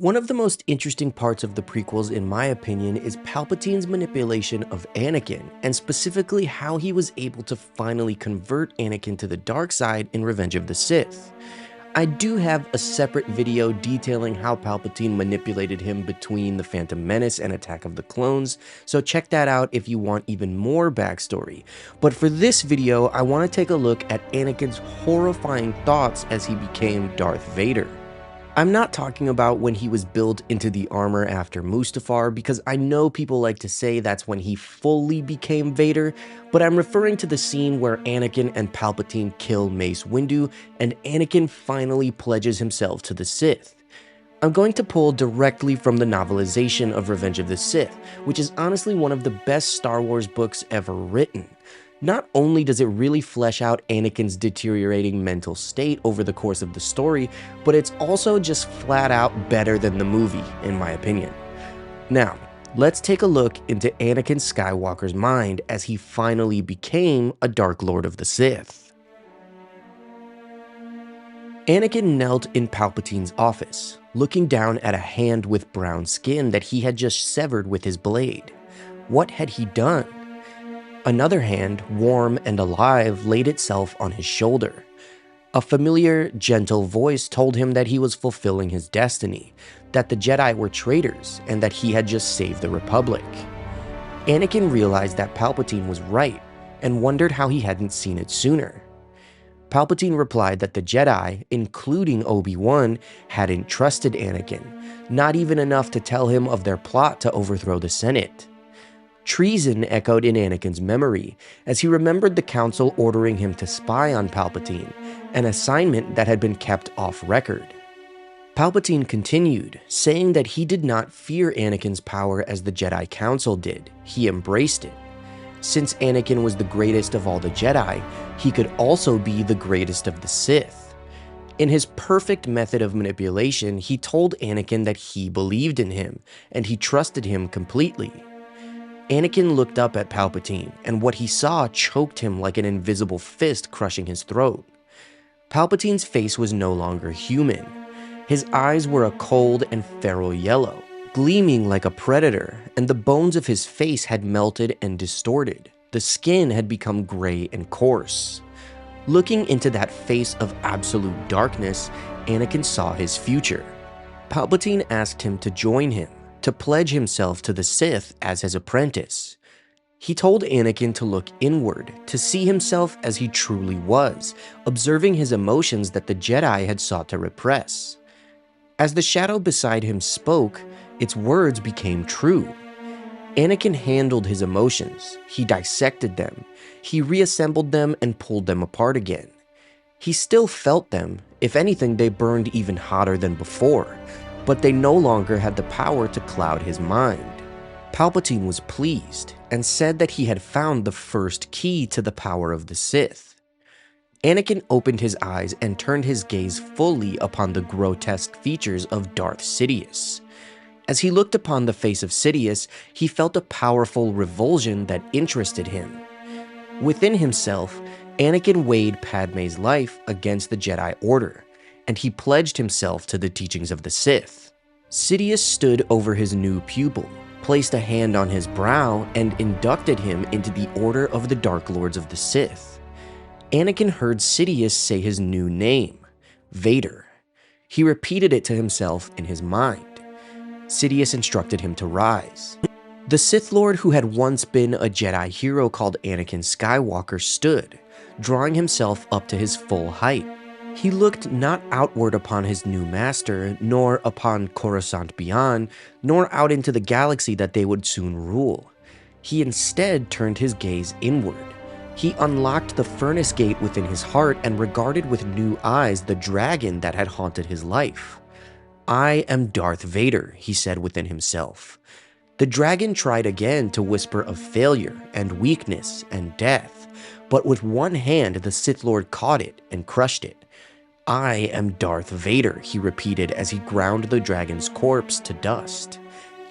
One of the most interesting parts of the prequels, in my opinion, is Palpatine's manipulation of Anakin, and specifically how he was able to finally convert Anakin to the dark side in Revenge of the Sith. I do have a separate video detailing how Palpatine manipulated him between The Phantom Menace and Attack of the Clones, so check that out if you want even more backstory. But for this video, I want to take a look at Anakin's horrifying thoughts as he became Darth Vader. I'm not talking about when he was built into the armor after Mustafar, because I know people like to say that's when he fully became Vader, but I'm referring to the scene where Anakin and Palpatine kill Mace Windu, and Anakin finally pledges himself to the Sith. I'm going to pull directly from the novelization of Revenge of the Sith, which is honestly one of the best Star Wars books ever written. Not only does it really flesh out Anakin's deteriorating mental state over the course of the story, but it's also just flat out better than the movie, in my opinion. Now, let's take a look into Anakin Skywalker's mind as he finally became a Dark Lord of the Sith. Anakin knelt in Palpatine's office, looking down at a hand with brown skin that he had just severed with his blade. What had he done? Another hand, warm and alive, laid itself on his shoulder. A familiar, gentle voice told him that he was fulfilling his destiny, that the Jedi were traitors, and that he had just saved the Republic. Anakin realized that Palpatine was right, and wondered how he hadn't seen it sooner. Palpatine replied that the Jedi, including Obi-Wan, hadn't trusted Anakin, not even enough to tell him of their plot to overthrow the Senate. Treason echoed in Anakin's memory, as he remembered the Council ordering him to spy on Palpatine, an assignment that had been kept off record. Palpatine continued, saying that he did not fear Anakin's power as the Jedi Council did, he embraced it. Since Anakin was the greatest of all the Jedi, he could also be the greatest of the Sith. In his perfect method of manipulation, he told Anakin that he believed in him, and he trusted him completely. Anakin looked up at Palpatine, and what he saw choked him like an invisible fist crushing his throat. Palpatine's face was no longer human. His eyes were a cold and feral yellow, gleaming like a predator, and the bones of his face had melted and distorted. The skin had become gray and coarse. Looking into that face of absolute darkness, Anakin saw his future. Palpatine asked him to join him, to pledge himself to the Sith as his apprentice. He told Anakin to look inward, to see himself as he truly was, observing his emotions that the Jedi had sought to repress. As the shadow beside him spoke, its words became true. Anakin handled his emotions, he dissected them, he reassembled them and pulled them apart again. He still felt them, if anything they burned even hotter than before, but they no longer had the power to cloud his mind. Palpatine was pleased, and said that he had found the first key to the power of the Sith. Anakin opened his eyes and turned his gaze fully upon the grotesque features of Darth Sidious. As he looked upon the face of Sidious, he felt a powerful revulsion that interested him. Within himself, Anakin weighed Padme's life against the Jedi Order, and he pledged himself to the teachings of the Sith. Sidious stood over his new pupil, placed a hand on his brow, and inducted him into the Order of the Dark Lords of the Sith. Anakin heard Sidious say his new name, Vader. He repeated it to himself in his mind. Sidious instructed him to rise. The Sith Lord who had once been a Jedi hero called Anakin Skywalker stood, drawing himself up to his full height. He looked not outward upon his new master, nor upon Coruscant beyond, nor out into the galaxy that they would soon rule. He instead turned his gaze inward. He unlocked the furnace gate within his heart and regarded with new eyes the dragon that had haunted his life. "I am Darth Vader," he said within himself. The dragon tried again to whisper of failure and weakness and death, but with one hand the Sith Lord caught it and crushed it. "I am Darth Vader," he repeated as he ground the dragon's corpse to dust.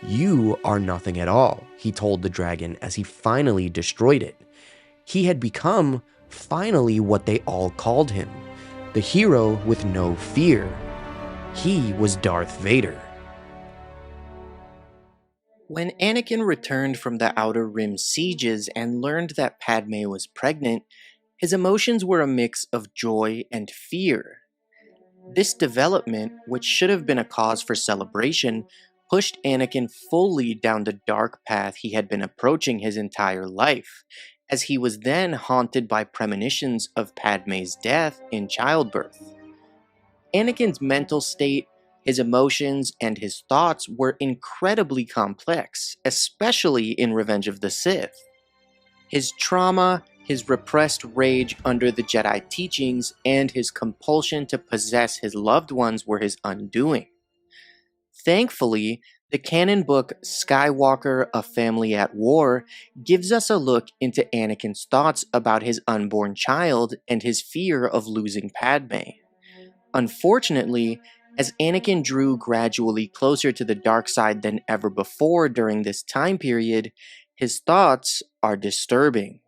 "You are nothing at all," he told the dragon as he finally destroyed it. He had become, finally, what they all called him, the hero with no fear. He was Darth Vader. When Anakin returned from the Outer Rim sieges and learned that Padme was pregnant, his emotions were a mix of joy and fear. This development, which should have been a cause for celebration, pushed Anakin fully down the dark path he had been approaching his entire life, as he was then haunted by premonitions of Padme's death in childbirth. Anakin's mental state, his emotions, and his thoughts were incredibly complex, especially in Revenge of the Sith. His trauma, his repressed rage under the Jedi teachings, and his compulsion to possess his loved ones were his undoing. Thankfully, the canon book Skywalker, A Family at War gives us a look into Anakin's thoughts about his unborn child and his fear of losing Padme. Unfortunately, as Anakin drew gradually closer to the dark side than ever before during this time period, his thoughts are disturbing.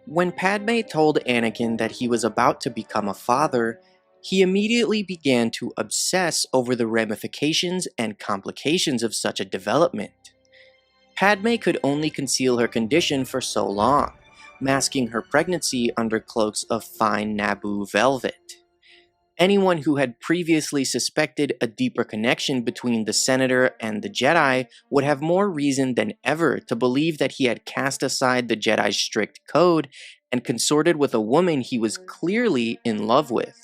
When Padme told Anakin that he was about to become a father, he immediately began to obsess over the ramifications and complications of such a development. Padme could only conceal her condition for so long, masking her pregnancy under cloaks of fine Naboo velvet. Anyone who had previously suspected a deeper connection between the Senator and the Jedi would have more reason than ever to believe that he had cast aside the Jedi's strict code and consorted with a woman he was clearly in love with.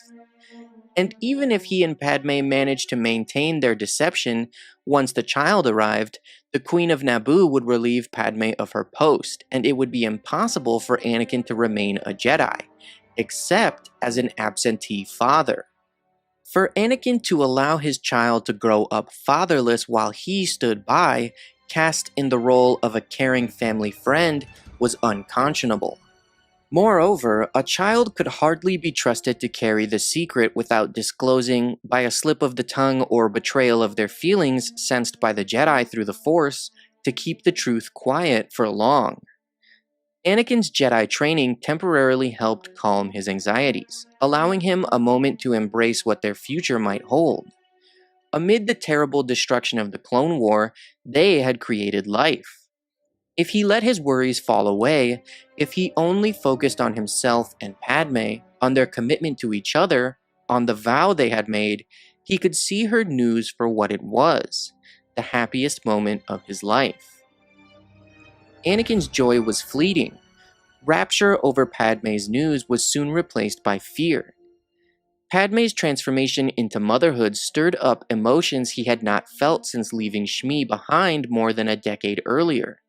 And even if he and Padme managed to maintain their deception, once the child arrived, the Queen of Naboo would relieve Padme of her post, and it would be impossible for Anakin to remain a Jedi, except as an absentee father. For Anakin to allow his child to grow up fatherless while he stood by, cast in the role of a caring family friend, was unconscionable. Moreover, a child could hardly be trusted to carry the secret without disclosing, by a slip of the tongue or betrayal of their feelings sensed by the Jedi through the Force, to keep the truth quiet for long. Anakin's Jedi training temporarily helped calm his anxieties, allowing him a moment to embrace what their future might hold. Amid the terrible destruction of the Clone War, they had created life. If he let his worries fall away, if he only focused on himself and Padme, on their commitment to each other, on the vow they had made, he could see her news for what it was, the happiest moment of his life. Anakin's joy was fleeting. Rapture over Padme's news was soon replaced by fear. Padme's transformation into motherhood stirred up emotions he had not felt since leaving Shmi behind more than a decade earlier.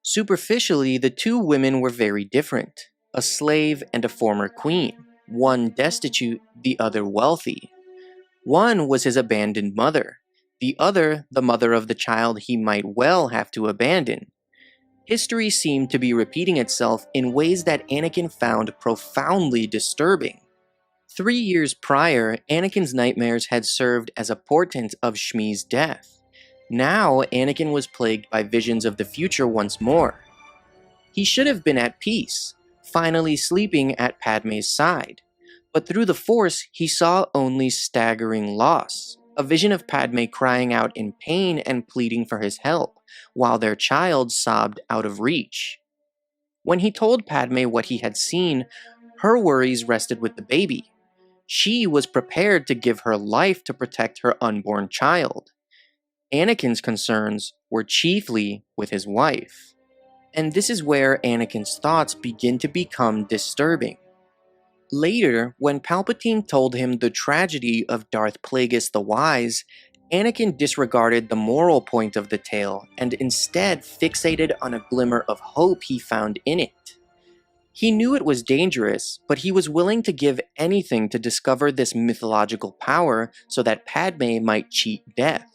Superficially, the two women were very different, a slave and a former queen, one destitute, the other wealthy. One was his abandoned mother, the other the mother of the child he might well have to abandon. History seemed to be repeating itself in ways that Anakin found profoundly disturbing. 3 years prior, Anakin's nightmares had served as a portent of Shmi's death. Now, Anakin was plagued by visions of the future once more. He should have been at peace, finally sleeping at Padme's side. But through the Force, he saw only staggering loss, a vision of Padme crying out in pain and pleading for his help, while their child sobbed out of reach. When he told Padme what he had seen, her worries rested with the baby. She was prepared to give her life to protect her unborn child. Anakin's concerns were chiefly with his wife. And this is where Anakin's thoughts begin to become disturbing. Later, when Palpatine told him the tragedy of Darth Plagueis the Wise, Anakin disregarded the moral point of the tale and instead fixated on a glimmer of hope he found in it. He knew it was dangerous, but he was willing to give anything to discover this mythological power so that Padme might cheat death.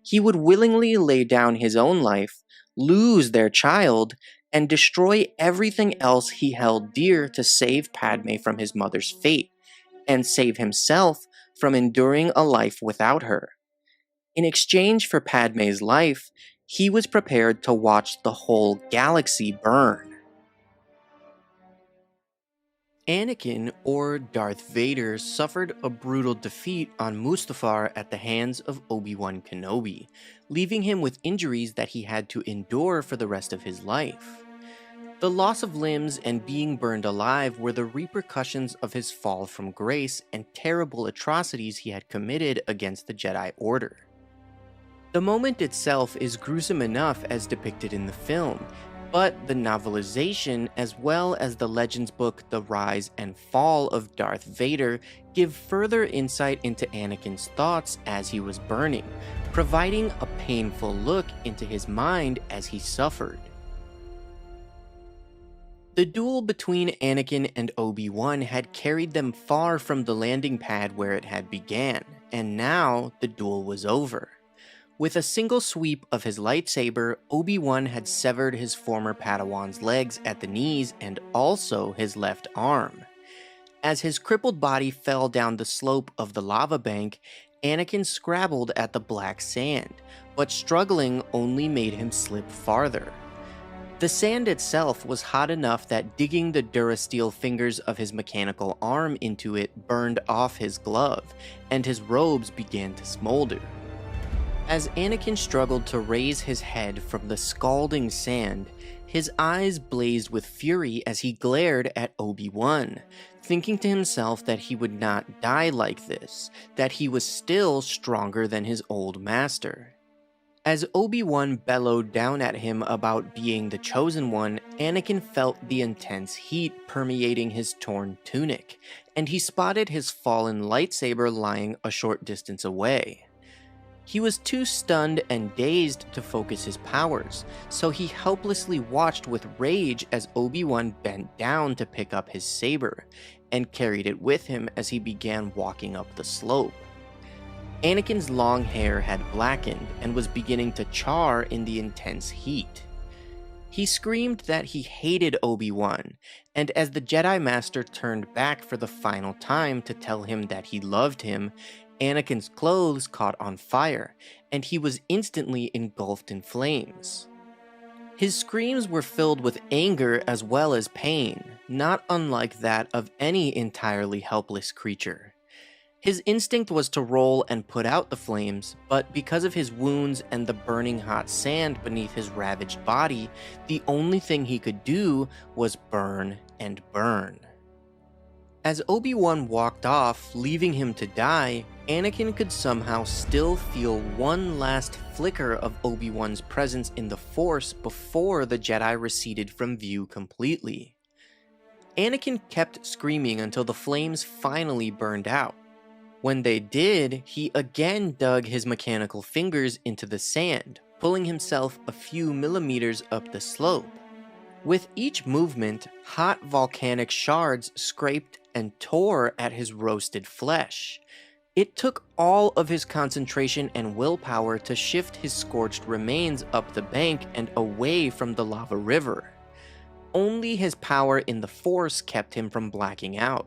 He would willingly lay down his own life, lose their child, and destroy everything else he held dear to save Padme from his mother's fate, and save himself from enduring a life without her. In exchange for Padme's life, he was prepared to watch the whole galaxy burn. Anakin, or Darth Vader, suffered a brutal defeat on Mustafar at the hands of Obi-Wan Kenobi, leaving him with injuries that he had to endure for the rest of his life. The loss of limbs and being burned alive were the repercussions of his fall from grace and terrible atrocities he had committed against the Jedi Order. The moment itself is gruesome enough as depicted in the film, but the novelization, as well as the Legends book The Rise and Fall of Darth Vader, give further insight into Anakin's thoughts as he was burning, providing a painful look into his mind as he suffered. The duel between Anakin and Obi-Wan had carried them far from the landing pad where it had began, and now the duel was over. With a single sweep of his lightsaber, Obi-Wan had severed his former Padawan's legs at the knees and also his left arm. As his crippled body fell down the slope of the lava bank, Anakin scrabbled at the black sand, but struggling only made him slip farther. The sand itself was hot enough that digging the durasteel fingers of his mechanical arm into it burned off his glove, and his robes began to smolder. As Anakin struggled to raise his head from the scalding sand, his eyes blazed with fury as he glared at Obi-Wan, thinking to himself that he would not die like this, that he was still stronger than his old master. As Obi-Wan bellowed down at him about being the chosen one, Anakin felt the intense heat permeating his torn tunic, and he spotted his fallen lightsaber lying a short distance away. He was too stunned and dazed to focus his powers, so he helplessly watched with rage as Obi-Wan bent down to pick up his saber, and carried it with him as he began walking up the slope. Anakin's long hair had blackened and was beginning to char in the intense heat. He screamed that he hated Obi-Wan, and as the Jedi Master turned back for the final time to tell him that he loved him, Anakin's clothes caught on fire, and he was instantly engulfed in flames. His screams were filled with anger as well as pain, not unlike that of any entirely helpless creature. His instinct was to roll and put out the flames, but because of his wounds and the burning hot sand beneath his ravaged body, the only thing he could do was burn and burn. As Obi-Wan walked off, leaving him to die, Anakin could somehow still feel one last flicker of Obi-Wan's presence in the Force before the Jedi receded from view completely. Anakin kept screaming until the flames finally burned out. When they did, he again dug his mechanical fingers into the sand, pulling himself a few millimeters up the slope. With each movement, hot volcanic shards scraped and tore at his roasted flesh. It took all of his concentration and willpower to shift his scorched remains up the bank and away from the lava river. Only his power in the Force kept him from blacking out.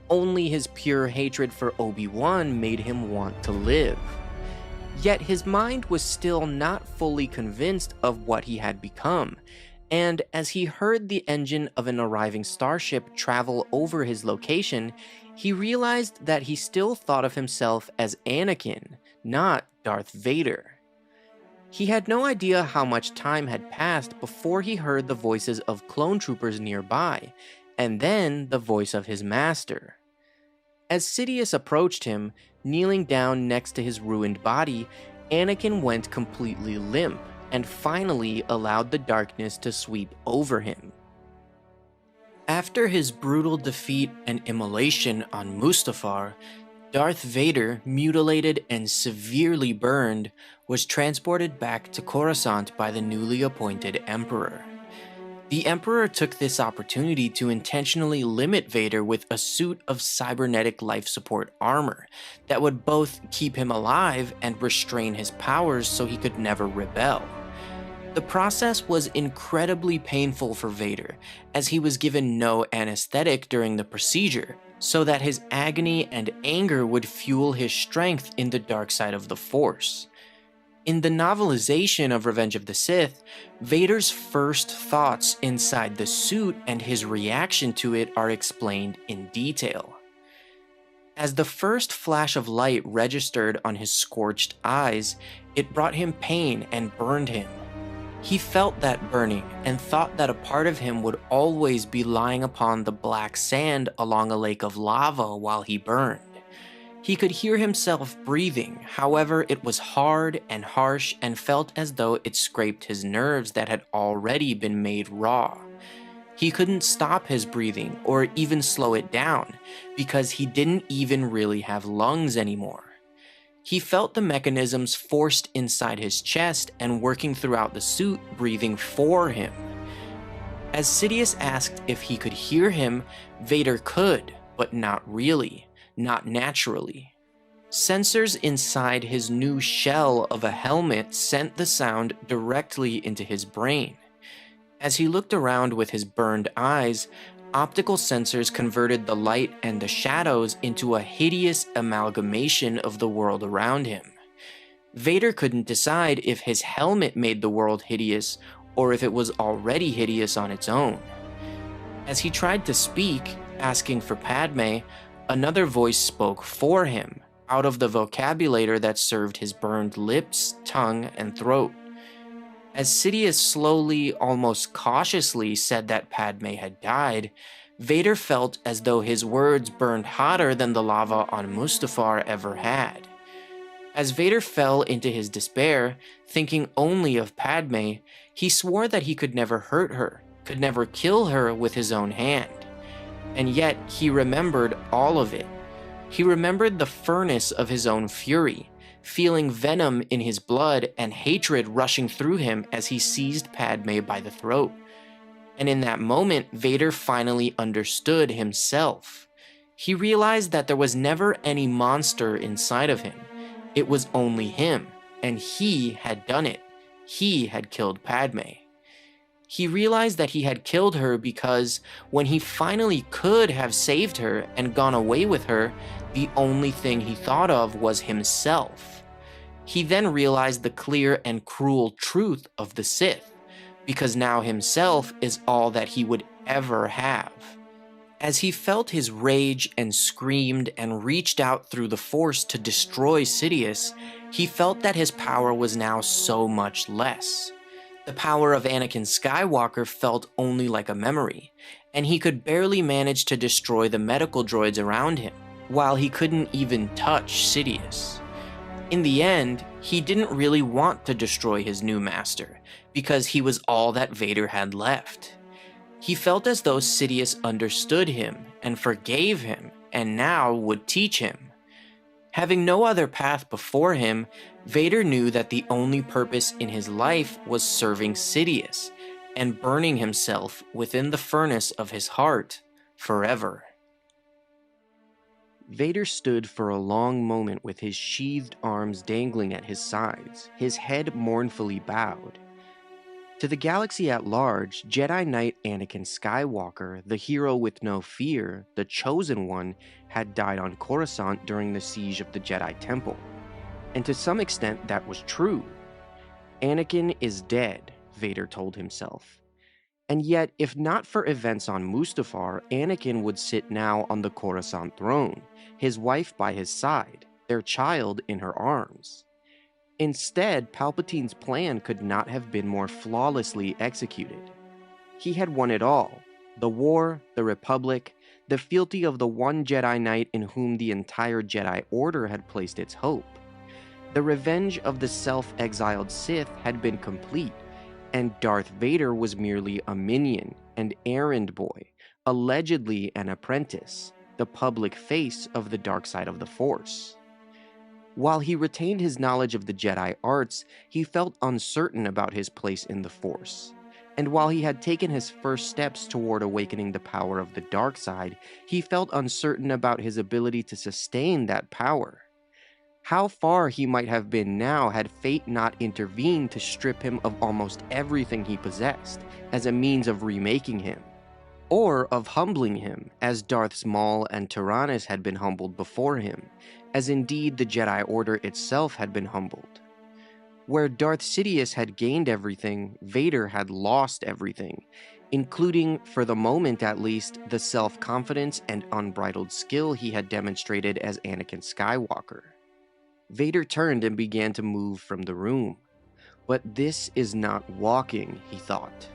Only his pure hatred for Obi-Wan made him want to live. Yet his mind was still not fully convinced of what he had become, and as he heard the engine of an arriving starship travel over his location, he realized that he still thought of himself as Anakin, not Darth Vader. He had no idea how much time had passed before he heard the voices of clone troopers nearby, and then the voice of his master. As Sidious approached him, kneeling down next to his ruined body, Anakin went completely limp, and finally allowed the darkness to sweep over him. After his brutal defeat and immolation on Mustafar, Darth Vader, mutilated and severely burned, was transported back to Coruscant by the newly appointed Emperor. The Emperor took this opportunity to intentionally limit Vader with a suit of cybernetic life support armor that would both keep him alive and restrain his powers so he could never rebel. The process was incredibly painful for Vader, as he was given no anesthetic during the procedure, so that his agony and anger would fuel his strength in the dark side of the Force. In the novelization of Revenge of the Sith, Vader's first thoughts inside the suit and his reaction to it are explained in detail. As the first flash of light registered on his scorched eyes, it brought him pain and burned him. He felt that burning and thought that a part of him would always be lying upon the black sand along a lake of lava while he burned. He could hear himself breathing, however it was hard and harsh and felt as though it scraped his nerves that had already been made raw. He couldn't stop his breathing or even slow it down because he didn't even really have lungs anymore. He felt the mechanisms forced inside his chest and working throughout the suit, breathing for him. As Sidious asked if he could hear him, Vader could, but not really, not naturally. Sensors inside his new shell of a helmet sent the sound directly into his brain. As he looked around with his burned eyes, optical sensors converted the light and the shadows into a hideous amalgamation of the world around him. Vader couldn't decide if his helmet made the world hideous or if it was already hideous on its own. As he tried to speak, asking for Padme, another voice spoke for him, out of the vocabulator that served his burned lips, tongue, and throat. As Sidious slowly, almost cautiously said that Padme had died, Vader felt as though his words burned hotter than the lava on Mustafar ever had. As Vader fell into his despair, thinking only of Padme, he swore that he could never hurt her, could never kill her with his own hand. And yet, he remembered all of it. He remembered the furnace of his own fury, feeling venom in his blood and hatred rushing through him as he seized Padme by the throat. And in that moment, Vader finally understood himself. He realized that there was never any monster inside of him. It was only him, and he had done it. He had killed Padme. He realized that he had killed her because when he finally could have saved her and gone away with her, the only thing he thought of was himself. He then realized the clear and cruel truth of the Sith, because now himself is all that he would ever have. As he felt his rage and screamed and reached out through the Force to destroy Sidious, he felt that his power was now so much less. The power of Anakin Skywalker felt only like a memory, and he could barely manage to destroy the medical droids around him, while he couldn't even touch Sidious. In the end, he didn't really want to destroy his new master, because he was all that Vader had left. He felt as though Sidious understood him and forgave him, and now would teach him. Having no other path before him, Vader knew that the only purpose in his life was serving Sidious, and burning himself within the furnace of his heart forever. Vader stood for a long moment with his sheathed arms dangling at his sides, his head mournfully bowed. To the galaxy at large, Jedi Knight Anakin Skywalker, the hero with no fear, the chosen one, had died on Coruscant during the siege of the Jedi Temple. And to some extent that was true. Anakin is dead, Vader told himself. And yet, if not for events on Mustafar, Anakin would sit now on the Coruscant throne, his wife by his side, their child in her arms. Instead, Palpatine's plan could not have been more flawlessly executed. He had won it all: the war, the Republic, the fealty of the one Jedi Knight in whom the entire Jedi Order had placed its hope. The revenge of the self-exiled Sith had been complete, and Darth Vader was merely a minion, an errand boy, allegedly an apprentice, the public face of the dark side of the Force. While he retained his knowledge of the Jedi arts, he felt uncertain about his place in the Force. And while he had taken his first steps toward awakening the power of the dark side, he felt uncertain about his ability to sustain that power. How far he might have been now had fate not intervened to strip him of almost everything he possessed, as a means of remaking him. Or of humbling him, as Darths Maul and Tyrannus had been humbled before him, as indeed the Jedi Order itself had been humbled. Where Darth Sidious had gained everything, Vader had lost everything, including, for the moment at least, the self-confidence and unbridled skill he had demonstrated as Anakin Skywalker. Vader turned and began to move from the room. But this is not walking, he thought.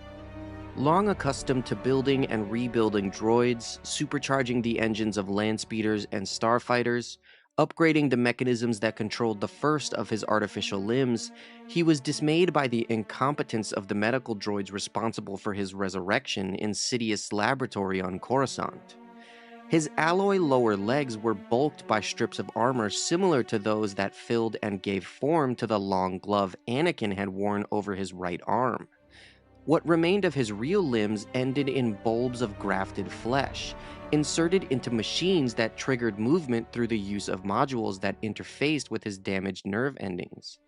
Long accustomed to building and rebuilding droids, supercharging the engines of landspeeders and starfighters, upgrading the mechanisms that controlled the first of his artificial limbs, he was dismayed by the incompetence of the medical droids responsible for his resurrection in Sidious' laboratory on Coruscant. His alloy lower legs were bulked by strips of armor similar to those that filled and gave form to the long glove Anakin had worn over his right arm. What remained of his real limbs ended in bulbs of grafted flesh, inserted into machines that triggered movement through the use of modules that interfaced with his damaged nerve endings.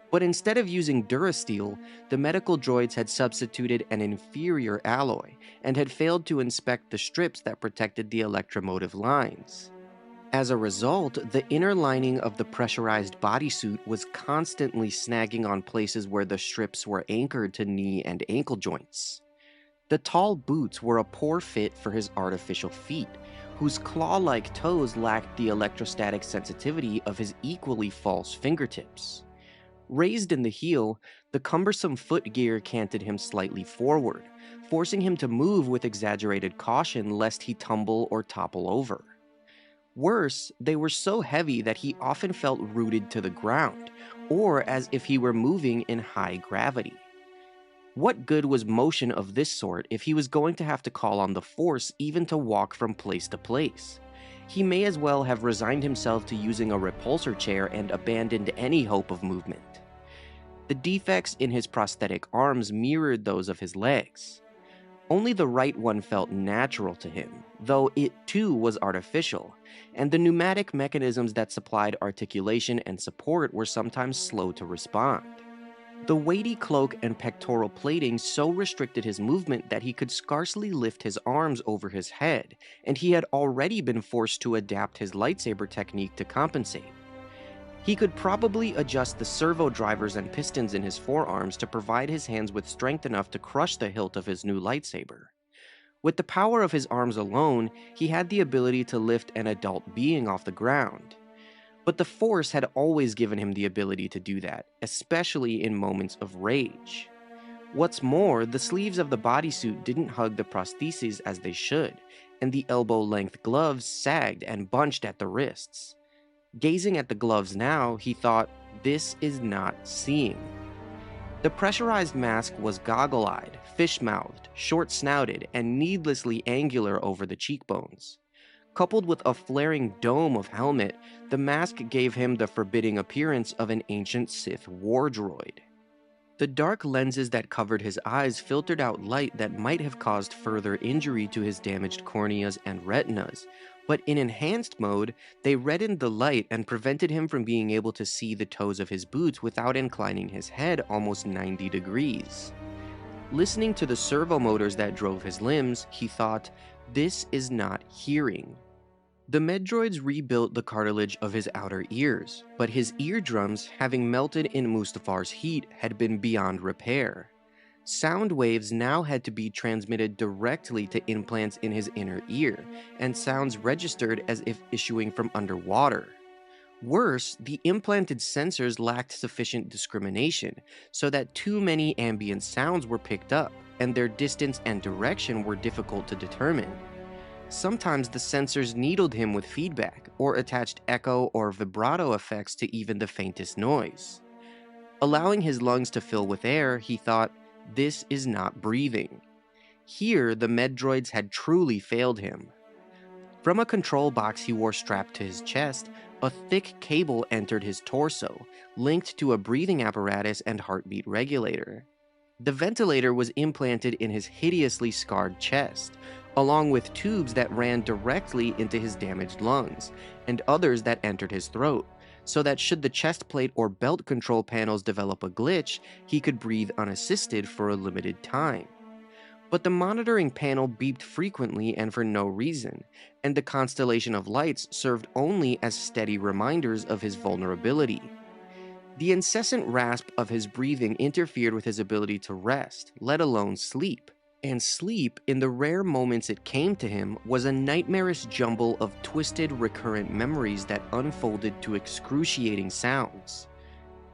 But instead of using Durasteel, the medical droids had substituted an inferior alloy and had failed to inspect the strips that protected the electromotive lines. As a result, the inner lining of the pressurized bodysuit was constantly snagging on places where the strips were anchored to knee and ankle joints. The tall boots were a poor fit for his artificial feet, whose claw-like toes lacked the electrostatic sensitivity of his equally false fingertips. Raised in the heel, the cumbersome footgear canted him slightly forward, forcing him to move with exaggerated caution lest he tumble or topple over. Worse, they were so heavy that he often felt rooted to the ground, or as if he were moving in high gravity. What good was motion of this sort if he was going to have to call on the Force even to walk from place to place? He may as well have resigned himself to using a repulsor chair and abandoned any hope of movement. The defects in his prosthetic arms mirrored those of his legs. Only the right one felt natural to him, though it too was artificial, and the pneumatic mechanisms that supplied articulation and support were sometimes slow to respond. The weighty cloak and pectoral plating so restricted his movement that he could scarcely lift his arms over his head, and he had already been forced to adapt his lightsaber technique to compensate. He could probably adjust the servo drivers and pistons in his forearms to provide his hands with strength enough to crush the hilt of his new lightsaber. With the power of his arms alone, he had the ability to lift an adult being off the ground. But the Force had always given him the ability to do that, especially in moments of rage. What's more, the sleeves of the bodysuit didn't hug the prostheses as they should, and the elbow-length gloves sagged and bunched at the wrists. Gazing at the gloves now, he thought, this is not seeing. The pressurized mask was goggle-eyed, fish-mouthed, short-snouted, and needlessly angular over the cheekbones. Coupled with a flaring dome of helmet, the mask gave him the forbidding appearance of an ancient Sith war droid. The dark lenses that covered his eyes filtered out light that might have caused further injury to his damaged corneas and retinas, but in enhanced mode, they reddened the light and prevented him from being able to see the toes of his boots without inclining his head almost 90 degrees. Listening to the servo motors that drove his limbs, he thought, this is not hearing. The Medroids rebuilt the cartilage of his outer ears, but his eardrums, having melted in Mustafar's heat, had been beyond repair. Sound waves now had to be transmitted directly to implants in his inner ear, and sounds registered as if issuing from underwater. Worse, the implanted sensors lacked sufficient discrimination, so that too many ambient sounds were picked up, and their distance and direction were difficult to determine. Sometimes the sensors needled him with feedback, or attached echo or vibrato effects to even the faintest noise. Allowing his lungs to fill with air, he thought, this is not breathing. Here, the Medroids had truly failed him. From a control box he wore strapped to his chest, a thick cable entered his torso, linked to a breathing apparatus and heartbeat regulator. The ventilator was implanted in his hideously scarred chest, along with tubes that ran directly into his damaged lungs, and others that entered his throat, so that should the chest plate or belt control panels develop a glitch, he could breathe unassisted for a limited time. But the monitoring panel beeped frequently and for no reason, and the constellation of lights served only as steady reminders of his vulnerability. The incessant rasp of his breathing interfered with his ability to rest, let alone sleep. And sleep, in the rare moments it came to him, was a nightmarish jumble of twisted, recurrent memories that unfolded to excruciating sounds.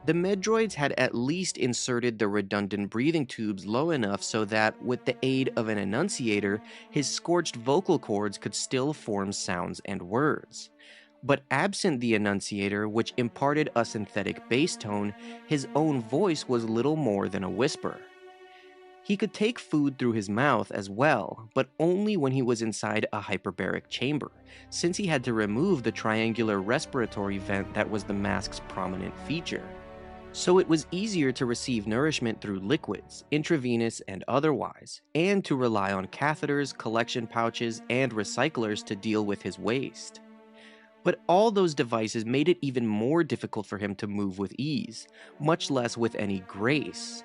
The Medroids had at least inserted the redundant breathing tubes low enough so that, with the aid of an enunciator, his scorched vocal cords could still form sounds and words. But absent the enunciator, which imparted a synthetic bass tone, his own voice was little more than a whisper. He could take food through his mouth as well, but only when he was inside a hyperbaric chamber, since he had to remove the triangular respiratory vent that was the mask's prominent feature. So it was easier to receive nourishment through liquids, intravenous and otherwise, and to rely on catheters, collection pouches, and recyclers to deal with his waste. But all those devices made it even more difficult for him to move with ease, much less with any grace.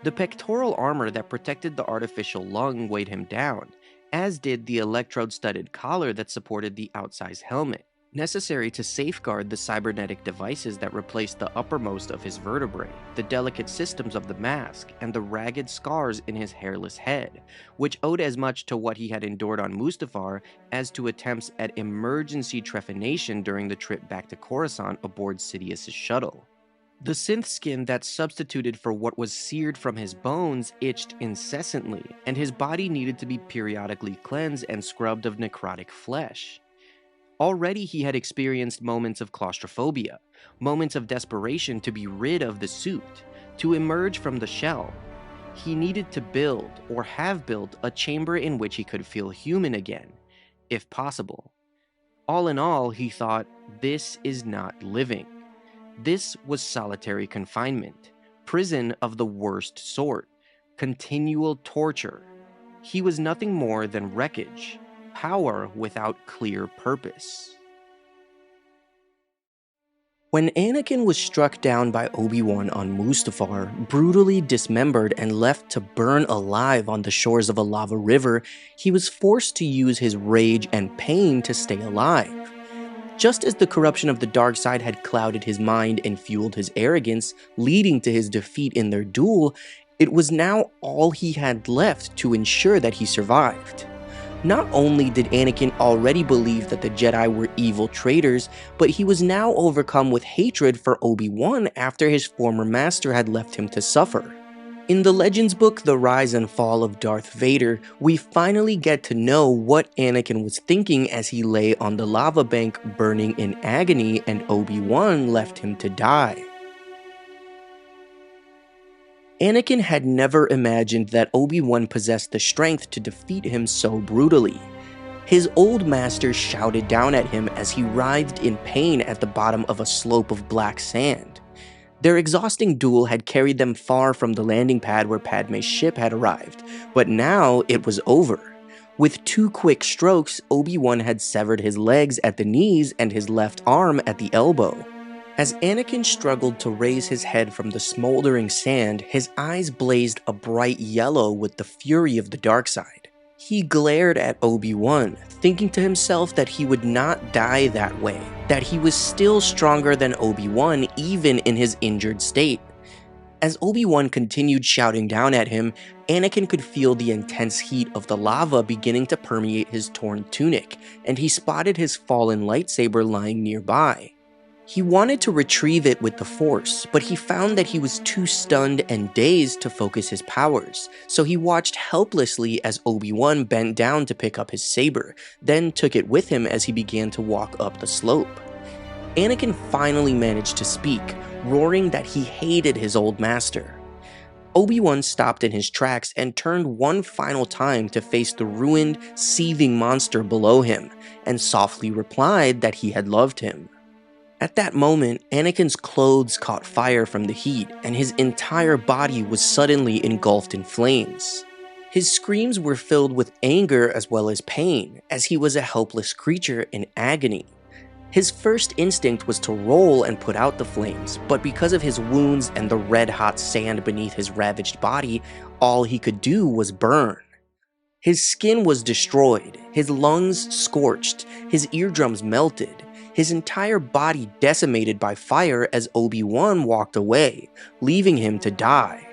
The pectoral armor that protected the artificial lung weighed him down, as did the electrode-studded collar that supported the outsized helmet, necessary to safeguard the cybernetic devices that replaced the uppermost of his vertebrae, the delicate systems of the mask, and the ragged scars in his hairless head, which owed as much to what he had endured on Mustafar as to attempts at emergency trephination during the trip back to Coruscant aboard Sidious's shuttle. The synth skin that substituted for what was seared from his bones itched incessantly, and his body needed to be periodically cleansed and scrubbed of necrotic flesh. Already he had experienced moments of claustrophobia, moments of desperation to be rid of the suit, to emerge from the shell. He needed to build, or have built, a chamber in which he could feel human again, if possible. All in all, he thought, this is not living. This was solitary confinement, prison of the worst sort, continual torture. He was nothing more than wreckage. Power without clear purpose. When Anakin was struck down by Obi-Wan on Mustafar, brutally dismembered and left to burn alive on the shores of a lava river, he was forced to use his rage and pain to stay alive. Just as the corruption of the dark side had clouded his mind and fueled his arrogance, leading to his defeat in their duel, it was now all he had left to ensure that he survived. Not only did Anakin already believe that the Jedi were evil traitors, but he was now overcome with hatred for Obi-Wan after his former master had left him to suffer. In the Legends book The Rise and Fall of Darth Vader, we finally get to know what Anakin was thinking as he lay on the lava bank burning in agony and Obi-Wan left him to die. Anakin had never imagined that Obi-Wan possessed the strength to defeat him so brutally. His old master shouted down at him as he writhed in pain at the bottom of a slope of black sand. Their exhausting duel had carried them far from the landing pad where Padme's ship had arrived, but now it was over. With 2 quick strokes, Obi-Wan had severed his legs at the knees and his left arm at the elbow. As Anakin struggled to raise his head from the smoldering sand, his eyes blazed a bright yellow with the fury of the dark side. He glared at Obi-Wan, thinking to himself that he would not die that way, that he was still stronger than Obi-Wan even in his injured state. As Obi-Wan continued shouting down at him, Anakin could feel the intense heat of the lava beginning to permeate his torn tunic, and he spotted his fallen lightsaber lying nearby. He wanted to retrieve it with the Force, but he found that he was too stunned and dazed to focus his powers, so he watched helplessly as Obi-Wan bent down to pick up his saber, then took it with him as he began to walk up the slope. Anakin finally managed to speak, roaring that he hated his old master. Obi-Wan stopped in his tracks and turned one final time to face the ruined, seething monster below him, and softly replied that he had loved him. At that moment, Anakin's clothes caught fire from the heat, and his entire body was suddenly engulfed in flames. His screams were filled with anger as well as pain, as he was a helpless creature in agony. His first instinct was to roll and put out the flames, but because of his wounds and the red-hot sand beneath his ravaged body, all he could do was burn. His skin was destroyed, his lungs scorched, his eardrums melted. his entire body decimated by fire as Obi-Wan walked away, leaving him to die.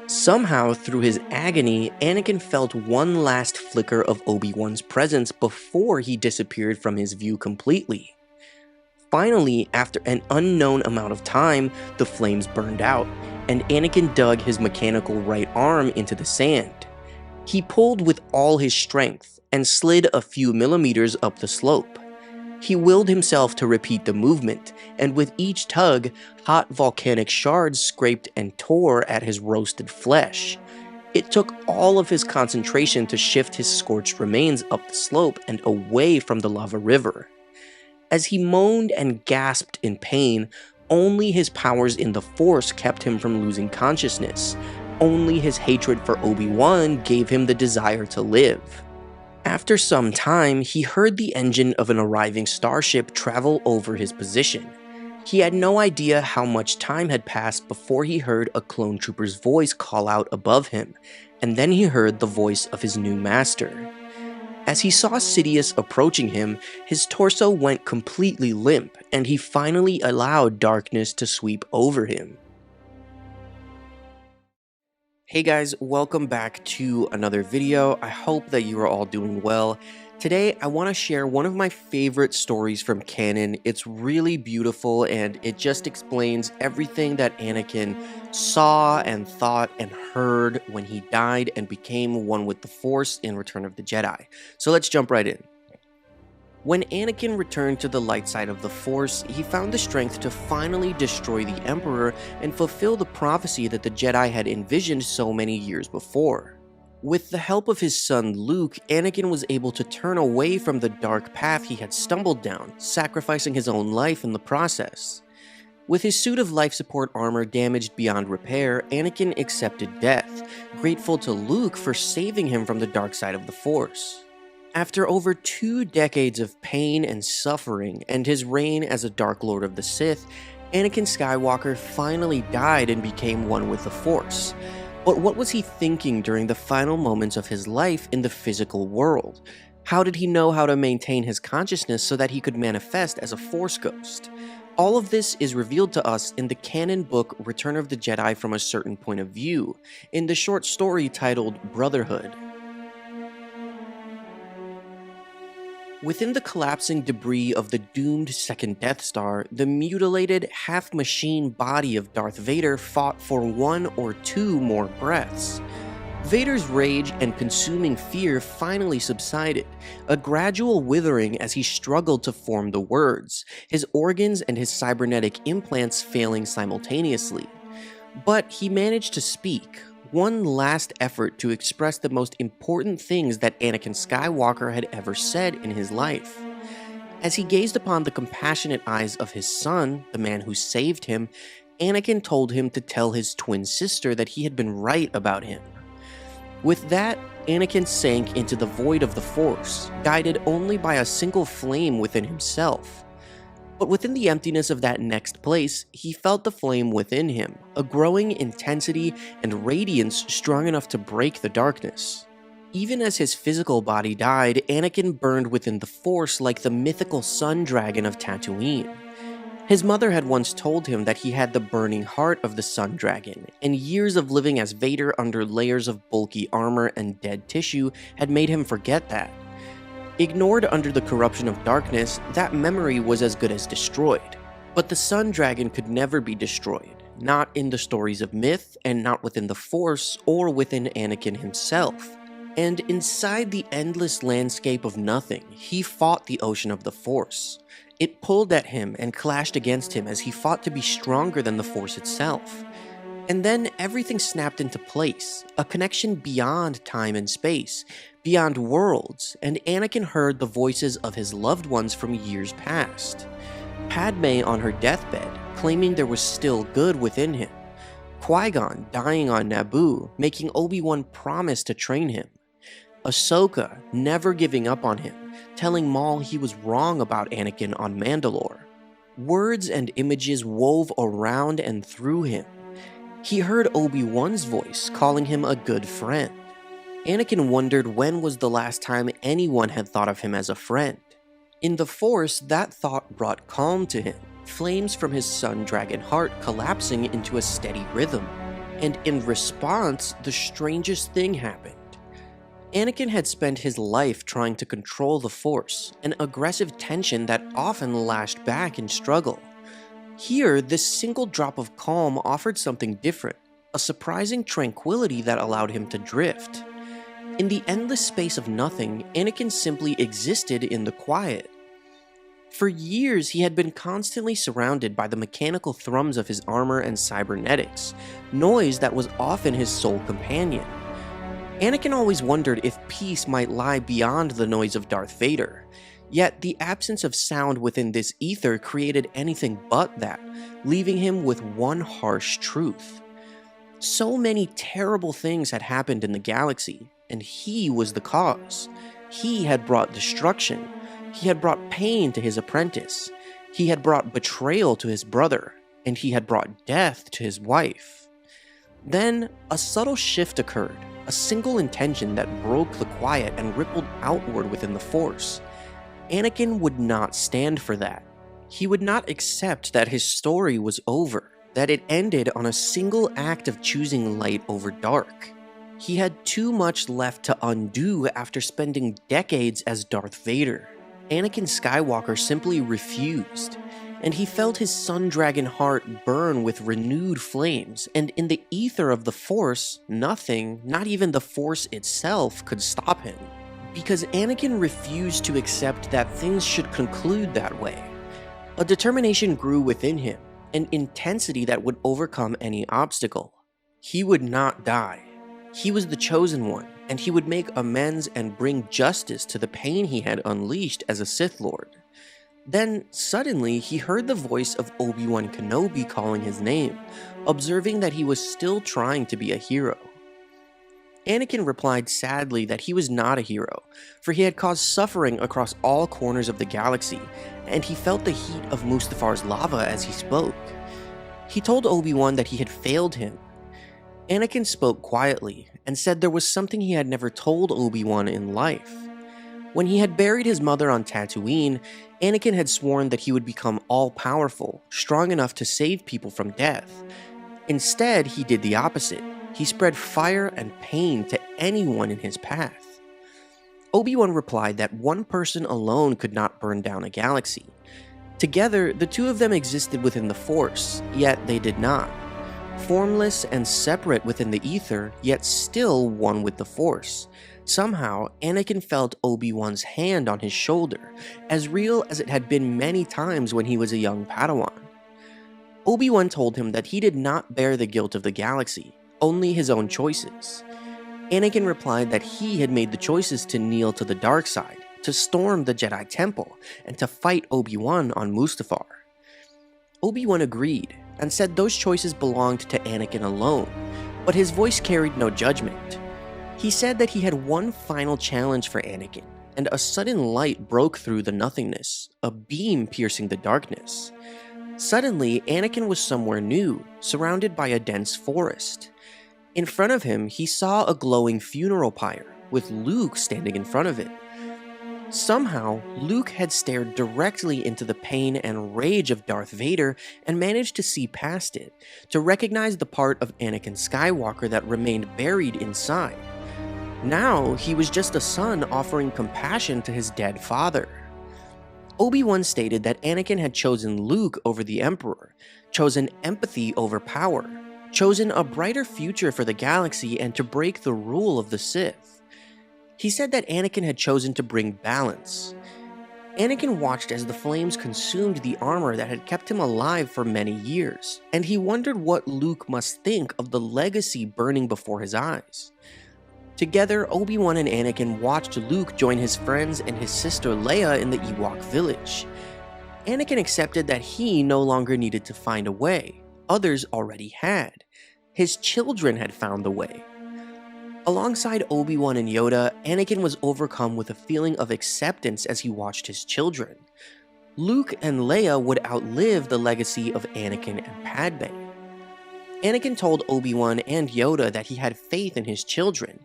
Somehow, through his agony, Anakin felt one last flicker of Obi-Wan's presence before he disappeared from his view completely. Finally, after an unknown amount of time, the flames burned out, and Anakin dug his mechanical right arm into the sand. He pulled with all his strength and slid a few millimeters up the slope. He willed himself to repeat the movement, and with each tug, hot volcanic shards scraped and tore at his roasted flesh. It took all of his concentration to shift his scorched remains up the slope and away from the lava river. As he moaned and gasped in pain, only his powers in the Force kept him from losing consciousness. Only his hatred for Obi-Wan gave him the desire to live. After some time, he heard the engine of an arriving starship travel over his position. He had no idea how much time had passed before he heard a clone trooper's voice call out above him, and then he heard the voice of his new master. As he saw Sidious approaching him, his torso went completely limp, and he finally allowed darkness to sweep over him. Hey guys, welcome back to another video. I hope that you are all doing well. Today, I want to share one of my favorite stories from canon. It's really beautiful, and it just explains everything that Anakin saw and thought and heard when he died and became one with the Force in Return of the Jedi. So let's jump right in. When Anakin returned to the light side of the Force, he found the strength to finally destroy the Emperor and fulfill the prophecy that the Jedi had envisioned so many years before. With the help of his son Luke, Anakin was able to turn away from the dark path he had stumbled down, sacrificing his own life in the process. With his suit of life support armor damaged beyond repair, Anakin accepted death, grateful to Luke for saving him from the dark side of the Force. After over 2 decades of pain and suffering and his reign as a Dark Lord of the Sith, Anakin Skywalker finally died and became one with the Force. But what was he thinking during the final moments of his life in the physical world? How did he know how to maintain his consciousness so that he could manifest as a Force ghost? All of this is revealed to us in the canon book Return of the Jedi from a Certain Point of View, in the short story titled Brotherhood. Within the collapsing debris of the doomed second Death Star, the mutilated, half-machine body of Darth Vader fought for 1 or 2 more breaths. Vader's rage and consuming fear finally subsided, a gradual withering as he struggled to form the words, his organs and his cybernetic implants failing simultaneously. But he managed to speak. One last effort to express the most important things that Anakin Skywalker had ever said in his life. As he gazed upon the compassionate eyes of his son, the man who saved him, Anakin told him to tell his twin sister that he had been right about him. With that, Anakin sank into the void of the Force, guided only by a single flame within himself. But within the emptiness of that next place, he felt the flame within him, a growing intensity and radiance strong enough to break the darkness. Even as his physical body died, Anakin burned within the Force like the mythical sun dragon of Tatooine. His mother had once told him that he had the burning heart of the sun dragon, and years of living as Vader under layers of bulky armor and dead tissue had made him forget that. Ignored under the corruption of darkness, that memory was as good as destroyed. But the Sun Dragon could never be destroyed, not in the stories of myth, and not within the Force, or within Anakin himself. And inside the endless landscape of nothing, he fought the ocean of the Force. It pulled at him and clashed against him as he fought to be stronger than the Force itself. And then everything snapped into place, a connection beyond time and space, beyond worlds, and Anakin heard the voices of his loved ones from years past. Padme on her deathbed, claiming there was still good within him. Qui-Gon dying on Naboo, making Obi-Wan promise to train him. Ahsoka never giving up on him, telling Maul he was wrong about Anakin on Mandalore. Words and images wove around and through him. He heard Obi-Wan's voice calling him a good friend. Anakin wondered when was the last time anyone had thought of him as a friend. In the Force, that thought brought calm to him, flames from his sun dragon heart collapsing into a steady rhythm. And in response, the strangest thing happened. Anakin had spent his life trying to control the Force, an aggressive tension that often lashed back in struggle. Here, this single drop of calm offered something different, a surprising tranquility that allowed him to drift. In the endless space of nothing, Anakin simply existed in the quiet. For years, he had been constantly surrounded by the mechanical thrums of his armor and cybernetics, noise that was often his sole companion. Anakin always wondered if peace might lie beyond the noise of Darth Vader, yet the absence of sound within this ether created anything but that, leaving him with one harsh truth. So many terrible things had happened in the galaxy, and he was the cause. He had brought destruction. He had brought pain to his apprentice. He had brought betrayal to his brother, and he had brought death to his wife. Then, a subtle shift occurred, a single intention that broke the quiet and rippled outward within the Force. Anakin would not stand for that. He would not accept that his story was over, that it ended on a single act of choosing light over dark. He had too much left to undo after spending decades as Darth Vader. Anakin Skywalker simply refused, and he felt his sun dragon heart burn with renewed flames, and in the ether of the Force, nothing, not even the Force itself, could stop him. Because Anakin refused to accept that things should conclude that way. A determination grew within him, an intensity that would overcome any obstacle. He would not die. He was the chosen one, and he would make amends and bring justice to the pain he had unleashed as a Sith Lord. Then, suddenly, he heard the voice of Obi-Wan Kenobi calling his name, observing that he was still trying to be a hero. Anakin replied sadly that he was not a hero, for he had caused suffering across all corners of the galaxy, and he felt the heat of Mustafar's lava as he spoke. He told Obi-Wan that he had failed him. Anakin spoke quietly, and said there was something he had never told Obi-Wan in life. When he had buried his mother on Tatooine, Anakin had sworn that he would become all-powerful, strong enough to save people from death. Instead, he did the opposite. He spread fire and pain to anyone in his path. Obi-Wan replied that one person alone could not burn down a galaxy. Together, the two of them existed within the Force, yet they did not. Formless and separate within the ether, yet still one with the Force. Somehow, Anakin felt Obi-Wan's hand on his shoulder, as real as it had been many times when he was a young Padawan. Obi-Wan told him that he did not bear the guilt of the galaxy, only his own choices. Anakin replied that he had made the choices to kneel to the dark side, to storm the Jedi Temple, and to fight Obi-Wan on Mustafar. Obi-Wan agreed, and said those choices belonged to Anakin alone, but his voice carried no judgment. He said that he had one final challenge for Anakin, and a sudden light broke through the nothingness, a beam piercing the darkness. Suddenly, Anakin was somewhere new, surrounded by a dense forest. In front of him, he saw a glowing funeral pyre, with Luke standing in front of it. Somehow, Luke had stared directly into the pain and rage of Darth Vader and managed to see past it, to recognize the part of Anakin Skywalker that remained buried inside. Now, he was just a son offering compassion to his dead father. Obi-Wan stated that Anakin had chosen Luke over the Emperor, chosen empathy over power, chosen a brighter future for the galaxy and to break the rule of the Sith. He said that Anakin had chosen to bring balance. Anakin watched as the flames consumed the armor that had kept him alive for many years, and he wondered what Luke must think of the legacy burning before his eyes. Together, Obi-Wan and Anakin watched Luke join his friends and his sister Leia in the Ewok village. Anakin accepted that he no longer needed to find a way. Others already had. His children had found the way. Alongside Obi-Wan and Yoda, Anakin was overcome with a feeling of acceptance as he watched his children. Luke and Leia would outlive the legacy of Anakin and Padme. Anakin told Obi-Wan and Yoda that he had faith in his children,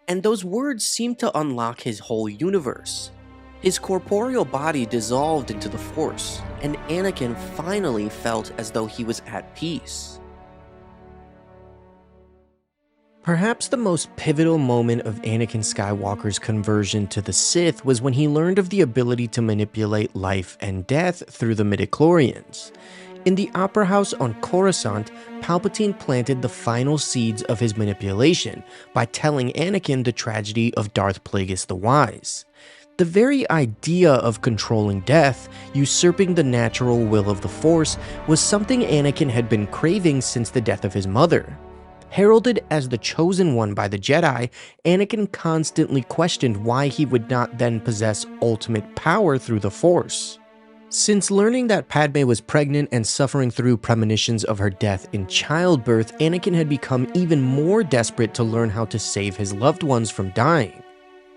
and those words seemed to unlock his whole universe. His corporeal body dissolved into the Force, and Anakin finally felt as though he was at peace. Perhaps the most pivotal moment of Anakin Skywalker's conversion to the Sith was when he learned of the ability to manipulate life and death through the midichlorians. In the Opera House on Coruscant, Palpatine planted the final seeds of his manipulation by telling Anakin the tragedy of Darth Plagueis the Wise. The very idea of controlling death, usurping the natural will of the Force, was something Anakin had been craving since the death of his mother. Heralded as the chosen one by the Jedi, Anakin constantly questioned why he would not then possess ultimate power through the Force. Since learning that Padme was pregnant and suffering through premonitions of her death in childbirth, Anakin had become even more desperate to learn how to save his loved ones from dying.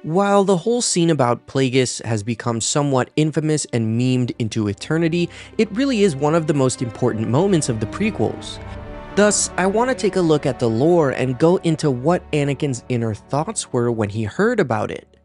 While the whole scene about Plagueis has become somewhat infamous and memed into eternity, it really is one of the most important moments of the prequels. Thus, I want to take a look at the lore and go into what Anakin's inner thoughts were when he heard about it.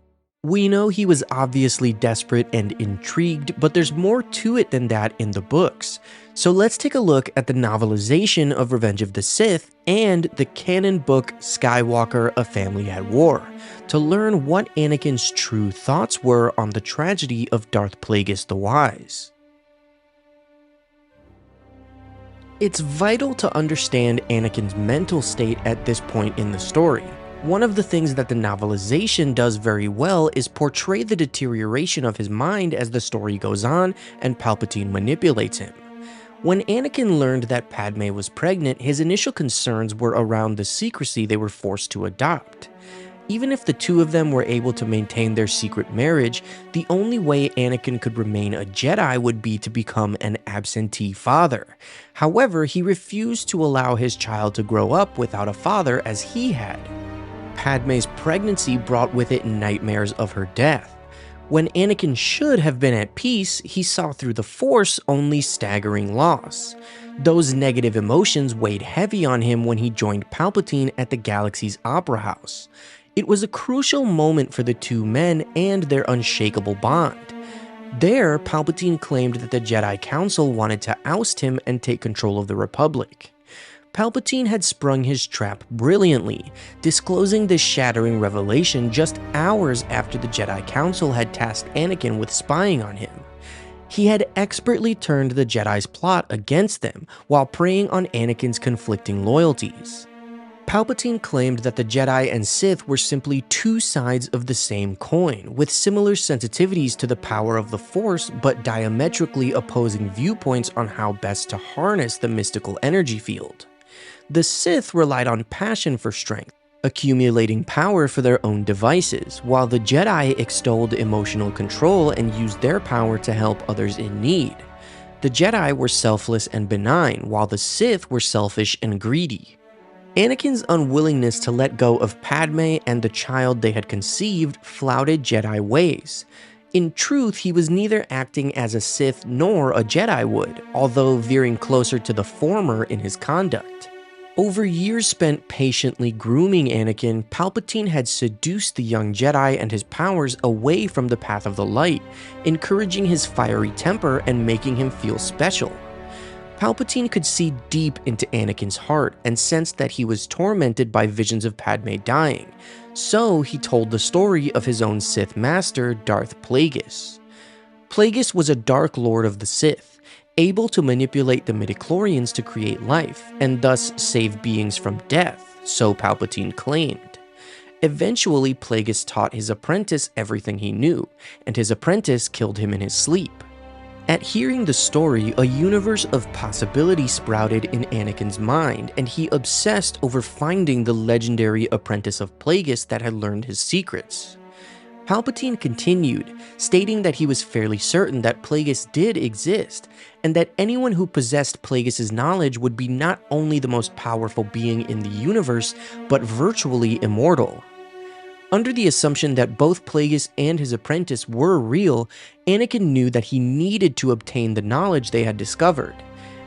We know he was obviously desperate and intrigued, but there's more to it than that in the books. So let's take a look at the novelization of Revenge of the Sith and the canon book Skywalker: A Family at War, to learn what Anakin's true thoughts were on the tragedy of Darth Plagueis the Wise. It's vital to understand Anakin's mental state at this point in the story. One of the things that the novelization does very well is portray the deterioration of his mind as the story goes on and Palpatine manipulates him. When Anakin learned that Padme was pregnant, his initial concerns were around the secrecy they were forced to adopt. Even if the two of them were able to maintain their secret marriage, the only way Anakin could remain a Jedi would be to become an absentee father. However, he refused to allow his child to grow up without a father as he had. Padme's pregnancy brought with it nightmares of her death. When Anakin should have been at peace, he saw through the Force only staggering loss. Those negative emotions weighed heavy on him when he joined Palpatine at the galaxy's Opera House. It was a crucial moment for the two men and their unshakable bond. There, Palpatine claimed that the Jedi Council wanted to oust him and take control of the Republic. Palpatine had sprung his trap brilliantly, disclosing this shattering revelation just hours after the Jedi Council had tasked Anakin with spying on him. He had expertly turned the Jedi's plot against them while preying on Anakin's conflicting loyalties. Palpatine claimed that the Jedi and Sith were simply two sides of the same coin, with similar sensitivities to the power of the Force but diametrically opposing viewpoints on how best to harness the mystical energy field. The Sith relied on passion for strength, accumulating power for their own devices, while the Jedi extolled emotional control and used their power to help others in need. The Jedi were selfless and benign, while the Sith were selfish and greedy. Anakin's unwillingness to let go of Padme and the child they had conceived flouted Jedi ways. In truth, he was neither acting as a Sith nor a Jedi would, although veering closer to the former in his conduct. Over years spent patiently grooming Anakin, Palpatine had seduced the young Jedi and his powers away from the path of the light, encouraging his fiery temper and making him feel special. Palpatine could see deep into Anakin's heart and sensed that he was tormented by visions of Padme dying, so he told the story of his own Sith master, Darth Plagueis. Plagueis was a Dark Lord of the Sith, able to manipulate the midichlorians to create life, and thus save beings from death, so Palpatine claimed. Eventually, Plagueis taught his apprentice everything he knew, and his apprentice killed him in his sleep. At hearing the story, a universe of possibility sprouted in Anakin's mind, and he obsessed over finding the legendary apprentice of Plagueis that had learned his secrets. Palpatine continued, stating that he was fairly certain that Plagueis did exist, and that anyone who possessed Plagueis' knowledge would be not only the most powerful being in the universe, but virtually immortal. Under the assumption that both Plagueis and his apprentice were real, Anakin knew that he needed to obtain the knowledge they had discovered.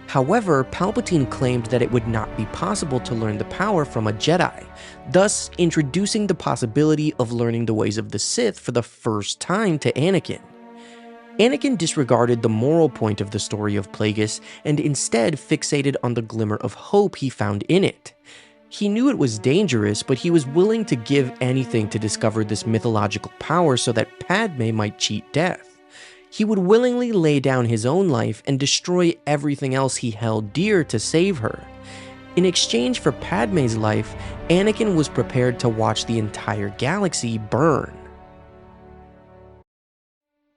However, Palpatine claimed that it would not be possible to learn the power from a Jedi, thus introducing the possibility of learning the ways of the Sith for the first time to Anakin. Anakin disregarded the moral point of the story of Plagueis and instead fixated on the glimmer of hope he found in it. He knew it was dangerous, but he was willing to give anything to discover this mythological power so that Padme might cheat death. He would willingly lay down his own life and destroy everything else he held dear to save her. In exchange for Padme's life, Anakin was prepared to watch the entire galaxy burn.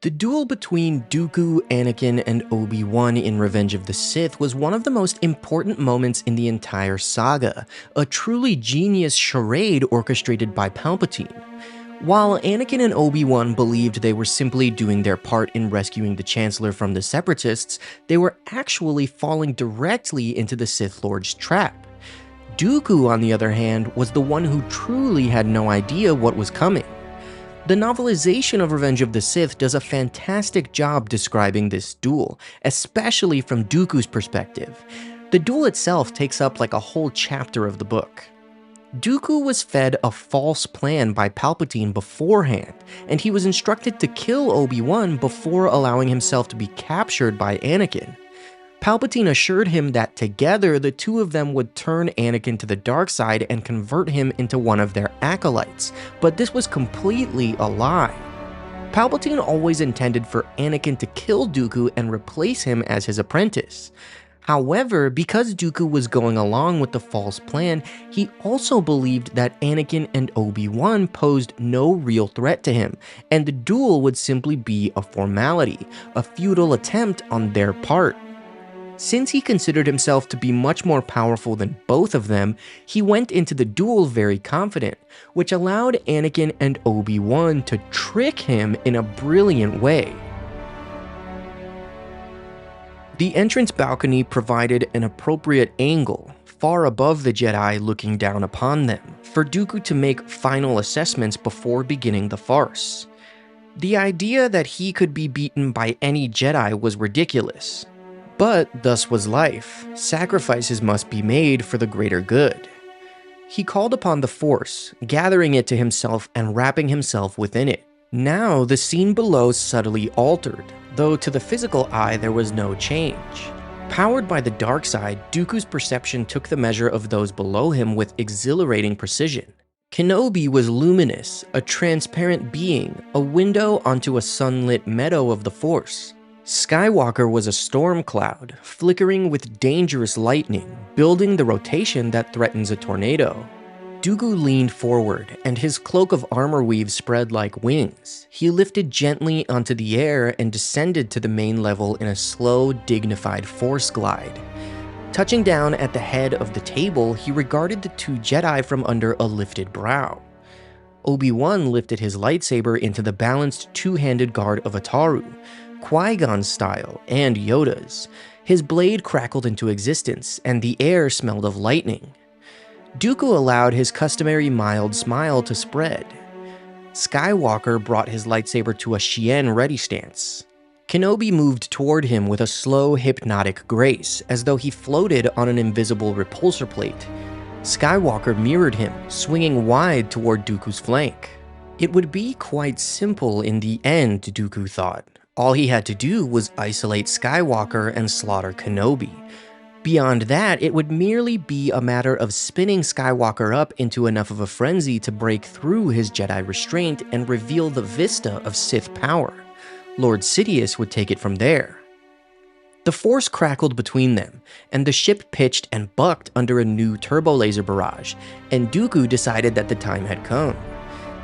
The duel between Dooku, Anakin, and Obi-Wan in Revenge of the Sith was one of the most important moments in the entire saga, a truly genius charade orchestrated by Palpatine. While Anakin and Obi-Wan believed they were simply doing their part in rescuing the Chancellor from the Separatists, they were actually falling directly into the Sith Lord's trap. Dooku, on the other hand, was the one who truly had no idea what was coming. The novelization of Revenge of the Sith does a fantastic job describing this duel, especially from Dooku's perspective. The duel itself takes up like a whole chapter of the book. Dooku was fed a false plan by Palpatine beforehand, and he was instructed to kill Obi-Wan before allowing himself to be captured by Anakin. Palpatine assured him that together the two of them would turn Anakin to the dark side and convert him into one of their acolytes, but this was completely a lie. Palpatine always intended for Anakin to kill Dooku and replace him as his apprentice. However, because Dooku was going along with the false plan, he also believed that Anakin and Obi-Wan posed no real threat to him, and the duel would simply be a formality, a futile attempt on their part. Since he considered himself to be much more powerful than both of them, he went into the duel very confident, which allowed Anakin and Obi-Wan to trick him in a brilliant way. The entrance balcony provided an appropriate angle, far above the Jedi looking down upon them, for Dooku to make final assessments before beginning the farce. The idea that he could be beaten by any Jedi was ridiculous. But thus was life. Sacrifices must be made for the greater good. He called upon the Force, gathering it to himself and wrapping himself within it. Now the scene below subtly altered, though to the physical eye there was no change. Powered by the dark side, Dooku's perception took the measure of those below him with exhilarating precision. Kenobi was luminous, a transparent being, a window onto a sunlit meadow of the Force. Skywalker was a storm cloud, flickering with dangerous lightning, building the rotation that threatens a tornado. Dooku leaned forward, and his cloak of armor weave spread like wings. He lifted gently onto the air and descended to the main level in a slow, dignified force glide. Touching down at the head of the table, he regarded the two Jedi from under a lifted brow. Obi-Wan lifted his lightsaber into the balanced two-handed guard of Ataru, Qui-Gon style and Yoda's. His blade crackled into existence, and the air smelled of lightning. Dooku allowed his customary mild smile to spread. Skywalker brought his lightsaber to a Xian ready stance. Kenobi moved toward him with a slow, hypnotic grace, as though he floated on an invisible repulsor plate. Skywalker mirrored him, swinging wide toward Dooku's flank. It would be quite simple in the end, Dooku thought. All he had to do was isolate Skywalker and slaughter Kenobi. Beyond that, it would merely be a matter of spinning Skywalker up into enough of a frenzy to break through his Jedi restraint and reveal the vista of Sith power. Lord Sidious would take it from there. The Force crackled between them, and the ship pitched and bucked under a new turbo laser barrage, and Dooku decided that the time had come.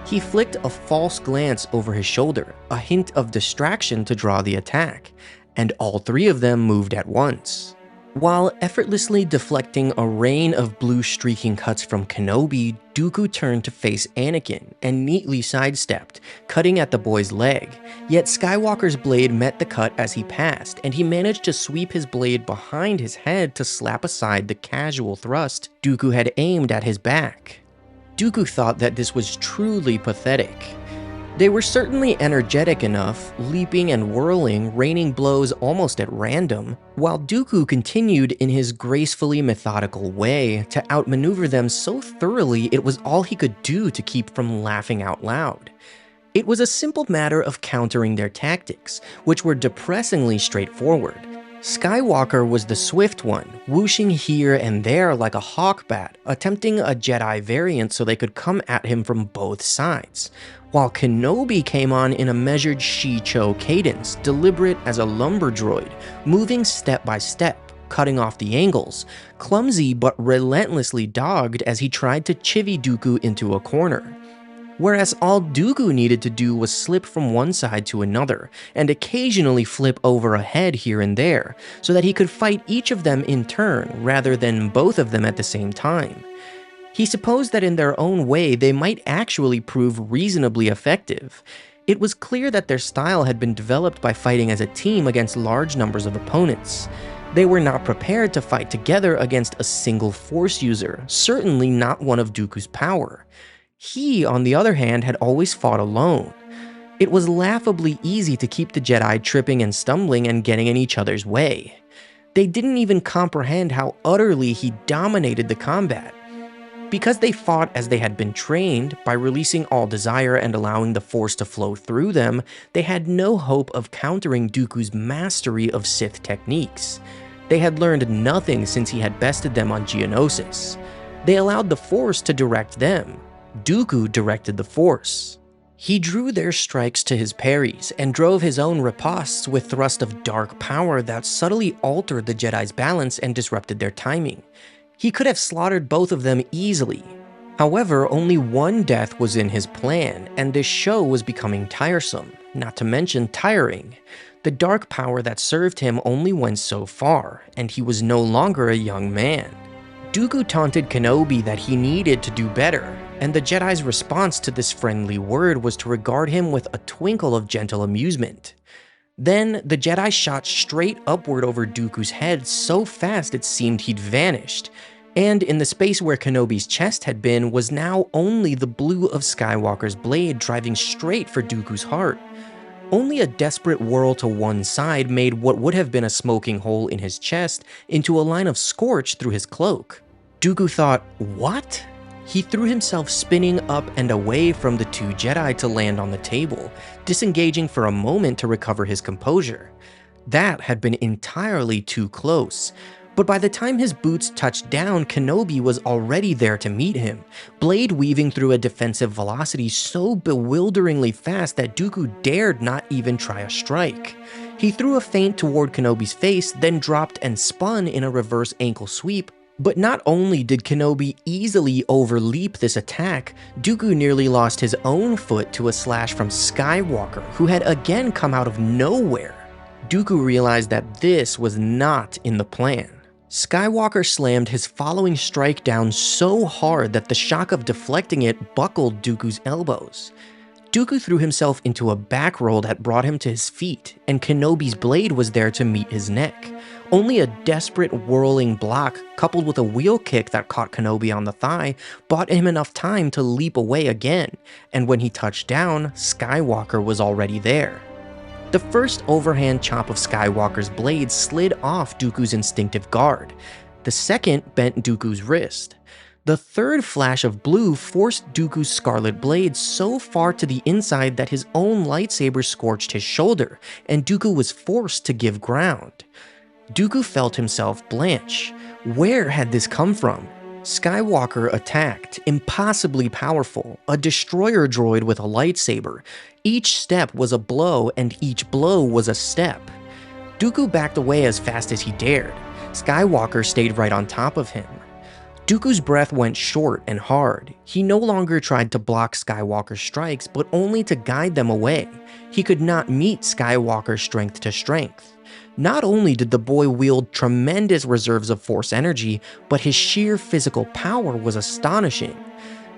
He flicked a false glance over his shoulder, a hint of distraction to draw the attack, and all three of them moved at once. While effortlessly deflecting a rain of blue streaking cuts from Kenobi, Dooku turned to face Anakin and neatly sidestepped, cutting at the boy's leg. Yet Skywalker's blade met the cut as he passed, and he managed to sweep his blade behind his head to slap aside the casual thrust Dooku had aimed at his back. Dooku thought that this was truly pathetic. They were certainly energetic enough, leaping and whirling, raining blows almost at random, while Dooku continued in his gracefully methodical way to outmaneuver them so thoroughly it was all he could do to keep from laughing out loud. It was a simple matter of countering their tactics, which were depressingly straightforward. Skywalker was the swift one, whooshing here and there like a hawk bat, attempting a Jedi variant so they could come at him from both sides, while Kenobi came on in a measured Shi-Cho cadence, deliberate as a lumber droid, moving step by step, cutting off the angles, clumsy but relentlessly dogged as he tried to chivvy Dooku into a corner. Whereas all Dooku needed to do was slip from one side to another, and occasionally flip over a head here and there, so that he could fight each of them in turn rather than both of them at the same time. He supposed that in their own way they might actually prove reasonably effective. It was clear that their style had been developed by fighting as a team against large numbers of opponents. They were not prepared to fight together against a single Force user, certainly not one of Dooku's power. He, on the other hand, had always fought alone. It was laughably easy to keep the Jedi tripping and stumbling and getting in each other's way. They didn't even comprehend how utterly he dominated the combat. Because they fought as they had been trained, by releasing all desire and allowing the Force to flow through them, they had no hope of countering Dooku's mastery of Sith techniques. They had learned nothing since he had bested them on Geonosis. They allowed the Force to direct them. Dooku directed the Force. He drew their strikes to his parries and drove his own ripostes with thrust of dark power that subtly altered the Jedi's balance and disrupted their timing. He could have slaughtered both of them easily. However, only one death was in his plan, and this show was becoming tiresome, not to mention tiring. The dark power that served him only went so far, and he was no longer a young man. Dooku taunted Kenobi that he needed to do better, and the Jedi's response to this friendly word was to regard him with a twinkle of gentle amusement. Then, the Jedi shot straight upward over Dooku's head so fast it seemed he'd vanished, and in the space where Kenobi's chest had been was now only the blue of Skywalker's blade driving straight for Dooku's heart. Only a desperate whirl to one side made what would have been a smoking hole in his chest into a line of scorch through his cloak. Dooku thought, "What?" He threw himself spinning up and away from the two Jedi to land on the table, disengaging for a moment to recover his composure. That had been entirely too close, but by the time his boots touched down, Kenobi was already there to meet him, blade weaving through a defensive velocity so bewilderingly fast that Dooku dared not even try a strike. He threw a feint toward Kenobi's face, then dropped and spun in a reverse ankle sweep. But not only did Kenobi easily overleap this attack, Dooku nearly lost his own foot to a slash from Skywalker, who had again come out of nowhere. Dooku realized that this was not in the plan. Skywalker slammed his following strike down so hard that the shock of deflecting it buckled Dooku's elbows. Dooku threw himself into a back roll that brought him to his feet, and Kenobi's blade was there to meet his neck. Only a desperate whirling block, coupled with a wheel kick that caught Kenobi on the thigh, bought him enough time to leap away again, and when he touched down, Skywalker was already there. The first overhand chop of Skywalker's blade slid off Dooku's instinctive guard. The second bent Dooku's wrist. The third flash of blue forced Dooku's scarlet blade so far to the inside that his own lightsaber scorched his shoulder, and Dooku was forced to give ground. Dooku felt himself blanch. Where had this come from? Skywalker attacked, impossibly powerful, a destroyer droid with a lightsaber. Each step was a blow, and each blow was a step. Dooku backed away as fast as he dared. Skywalker stayed right on top of him. Dooku's breath went short and hard. He no longer tried to block Skywalker's strikes, but only to guide them away. He could not meet Skywalker's strength to strength. Not only did the boy wield tremendous reserves of Force energy, but his sheer physical power was astonishing.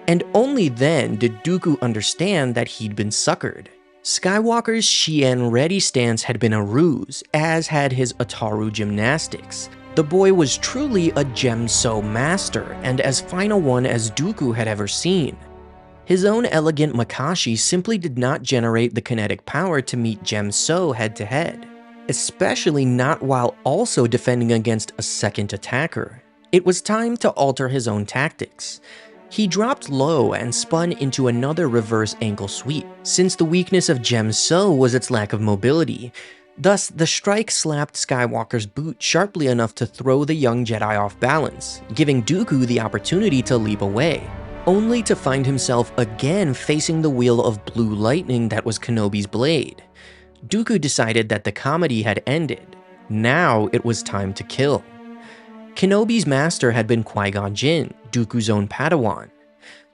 And only then did Dooku understand that he'd been suckered. Skywalker's Shien ready stance had been a ruse, as had his Ataru gymnastics. The boy was truly a Djem So master, and as fine a one as Dooku had ever seen. His own elegant Makashi simply did not generate the kinetic power to meet Djem So head-to-head, especially not while also defending against a second attacker. It was time to alter his own tactics. He dropped low and spun into another reverse ankle sweep, since the weakness of Djem So was its lack of mobility. Thus, the strike slapped Skywalker's boot sharply enough to throw the young Jedi off balance, giving Dooku the opportunity to leap away, only to find himself again facing the wheel of blue lightning that was Kenobi's blade. Dooku decided that the comedy had ended. Now it was time to kill. Kenobi's master had been Qui-Gon Jinn, Dooku's own Padawan.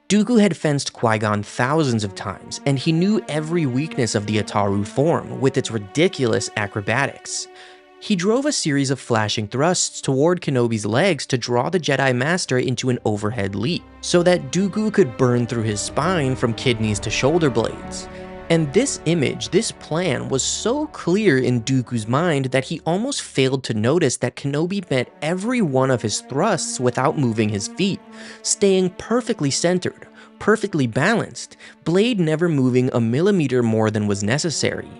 Dooku had fenced Qui-Gon thousands of times, and he knew every weakness of the Ataru form with its ridiculous acrobatics. He drove a series of flashing thrusts toward Kenobi's legs to draw the Jedi Master into an overhead leap, so that Dooku could burn through his spine from kidneys to shoulder blades. And this image, this plan, was so clear in Dooku's mind that he almost failed to notice that Kenobi met every one of his thrusts without moving his feet, staying perfectly centered, perfectly balanced, blade never moving a millimeter more than was necessary,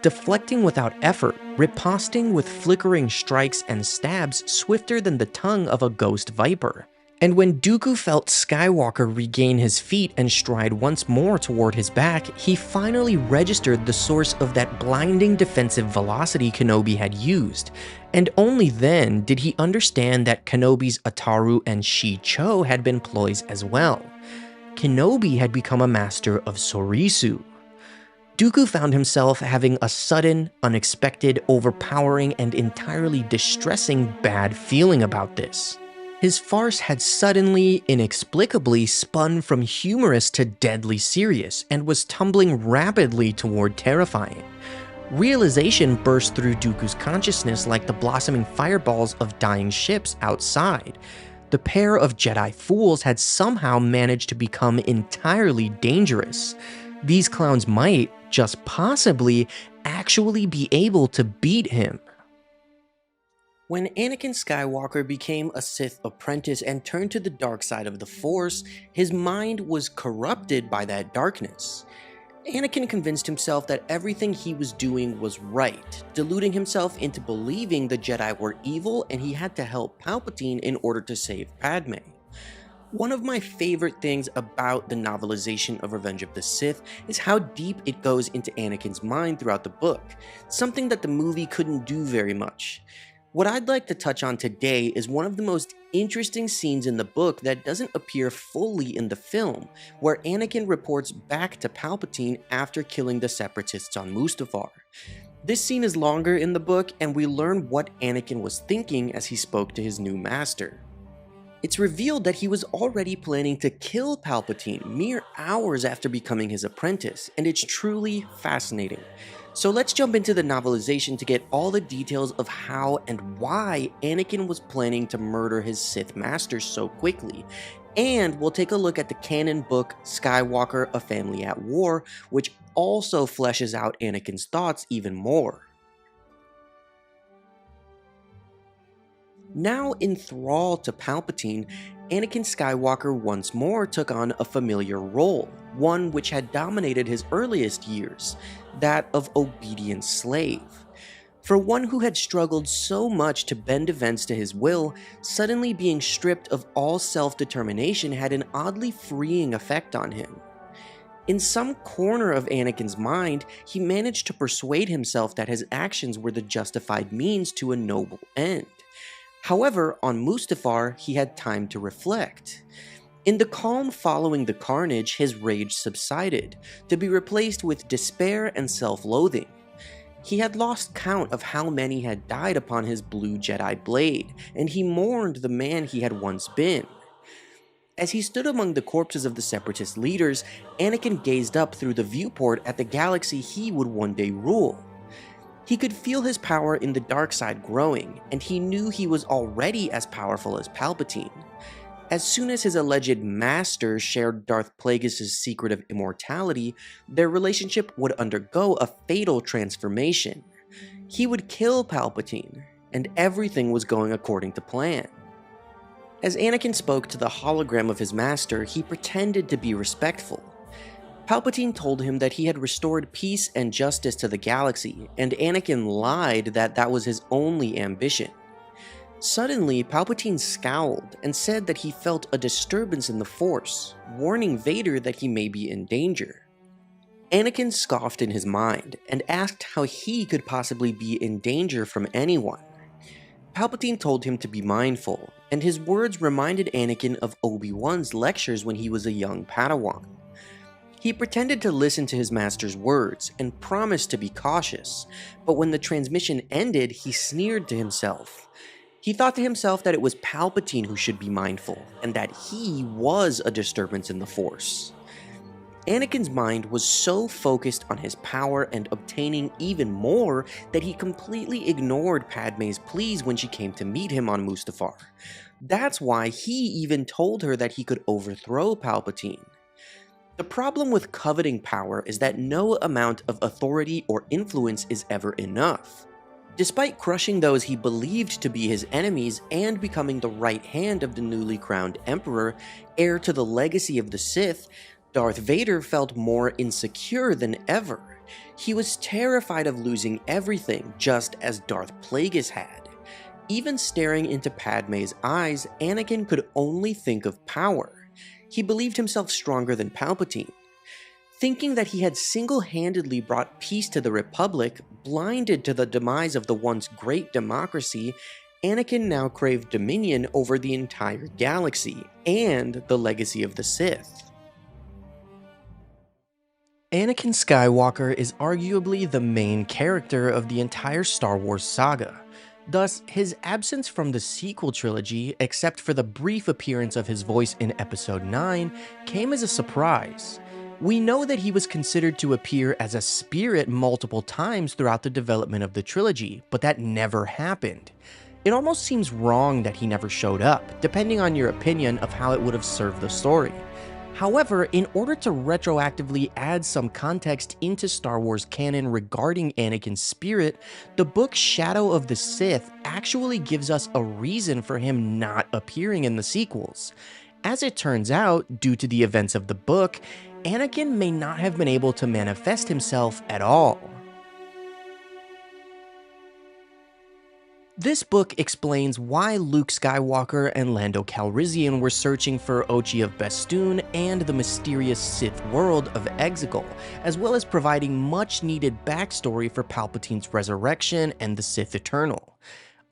deflecting without effort, riposting with flickering strikes and stabs swifter than the tongue of a ghost viper. And when Dooku felt Skywalker regain his feet and stride once more toward his back, he finally registered the source of that blinding defensive velocity Kenobi had used, and only then did he understand that Kenobi's Ataru and Shi-Cho had been ploys as well. Kenobi had become a master of Soresu. Dooku found himself having a sudden, unexpected, overpowering, and entirely distressing bad feeling about this. His farce had suddenly, inexplicably spun from humorous to deadly serious and was tumbling rapidly toward terrifying. Realization burst through Dooku's consciousness like the blossoming fireballs of dying ships outside. The pair of Jedi fools had somehow managed to become entirely dangerous. These clowns might, just possibly, actually be able to beat him. When Anakin Skywalker became a Sith apprentice and turned to the dark side of the Force, his mind was corrupted by that darkness. Anakin convinced himself that everything he was doing was right, deluding himself into believing the Jedi were evil and he had to help Palpatine in order to save Padme. One of my favorite things about the novelization of Revenge of the Sith is how deep it goes into Anakin's mind throughout the book, something that the movie couldn't do very much. What I'd like to touch on today is one of the most interesting scenes in the book that doesn't appear fully in the film, where Anakin reports back to Palpatine after killing the Separatists on Mustafar. This scene is longer in the book, and we learn what Anakin was thinking as he spoke to his new master. It's revealed that he was already planning to kill Palpatine mere hours after becoming his apprentice, and it's truly fascinating. So let's jump into the novelization to get all the details of how and why Anakin was planning to murder his Sith master so quickly. And we'll take a look at the canon book Skywalker, A Family at War, which also fleshes out Anakin's thoughts even more. Now enthralled to Palpatine, Anakin Skywalker once more took on a familiar role, one which had dominated his earliest years, that of obedient slave. For one who had struggled so much to bend events to his will, suddenly being stripped of all self-determination had an oddly freeing effect on him. In some corner of Anakin's mind, he managed to persuade himself that his actions were the justified means to a noble end. However, on Mustafar, he had time to reflect. In the calm following the carnage, his rage subsided, to be replaced with despair and self-loathing. He had lost count of how many had died upon his blue Jedi blade, and he mourned the man he had once been. As he stood among the corpses of the Separatist leaders, Anakin gazed up through the viewport at the galaxy he would one day rule. He could feel his power in the dark side growing, and he knew he was already as powerful as Palpatine. As soon as his alleged master shared Darth Plagueis' secret of immortality, their relationship would undergo a fatal transformation. He would kill Palpatine, and everything was going according to plan. As Anakin spoke to the hologram of his master, he pretended to be respectful. Palpatine told him that he had restored peace and justice to the galaxy, and Anakin lied that that was his only ambition. Suddenly, Palpatine scowled and said that he felt a disturbance in the Force, warning Vader that he may be in danger. Anakin scoffed in his mind and asked how he could possibly be in danger from anyone. Palpatine told him to be mindful, and his words reminded Anakin of Obi-Wan's lectures when he was a young Padawan. He pretended to listen to his master's words and promised to be cautious, but when the transmission ended, he sneered to himself. He thought to himself that it was Palpatine who should be mindful, and that he was a disturbance in the Force. Anakin's mind was so focused on his power and obtaining even more that he completely ignored Padme's pleas when she came to meet him on Mustafar. That's why he even told her that he could overthrow Palpatine. The problem with coveting power is that no amount of authority or influence is ever enough. Despite crushing those he believed to be his enemies and becoming the right hand of the newly crowned Emperor, heir to the legacy of the Sith, Darth Vader felt more insecure than ever. He was terrified of losing everything, just as Darth Plagueis had. Even staring into Padme's eyes, Anakin could only think of power. He believed himself stronger than Palpatine. Thinking that he had single-handedly brought peace to the Republic, blinded to the demise of the once great democracy, Anakin now craved dominion over the entire galaxy and the legacy of the Sith. Anakin Skywalker is arguably the main character of the entire Star Wars saga. Thus, his absence from the sequel trilogy, except for the brief appearance of his voice in Episode 9, came as a surprise. We know that he was considered to appear as a spirit multiple times throughout the development of the trilogy, but that never happened. It almost seems wrong that he never showed up, depending on your opinion of how it would have served the story. However, in order to retroactively add some context into Star Wars canon regarding Anakin's spirit, the book Shadow of the Sith actually gives us a reason for him not appearing in the sequels. As it turns out, due to the events of the book, Anakin may not have been able to manifest himself at all. This book explains why Luke Skywalker and Lando Calrissian were searching for Ochi of Bestoon and the mysterious Sith world of Exegol, as well as providing much-needed backstory for Palpatine's resurrection and the Sith Eternal.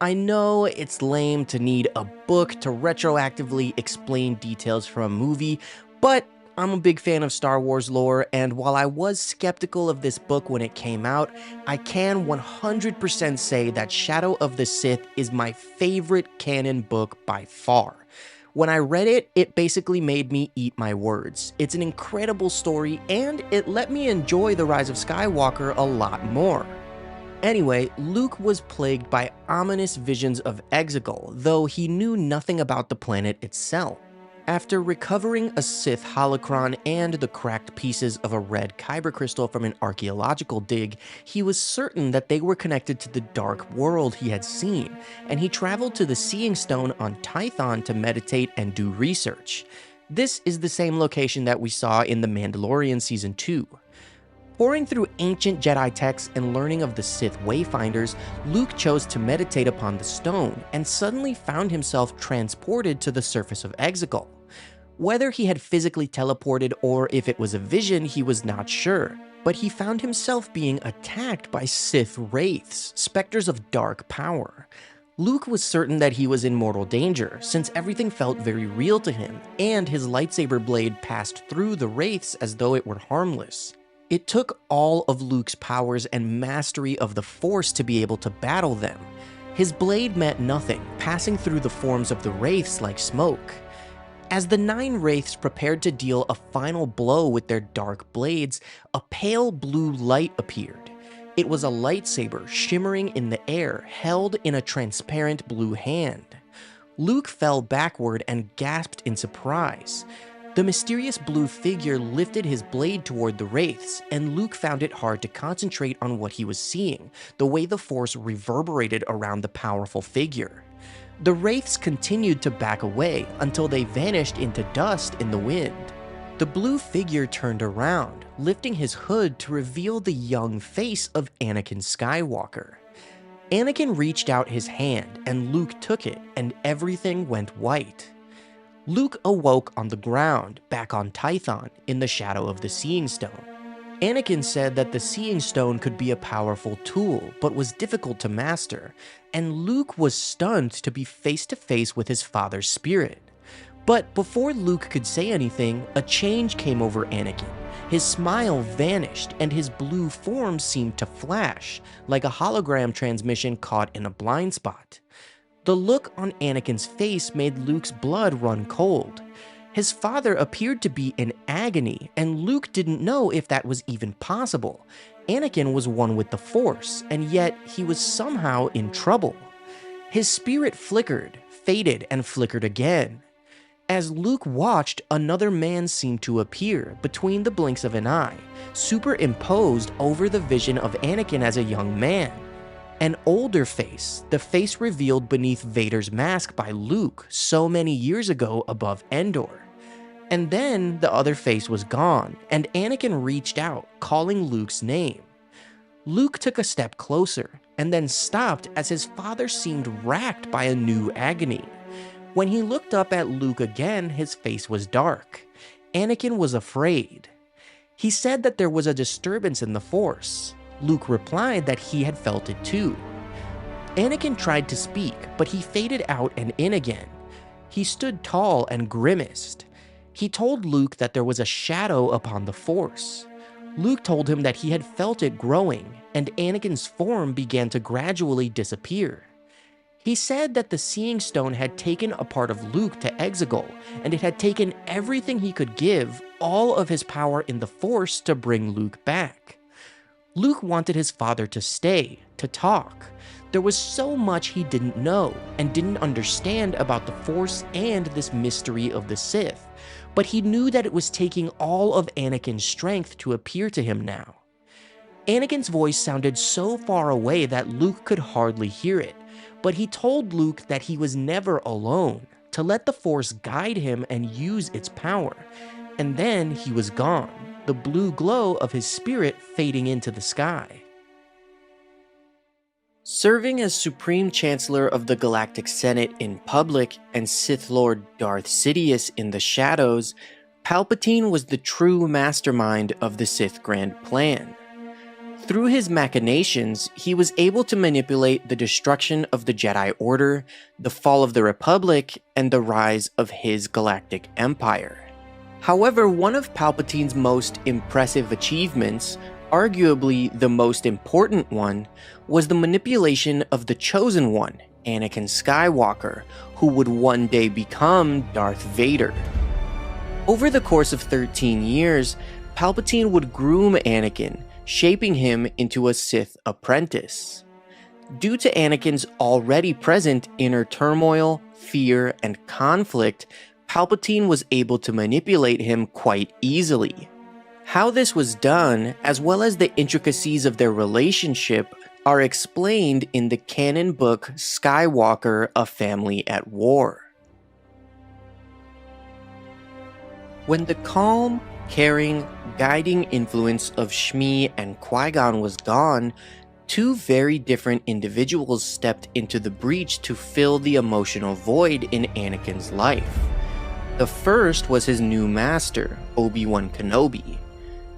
I know it's lame to need a book to retroactively explain details from a movie, but I'm a big fan of Star Wars lore, and while I was skeptical of this book when it came out, I can 100% say that Shadow of the Sith is my favorite canon book by far. When I read it, it basically made me eat my words. It's an incredible story, and it let me enjoy The Rise of Skywalker a lot more. Anyway, Luke was plagued by ominous visions of Exegol, though he knew nothing about the planet itself. After recovering a Sith holocron and the cracked pieces of a red kyber crystal from an archaeological dig, he was certain that they were connected to the dark world he had seen, and he traveled to the Seeing Stone on Tython to meditate and do research. This is the same location that we saw in The Mandalorian Season 2. Poring through ancient Jedi texts and learning of the Sith Wayfinders, Luke chose to meditate upon the stone and suddenly found himself transported to the surface of Exegol. Whether he had physically teleported or if it was a vision, he was not sure, but he found himself being attacked by Sith wraiths, specters of dark power. Luke was certain that he was in mortal danger, since everything felt very real to him, and his lightsaber blade passed through the wraiths as though it were harmless. It took all of Luke's powers and mastery of the Force to be able to battle them. His blade meant nothing, passing through the forms of the wraiths like smoke. As the 9 wraiths prepared to deal a final blow with their dark blades, a pale blue light appeared. It was a lightsaber shimmering in the air, held in a transparent blue hand. Luke fell backward and gasped in surprise. The mysterious blue figure lifted his blade toward the wraiths, and Luke found it hard to concentrate on what he was seeing, the way the Force reverberated around the powerful figure. The wraiths continued to back away until they vanished into dust in the wind. The blue figure turned around, lifting his hood to reveal the young face of Anakin Skywalker. Anakin reached out his hand and Luke took it, and everything went white. Luke awoke on the ground, back on Tython, in the shadow of the Seeing Stone. Anakin said that the Seeing Stone could be a powerful tool, but was difficult to master, and Luke was stunned to be face to face with his father's spirit. But before Luke could say anything, a change came over Anakin. His smile vanished, and his blue form seemed to flash, like a hologram transmission caught in a blind spot. The look on Anakin's face made Luke's blood run cold. His father appeared to be in agony, and Luke didn't know if that was even possible. Anakin was one with the Force, and yet he was somehow in trouble. His spirit flickered, faded, and flickered again. As Luke watched, another man seemed to appear between the blinks of an eye, superimposed over the vision of Anakin as a young man. An older face, the face revealed beneath Vader's mask by Luke so many years ago above Endor. And then the other face was gone, and Anakin reached out, calling Luke's name. Luke took a step closer, and then stopped as his father seemed racked by a new agony. When he looked up at Luke again, his face was dark. Anakin was afraid. He said that there was a disturbance in the Force. Luke replied that he had felt it too. Anakin tried to speak, but he faded out and in again. He stood tall and grimaced. He told Luke that there was a shadow upon the Force. Luke told him that he had felt it growing, and Anakin's form began to gradually disappear. He said that the Seeing Stone had taken a part of Luke to Exegol, and it had taken everything he could give, all of his power in the Force, to bring Luke back. Luke wanted his father to stay, to talk. There was so much he didn't know and didn't understand about the Force and this mystery of the Sith, but he knew that it was taking all of Anakin's strength to appear to him now. Anakin's voice sounded so far away that Luke could hardly hear it, but he told Luke that he was never alone, to let the Force guide him and use its power. And then he was gone, the blue glow of his spirit fading into the sky. Serving as Supreme Chancellor of the Galactic Senate in public and Sith Lord Darth Sidious in the shadows, Palpatine was the true mastermind of the Sith Grand Plan. Through his machinations, he was able to manipulate the destruction of the Jedi Order, the fall of the Republic, and the rise of his galactic empire. However, one of Palpatine's most impressive achievements, arguably the most important one, was the manipulation of the Chosen One, Anakin Skywalker, who would one day become Darth Vader. Over the course of 13 years, Palpatine would groom Anakin, shaping him into a Sith apprentice. Due to Anakin's already present inner turmoil, fear, and conflict, Palpatine was able to manipulate him quite easily. How this was done, as well as the intricacies of their relationship, are explained in the canon book Skywalker: A Family at War. When the calm, caring, guiding influence of Shmi and Qui-Gon was gone, two very different individuals stepped into the breach to fill the emotional void in Anakin's life. The first was his new master, Obi-Wan Kenobi.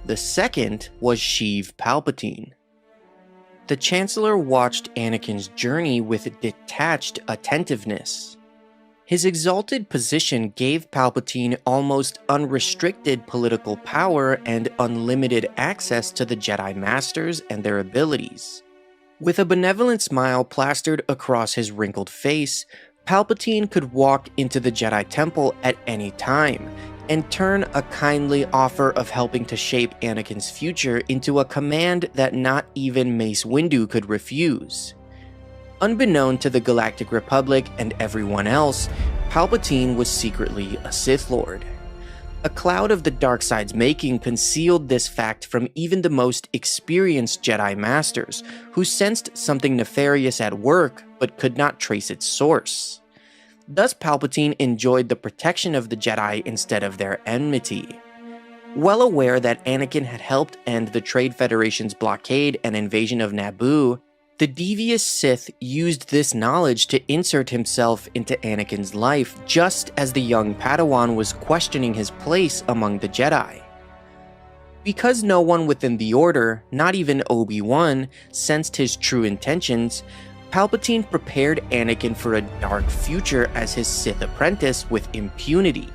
The second was Sheev Palpatine. The Chancellor watched Anakin's journey with detached attentiveness. His exalted position gave Palpatine almost unrestricted political power and unlimited access to the Jedi Masters and their abilities. With a benevolent smile plastered across his wrinkled face, Palpatine could walk into the Jedi Temple at any time and turn a kindly offer of helping to shape Anakin's future into a command that not even Mace Windu could refuse. Unbeknown to the Galactic Republic and everyone else, Palpatine was secretly a Sith Lord. A cloud of the dark side's making concealed this fact from even the most experienced Jedi Masters, who sensed something nefarious at work but could not trace its source. Thus Palpatine enjoyed the protection of the Jedi instead of their enmity. Well aware that Anakin had helped end the Trade Federation's blockade and invasion of Naboo, the devious Sith used this knowledge to insert himself into Anakin's life just as the young Padawan was questioning his place among the Jedi. Because no one within the Order, not even Obi-Wan, sensed his true intentions, Palpatine prepared Anakin for a dark future as his Sith apprentice with impunity.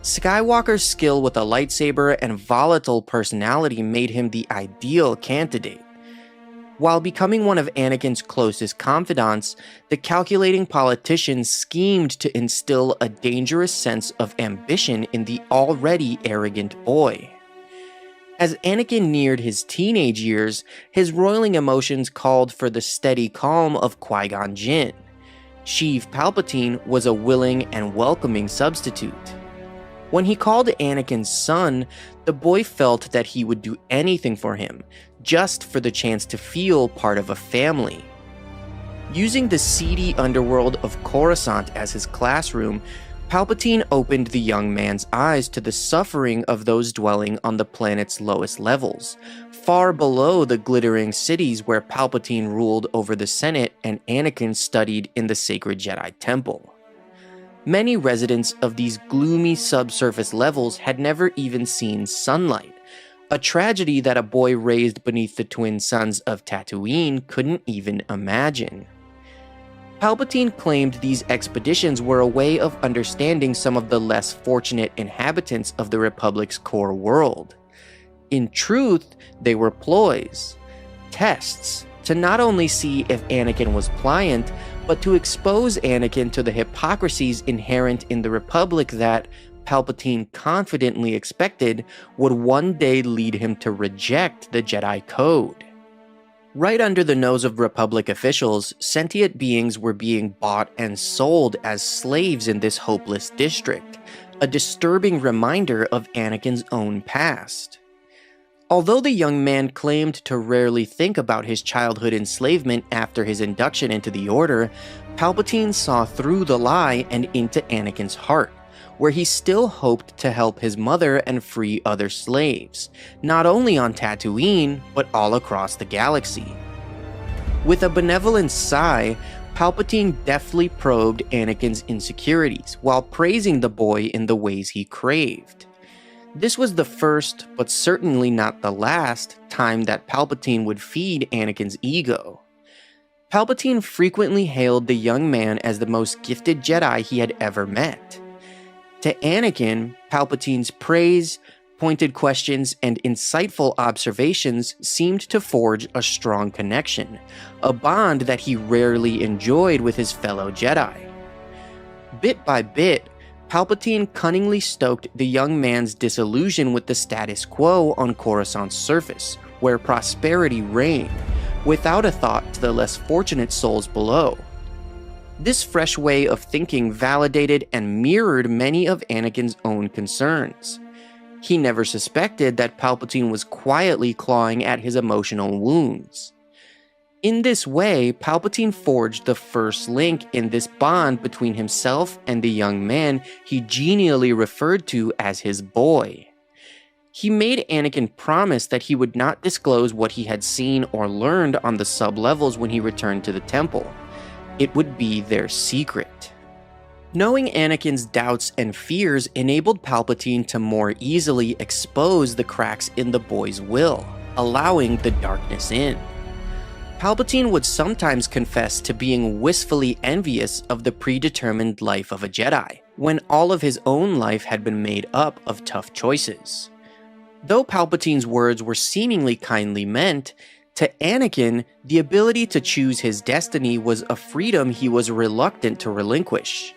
Skywalker's skill with a lightsaber and volatile personality made him the ideal candidate. While becoming one of Anakin's closest confidants, the calculating politician schemed to instill a dangerous sense of ambition in the already arrogant boy. As Anakin neared his teenage years, his roiling emotions called for the steady calm of Qui-Gon Jinn. Sheev Palpatine was a willing and welcoming substitute. When he called Anakin's son, the boy felt that he would do anything for him, just for the chance to feel part of a family. Using the seedy underworld of Coruscant as his classroom, Palpatine opened the young man's eyes to the suffering of those dwelling on the planet's lowest levels, far below the glittering cities where Palpatine ruled over the Senate and Anakin studied in the sacred Jedi Temple. Many residents of these gloomy subsurface levels had never even seen sunlight, a tragedy that a boy raised beneath the twin suns of Tatooine couldn't even imagine. Palpatine claimed these expeditions were a way of understanding some of the less fortunate inhabitants of the Republic's core world. In truth, they were ploys, tests, to not only see if Anakin was pliant, but to expose Anakin to the hypocrisies inherent in the Republic that Palpatine confidently expected would one day lead him to reject the Jedi Code. Right under the nose of Republic officials, sentient beings were being bought and sold as slaves in this hopeless district, a disturbing reminder of Anakin's own past. Although the young man claimed to rarely think about his childhood enslavement after his induction into the Order, Palpatine saw through the lie and into Anakin's heart, where he still hoped to help his mother and free other slaves, not only on Tatooine, but all across the galaxy. With a benevolent sigh, Palpatine deftly probed Anakin's insecurities, while praising the boy in the ways he craved. This was the first, but certainly not the last, time that Palpatine would feed Anakin's ego. Palpatine frequently hailed the young man as the most gifted Jedi he had ever met. To Anakin, Palpatine's praise, pointed questions, and insightful observations seemed to forge a strong connection, a bond that he rarely enjoyed with his fellow Jedi. Bit by bit, Palpatine cunningly stoked the young man's disillusion with the status quo on Coruscant's surface, where prosperity reigned, without a thought to the less fortunate souls below. This fresh way of thinking validated and mirrored many of Anakin's own concerns. He never suspected that Palpatine was quietly clawing at his emotional wounds. In this way, Palpatine forged the first link in this bond between himself and the young man he genially referred to as his boy. He made Anakin promise that he would not disclose what he had seen or learned on the sub-levels when he returned to the temple. It would be their secret. Knowing Anakin's doubts and fears enabled Palpatine to more easily expose the cracks in the boy's will, allowing the darkness in. Palpatine would sometimes confess to being wistfully envious of the predetermined life of a Jedi, when all of his own life had been made up of tough choices. Though Palpatine's words were seemingly kindly meant, to Anakin, the ability to choose his destiny was a freedom he was reluctant to relinquish.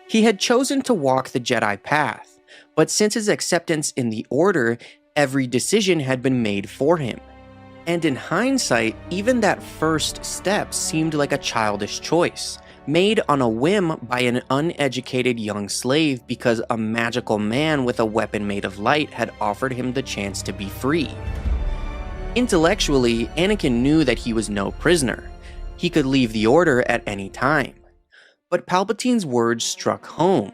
He had chosen to walk the Jedi path, but since his acceptance in the Order, every decision had been made for him. And in hindsight, even that first step seemed like a childish choice, made on a whim by an uneducated young slave because a magical man with a weapon made of light had offered him the chance to be free. Intellectually, Anakin knew that he was no prisoner. He could leave the Order at any time. But Palpatine's words struck home.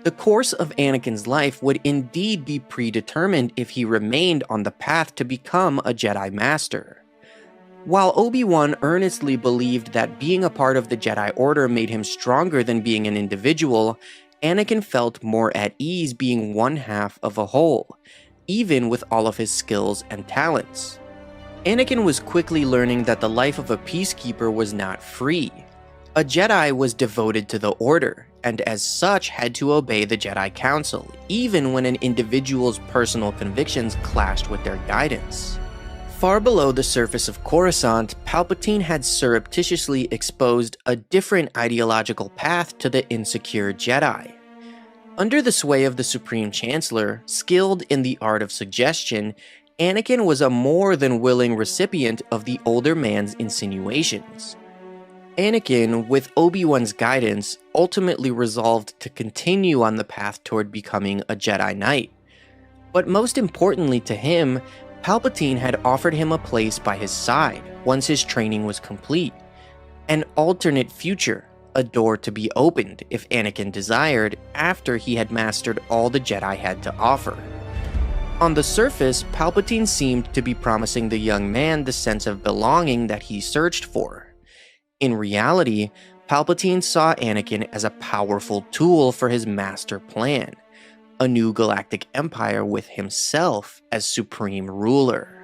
The course of Anakin's life would indeed be predetermined if he remained on the path to become a Jedi Master. While Obi-Wan earnestly believed that being a part of the Jedi Order made him stronger than being an individual, Anakin felt more at ease being one half of a whole, even with all of his skills and talents. Anakin was quickly learning that the life of a peacekeeper was not free. A Jedi was devoted to the Order, and as such had to obey the Jedi Council, even when an individual's personal convictions clashed with their guidance. Far below the surface of Coruscant, Palpatine had surreptitiously exposed a different ideological path to the insecure Jedi. Under the sway of the Supreme Chancellor, skilled in the art of suggestion, Anakin was a more than willing recipient of the older man's insinuations. Anakin, with Obi-Wan's guidance, ultimately resolved to continue on the path toward becoming a Jedi Knight. But most importantly to him, Palpatine had offered him a place by his side once his training was complete. An alternate future, a door to be opened if Anakin desired after he had mastered all the Jedi had to offer. On the surface, Palpatine seemed to be promising the young man the sense of belonging that he searched for. In reality, Palpatine saw Anakin as a powerful tool for his master plan, a new galactic empire with himself as supreme ruler.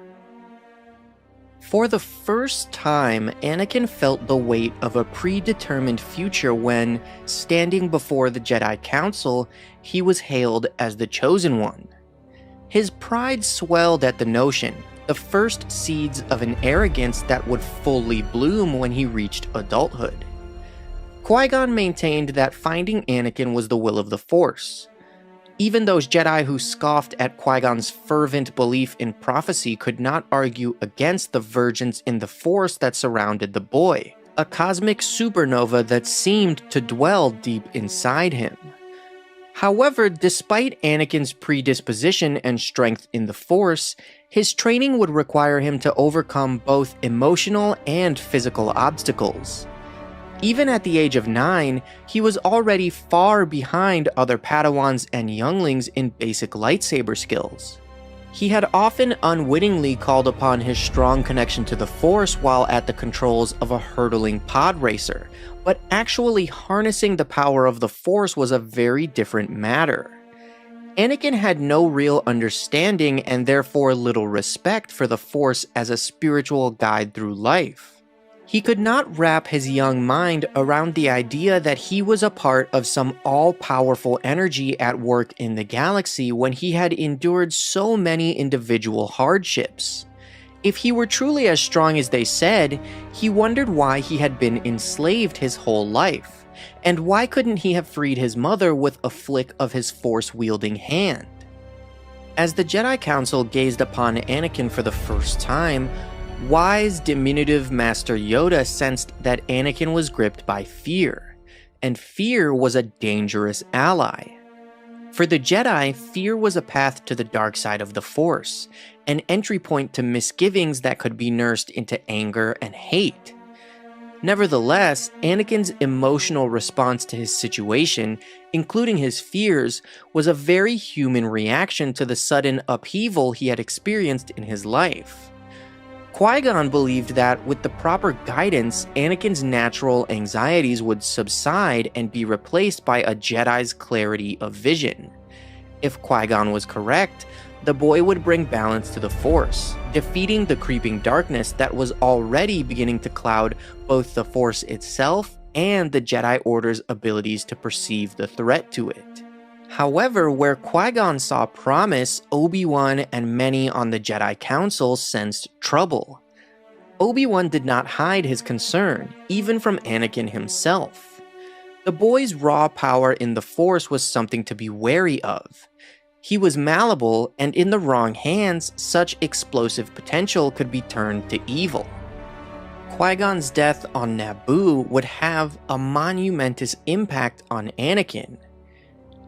For the first time, Anakin felt the weight of a predetermined future when, standing before the Jedi Council, he was hailed as the Chosen One. His pride swelled at the notion, the first seeds of an arrogance that would fully bloom when he reached adulthood. Qui-Gon maintained that finding Anakin was the will of the Force. Even those Jedi who scoffed at Qui-Gon's fervent belief in prophecy could not argue against the vergence in the Force that surrounded the boy, a cosmic supernova that seemed to dwell deep inside him. However, despite Anakin's predisposition and strength in the Force, his training would require him to overcome both emotional and physical obstacles. Even at the age of 9, he was already far behind other Padawans and younglings in basic lightsaber skills. He had often unwittingly called upon his strong connection to the Force while at the controls of a hurtling pod racer, but actually harnessing the power of the Force was a very different matter. Anakin had no real understanding and therefore little respect for the Force as a spiritual guide through life. He could not wrap his young mind around the idea that he was a part of some all-powerful energy at work in the galaxy when he had endured so many individual hardships. If he were truly as strong as they said, he wondered why he had been enslaved his whole life, and why couldn't he have freed his mother with a flick of his Force-wielding hand? As the Jedi Council gazed upon Anakin for the first time, wise, diminutive Master Yoda sensed that Anakin was gripped by fear, and fear was a dangerous ally. For the Jedi, fear was a path to the dark side of the Force, an entry point to misgivings that could be nursed into anger and hate. Nevertheless, Anakin's emotional response to his situation, including his fears, was a very human reaction to the sudden upheaval he had experienced in his life. Qui-Gon believed that with the proper guidance, Anakin's natural anxieties would subside and be replaced by a Jedi's clarity of vision. If Qui-Gon was correct, the boy would bring balance to the Force, defeating the creeping darkness that was already beginning to cloud both the Force itself and the Jedi Order's abilities to perceive the threat to it. However, where Qui-Gon saw promise, Obi-Wan and many on the Jedi Council sensed trouble. Obi-Wan did not hide his concern, even from Anakin himself. The boy's raw power in the Force was something to be wary of. He was malleable, and in the wrong hands, such explosive potential could be turned to evil. Qui-Gon's death on Naboo would have a monumentous impact on Anakin.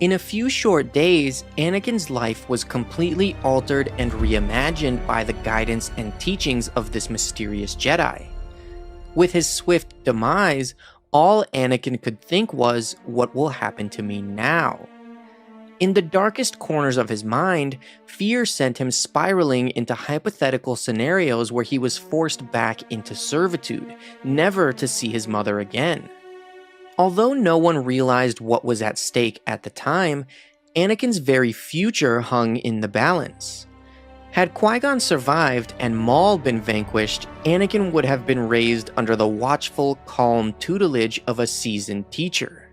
In a few short days, Anakin's life was completely altered and reimagined by the guidance and teachings of this mysterious Jedi. With his swift demise, all Anakin could think was, what will happen to me now? In the darkest corners of his mind, fear sent him spiraling into hypothetical scenarios where he was forced back into servitude, never to see his mother again. Although no one realized what was at stake at the time, Anakin's very future hung in the balance. Had Qui-Gon survived and Maul been vanquished, Anakin would have been raised under the watchful, calm tutelage of a seasoned teacher.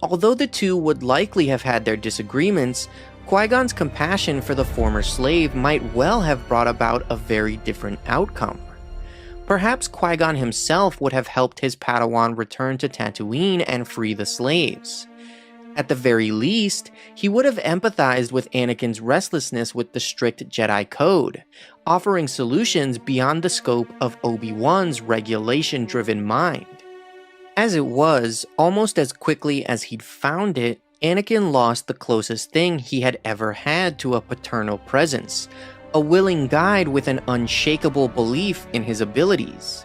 Although the two would likely have had their disagreements, Qui-Gon's compassion for the former slave might well have brought about a very different outcome. Perhaps Qui-Gon himself would have helped his Padawan return to Tatooine and free the slaves. At the very least, he would have empathized with Anakin's restlessness with the strict Jedi code, offering solutions beyond the scope of Obi-Wan's regulation-driven mind. As it was, almost as quickly as he'd found it, Anakin lost the closest thing he had ever had to a paternal presence, a willing guide with an unshakable belief in his abilities.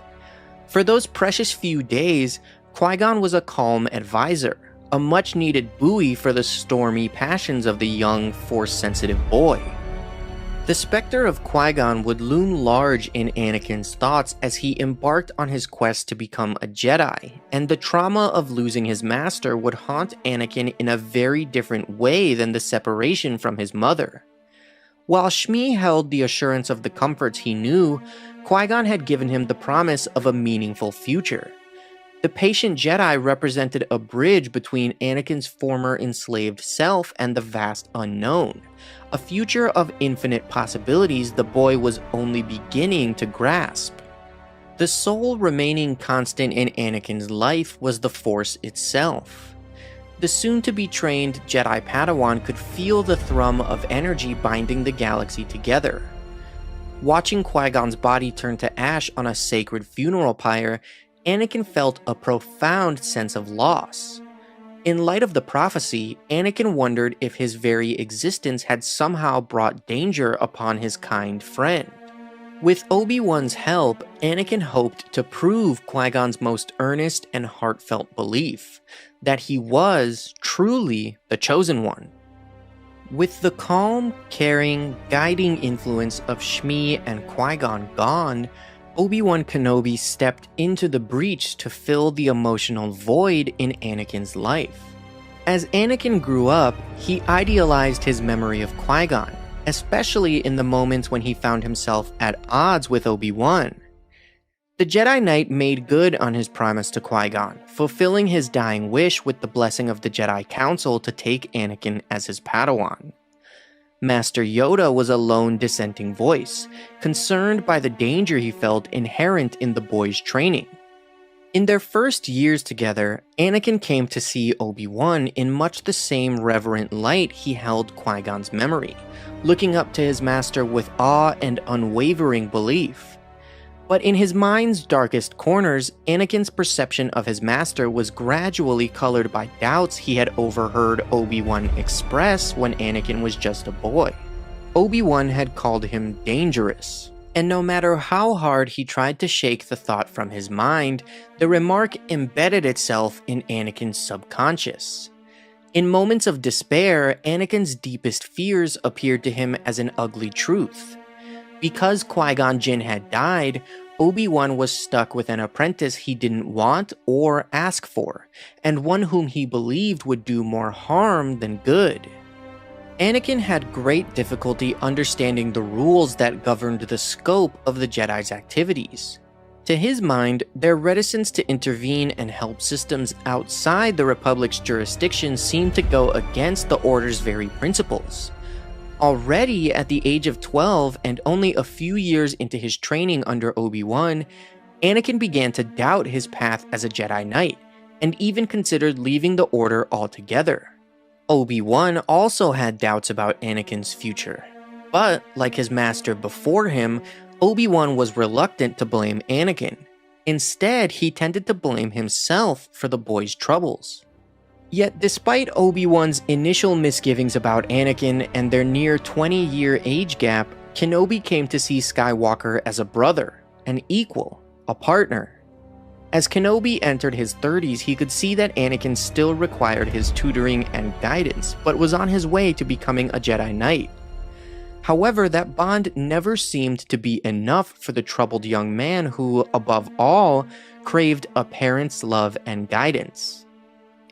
For those precious few days, Qui-Gon was a calm advisor, a much-needed buoy for the stormy passions of the young, Force-sensitive boy. The specter of Qui-Gon would loom large in Anakin's thoughts as he embarked on his quest to become a Jedi, and the trauma of losing his master would haunt Anakin in a very different way than the separation from his mother. While Shmi held the assurance of the comforts he knew, Qui-Gon had given him the promise of a meaningful future. The patient Jedi represented a bridge between Anakin's former enslaved self and the vast unknown, a future of infinite possibilities the boy was only beginning to grasp. The sole remaining constant in Anakin's life was the Force itself. The soon-to-be trained Jedi Padawan could feel the thrum of energy binding the galaxy together. Watching Qui-Gon's body turn to ash on a sacred funeral pyre, Anakin felt a profound sense of loss. In light of the prophecy, Anakin wondered if his very existence had somehow brought danger upon his kind friend. With Obi-Wan's help, Anakin hoped to prove Qui-Gon's most earnest and heartfelt belief, that he was truly the Chosen One. With the calm, caring, guiding influence of Shmi and Qui-Gon gone, Obi-Wan Kenobi stepped into the breach to fill the emotional void in Anakin's life. As Anakin grew up, he idealized his memory of Qui-Gon, especially in the moments when he found himself at odds with Obi-Wan. The Jedi Knight made good on his promise to Qui-Gon, fulfilling his dying wish with the blessing of the Jedi Council to take Anakin as his Padawan. Master Yoda was a lone dissenting voice, concerned by the danger he felt inherent in the boy's training. In their first years together, Anakin came to see Obi-Wan in much the same reverent light he held Qui-Gon's memory, looking up to his master with awe and unwavering belief. But in his mind's darkest corners, Anakin's perception of his master was gradually colored by doubts he had overheard Obi-Wan express when Anakin was just a boy. Obi-Wan had called him dangerous, and no matter how hard he tried to shake the thought from his mind, the remark embedded itself in Anakin's subconscious. In moments of despair, Anakin's deepest fears appeared to him as an ugly truth. Because Qui-Gon Jinn had died, Obi-Wan was stuck with an apprentice he didn't want or ask for, and one whom he believed would do more harm than good. Anakin had great difficulty understanding the rules that governed the scope of the Jedi's activities. To his mind, their reticence to intervene and help systems outside the Republic's jurisdiction seemed to go against the Order's very principles. Already at the age of 12 and only a few years into his training under Obi-Wan, Anakin began to doubt his path as a Jedi Knight, and even considered leaving the Order altogether. Obi-Wan also had doubts about Anakin's future, but like his master before him, Obi-Wan was reluctant to blame Anakin. Instead, he tended to blame himself for the boy's troubles. Yet despite Obi-Wan's initial misgivings about Anakin and their near 20-year age gap, Kenobi came to see Skywalker as a brother, an equal, a partner. As Kenobi entered his 30s, he could see that Anakin still required his tutoring and guidance, but was on his way to becoming a Jedi Knight. However, that bond never seemed to be enough for the troubled young man who, above all, craved a parent's love and guidance.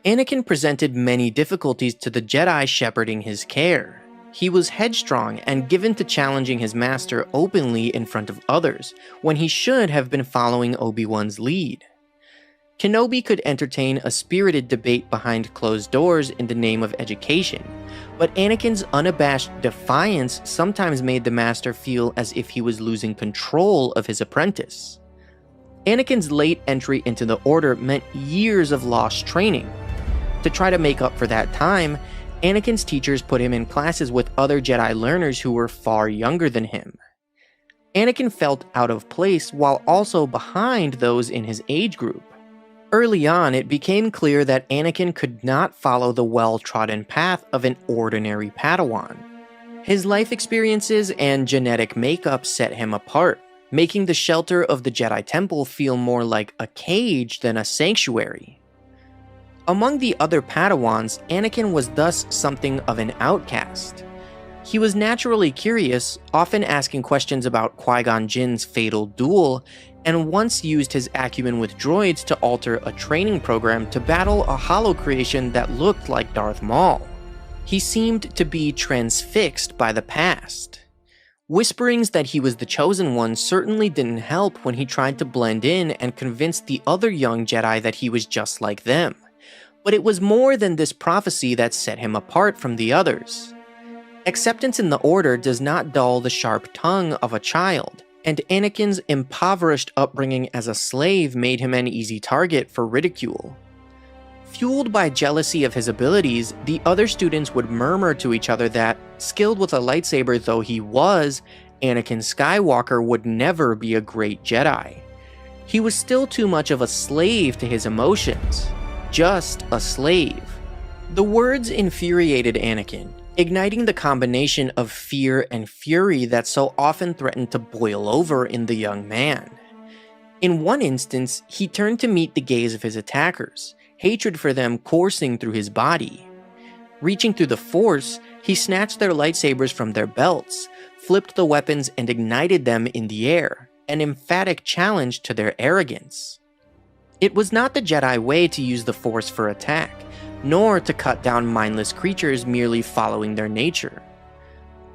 Anakin presented many difficulties to the Jedi shepherding his care. He was headstrong and given to challenging his master openly in front of others, when he should have been following Obi-Wan's lead. Kenobi could entertain a spirited debate behind closed doors in the name of education, but Anakin's unabashed defiance sometimes made the master feel as if he was losing control of his apprentice. Anakin's late entry into the Order meant years of lost training. To try to make up for that time, Anakin's teachers put him in classes with other Jedi learners who were far younger than him. Anakin felt out of place while also behind those in his age group. Early on, it became clear that Anakin could not follow the well-trodden path of an ordinary Padawan. His life experiences and genetic makeup set him apart, making the shelter of the Jedi Temple feel more like a cage than a sanctuary. Among the other Padawans, Anakin was thus something of an outcast. He was naturally curious, often asking questions about Qui-Gon Jinn's fatal duel, and once used his acumen with droids to alter a training program to battle a holocreation that looked like Darth Maul. He seemed to be transfixed by the past. Whisperings that he was the chosen one certainly didn't help when he tried to blend in and convince the other young Jedi that he was just like them. But it was more than this prophecy that set him apart from the others. Acceptance in the Order does not dull the sharp tongue of a child, and Anakin's impoverished upbringing as a slave made him an easy target for ridicule. Fueled by jealousy of his abilities, the other students would murmur to each other that, skilled with a lightsaber though he was, Anakin Skywalker would never be a great Jedi. He was still too much of a slave to his emotions. Just a slave. The words infuriated Anakin, igniting the combination of fear and fury that so often threatened to boil over in the young man. In one instance, he turned to meet the gaze of his attackers, hatred for them coursing through his body. Reaching through the Force, he snatched their lightsabers from their belts, flipped the weapons and ignited them in the air, an emphatic challenge to their arrogance. It was not the Jedi way to use the Force for attack, nor to cut down mindless creatures merely following their nature.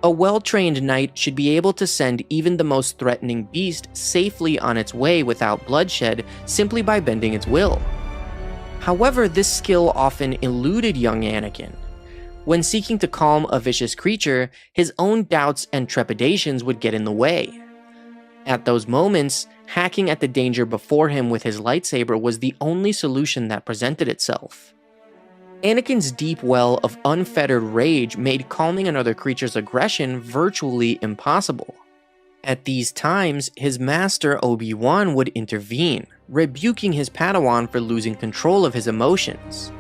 A well-trained knight should be able to send even the most threatening beast safely on its way without bloodshed simply by bending its will. However, this skill often eluded young Anakin. When seeking to calm a vicious creature, his own doubts and trepidations would get in the way. At those moments, hacking at the danger before him with his lightsaber was the only solution that presented itself. Anakin's deep well of unfettered rage made calming another creature's aggression virtually impossible. At these times, his master Obi-Wan would intervene, rebuking his Padawan for losing control of his emotions.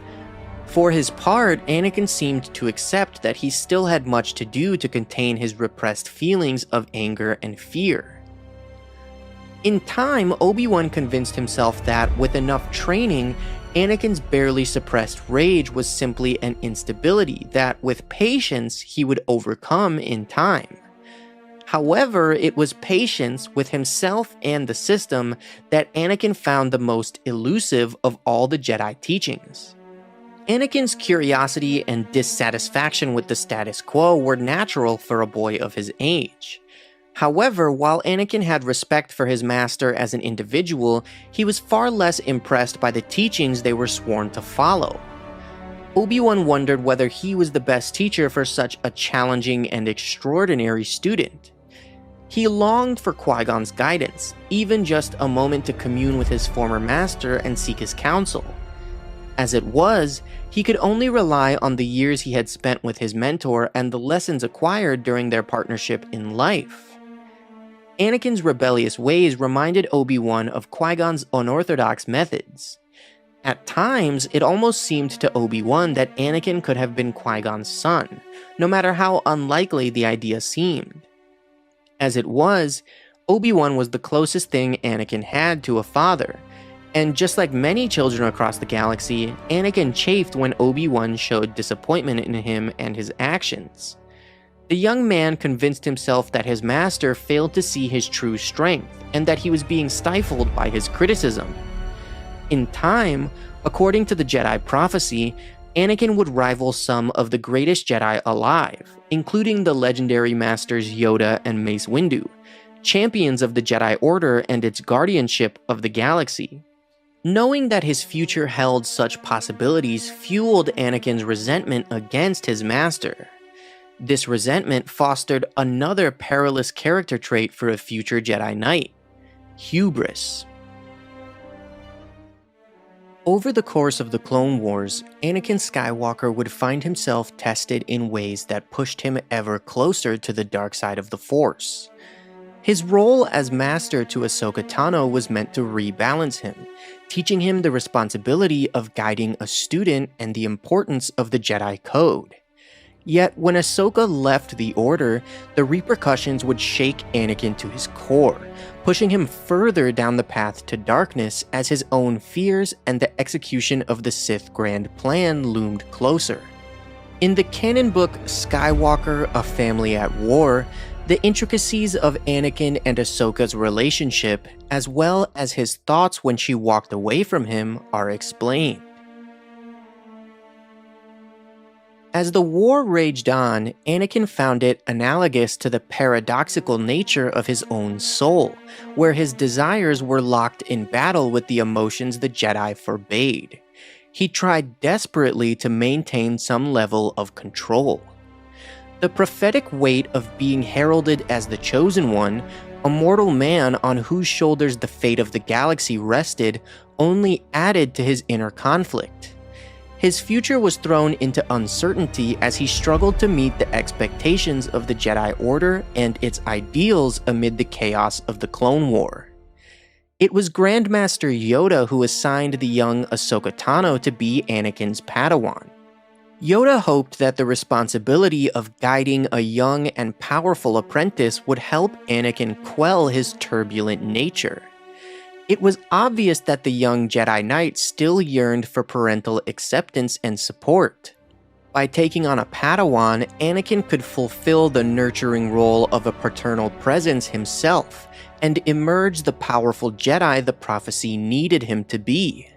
For his part, Anakin seemed to accept that he still had much to do to contain his repressed feelings of anger and fear. In time, Obi-Wan convinced himself that, with enough training, Anakin's barely suppressed rage was simply an instability that, with patience, he would overcome in time. However, it was patience with himself and the system that Anakin found the most elusive of all the Jedi teachings. Anakin's curiosity and dissatisfaction with the status quo were natural for a boy of his age. However, while Anakin had respect for his master as an individual, he was far less impressed by the teachings they were sworn to follow. Obi-Wan wondered whether he was the best teacher for such a challenging and extraordinary student. He longed for Qui-Gon's guidance, even just a moment to commune with his former master and seek his counsel. As it was, he could only rely on the years he had spent with his mentor and the lessons acquired during their partnership in life. Anakin's rebellious ways reminded Obi-Wan of Qui-Gon's unorthodox methods. At times, it almost seemed to Obi-Wan that Anakin could have been Qui-Gon's son, no matter how unlikely the idea seemed. As it was, Obi-Wan was the closest thing Anakin had to a father, And just like many children across the galaxy, Anakin chafed when Obi-Wan showed disappointment in him and his actions. The young man convinced himself that his master failed to see his true strength and that he was being stifled by his criticism. In time, according to the Jedi prophecy, Anakin would rival some of the greatest Jedi alive, including the legendary masters Yoda and Mace Windu, champions of the Jedi Order and its guardianship of the galaxy. Knowing that his future held such possibilities fueled Anakin's resentment against his master. This resentment fostered another perilous character trait for a future Jedi Knight: hubris. Over the course of the Clone Wars, Anakin Skywalker would find himself tested in ways that pushed him ever closer to the dark side of the Force. His role as master to Ahsoka Tano was meant to rebalance him, teaching him the responsibility of guiding a student and the importance of the Jedi Code. Yet, when Ahsoka left the Order, the repercussions would shake Anakin to his core, pushing him further down the path to darkness as his own fears and the execution of the Sith Grand Plan loomed closer. In the canon book Skywalker: A Family at War, the intricacies of Anakin and Ahsoka's relationship, as well as his thoughts when she walked away from him, are explained. As the war raged on, Anakin found it analogous to the paradoxical nature of his own soul, where his desires were locked in battle with the emotions the Jedi forbade. He tried desperately to maintain some level of control. The prophetic weight of being heralded as the Chosen One, a mortal man on whose shoulders the fate of the galaxy rested, only added to his inner conflict. His future was thrown into uncertainty as he struggled to meet the expectations of the Jedi Order and its ideals amid the chaos of the Clone War. It was Grandmaster Yoda who assigned the young Ahsoka Tano to be Anakin's Padawan. Yoda hoped that the responsibility of guiding a young and powerful apprentice would help Anakin quell his turbulent nature. It was obvious that the young Jedi Knight still yearned for parental acceptance and support. By taking on a Padawan, Anakin could fulfill the nurturing role of a paternal presence himself, and emerge the powerful Jedi the prophecy needed him to be.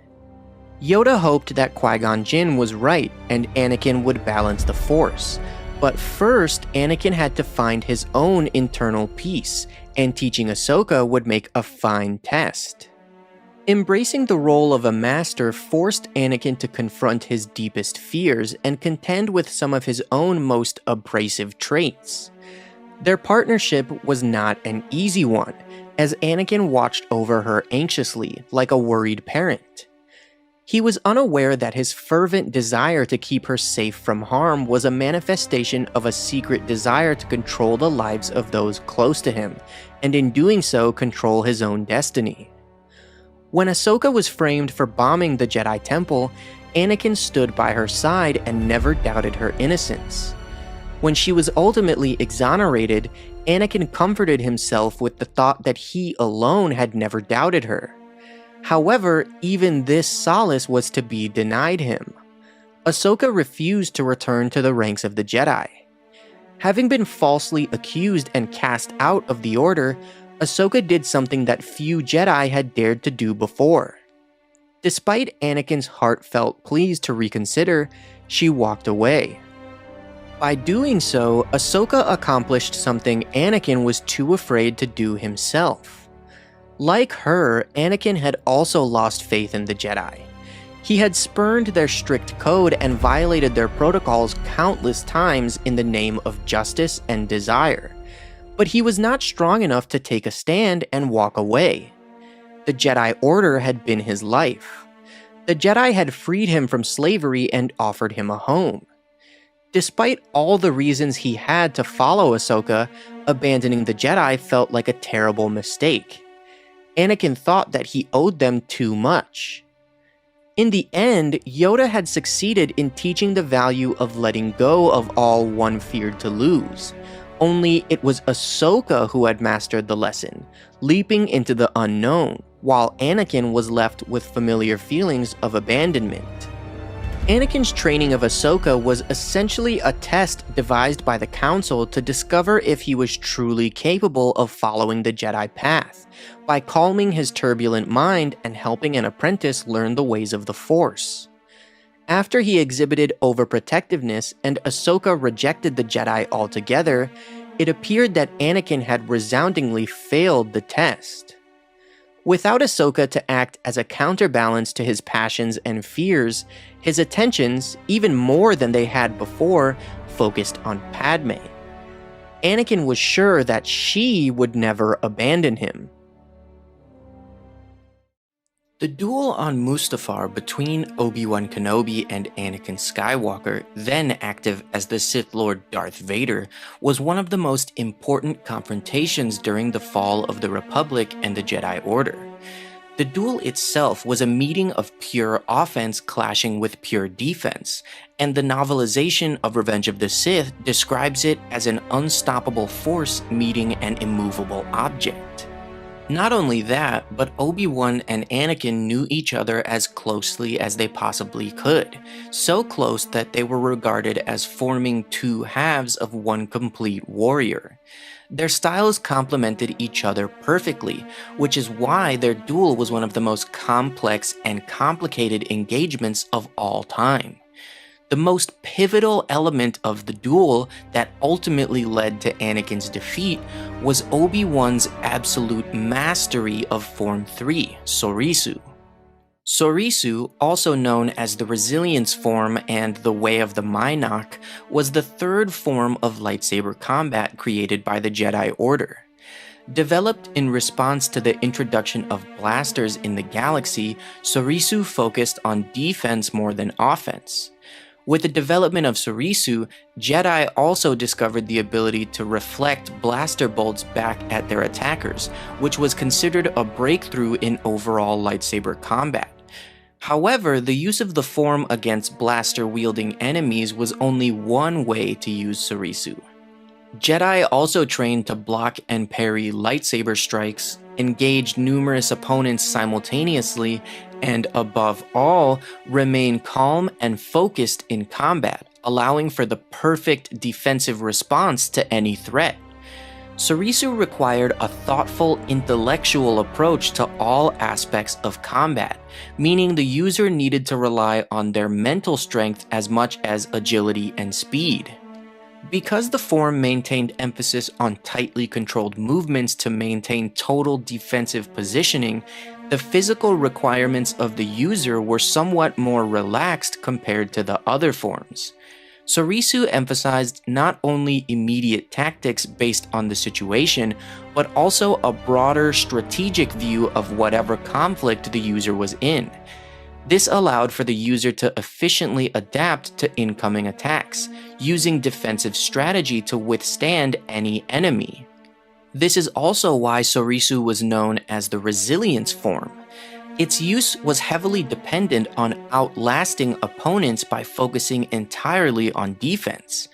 Yoda hoped that Qui-Gon Jinn was right and Anakin would balance the Force, but first Anakin had to find his own internal peace, and teaching Ahsoka would make a fine test. Embracing the role of a master forced Anakin to confront his deepest fears and contend with some of his own most abrasive traits. Their partnership was not an easy one, as Anakin watched over her anxiously, like a worried parent. He was unaware that his fervent desire to keep her safe from harm was a manifestation of a secret desire to control the lives of those close to him, and in doing so control his own destiny. When Ahsoka was framed for bombing the Jedi Temple, Anakin stood by her side and never doubted her innocence. When she was ultimately exonerated, Anakin comforted himself with the thought that he alone had never doubted her. However, even this solace was to be denied him. Ahsoka refused to return to the ranks of the Jedi. Having been falsely accused and cast out of the Order, Ahsoka did something that few Jedi had dared to do before. Despite Anakin's heartfelt pleas to reconsider, she walked away. By doing so, Ahsoka accomplished something Anakin was too afraid to do himself. Like her, Anakin had also lost faith in the Jedi. He had spurned their strict code and violated their protocols countless times in the name of justice and desire. But he was not strong enough to take a stand and walk away. The Jedi Order had been his life. The Jedi had freed him from slavery and offered him a home. Despite all the reasons he had to follow Ahsoka, abandoning the Jedi felt like a terrible mistake. Anakin thought that he owed them too much. In the end, Yoda had succeeded in teaching the value of letting go of all one feared to lose. Only it was Ahsoka who had mastered the lesson, leaping into the unknown, while Anakin was left with familiar feelings of abandonment. Anakin's training of Ahsoka was essentially a test devised by the Council to discover if he was truly capable of following the Jedi path, by calming his turbulent mind and helping an apprentice learn the ways of the Force. After he exhibited overprotectiveness and Ahsoka rejected the Jedi altogether, it appeared that Anakin had resoundingly failed the test. Without Ahsoka to act as a counterbalance to his passions and fears, his attentions, even more than they had before, focused on Padme. Anakin was sure that she would never abandon him. The duel on Mustafar between Obi-Wan Kenobi and Anakin Skywalker, then active as the Sith Lord Darth Vader, was one of the most important confrontations during the fall of the Republic and the Jedi Order. The duel itself was a meeting of pure offense clashing with pure defense, and the novelization of Revenge of the Sith describes it as an unstoppable force meeting an immovable object. Not only that, but Obi-Wan and Anakin knew each other as closely as they possibly could, so close that they were regarded as forming two halves of one complete warrior. Their styles complemented each other perfectly, which is why their duel was one of the most complex and complicated engagements of all time. The most pivotal element of the duel that ultimately led to Anakin's defeat was Obi-Wan's absolute mastery of Form 3, Soresu. Soresu, also known as the Resilience form and the Way of the Mynock, was the third form of lightsaber combat created by the Jedi Order. Developed in response to the introduction of blasters in the galaxy, Soresu focused on defense more than offense. With the development of Soresu, Jedi also discovered the ability to reflect blaster bolts back at their attackers, which was considered a breakthrough in overall lightsaber combat. However, the use of the form against blaster-wielding enemies was only one way to use Soresu. Jedi also trained to block and parry lightsaber strikes, engage numerous opponents simultaneously, and above all, remain calm and focused in combat, allowing for the perfect defensive response to any threat. Soresu required a thoughtful, intellectual approach to all aspects of combat, meaning the user needed to rely on their mental strength as much as agility and speed. Because the form maintained emphasis on tightly controlled movements to maintain total defensive positioning, the physical requirements of the user were somewhat more relaxed compared to the other forms. Soresu emphasized not only immediate tactics based on the situation, but also a broader strategic view of whatever conflict the user was in. This allowed for the user to efficiently adapt to incoming attacks, using defensive strategy to withstand any enemy. This is also why Soresu was known as the Resilience form. Its use was heavily dependent on outlasting opponents by focusing entirely on defense.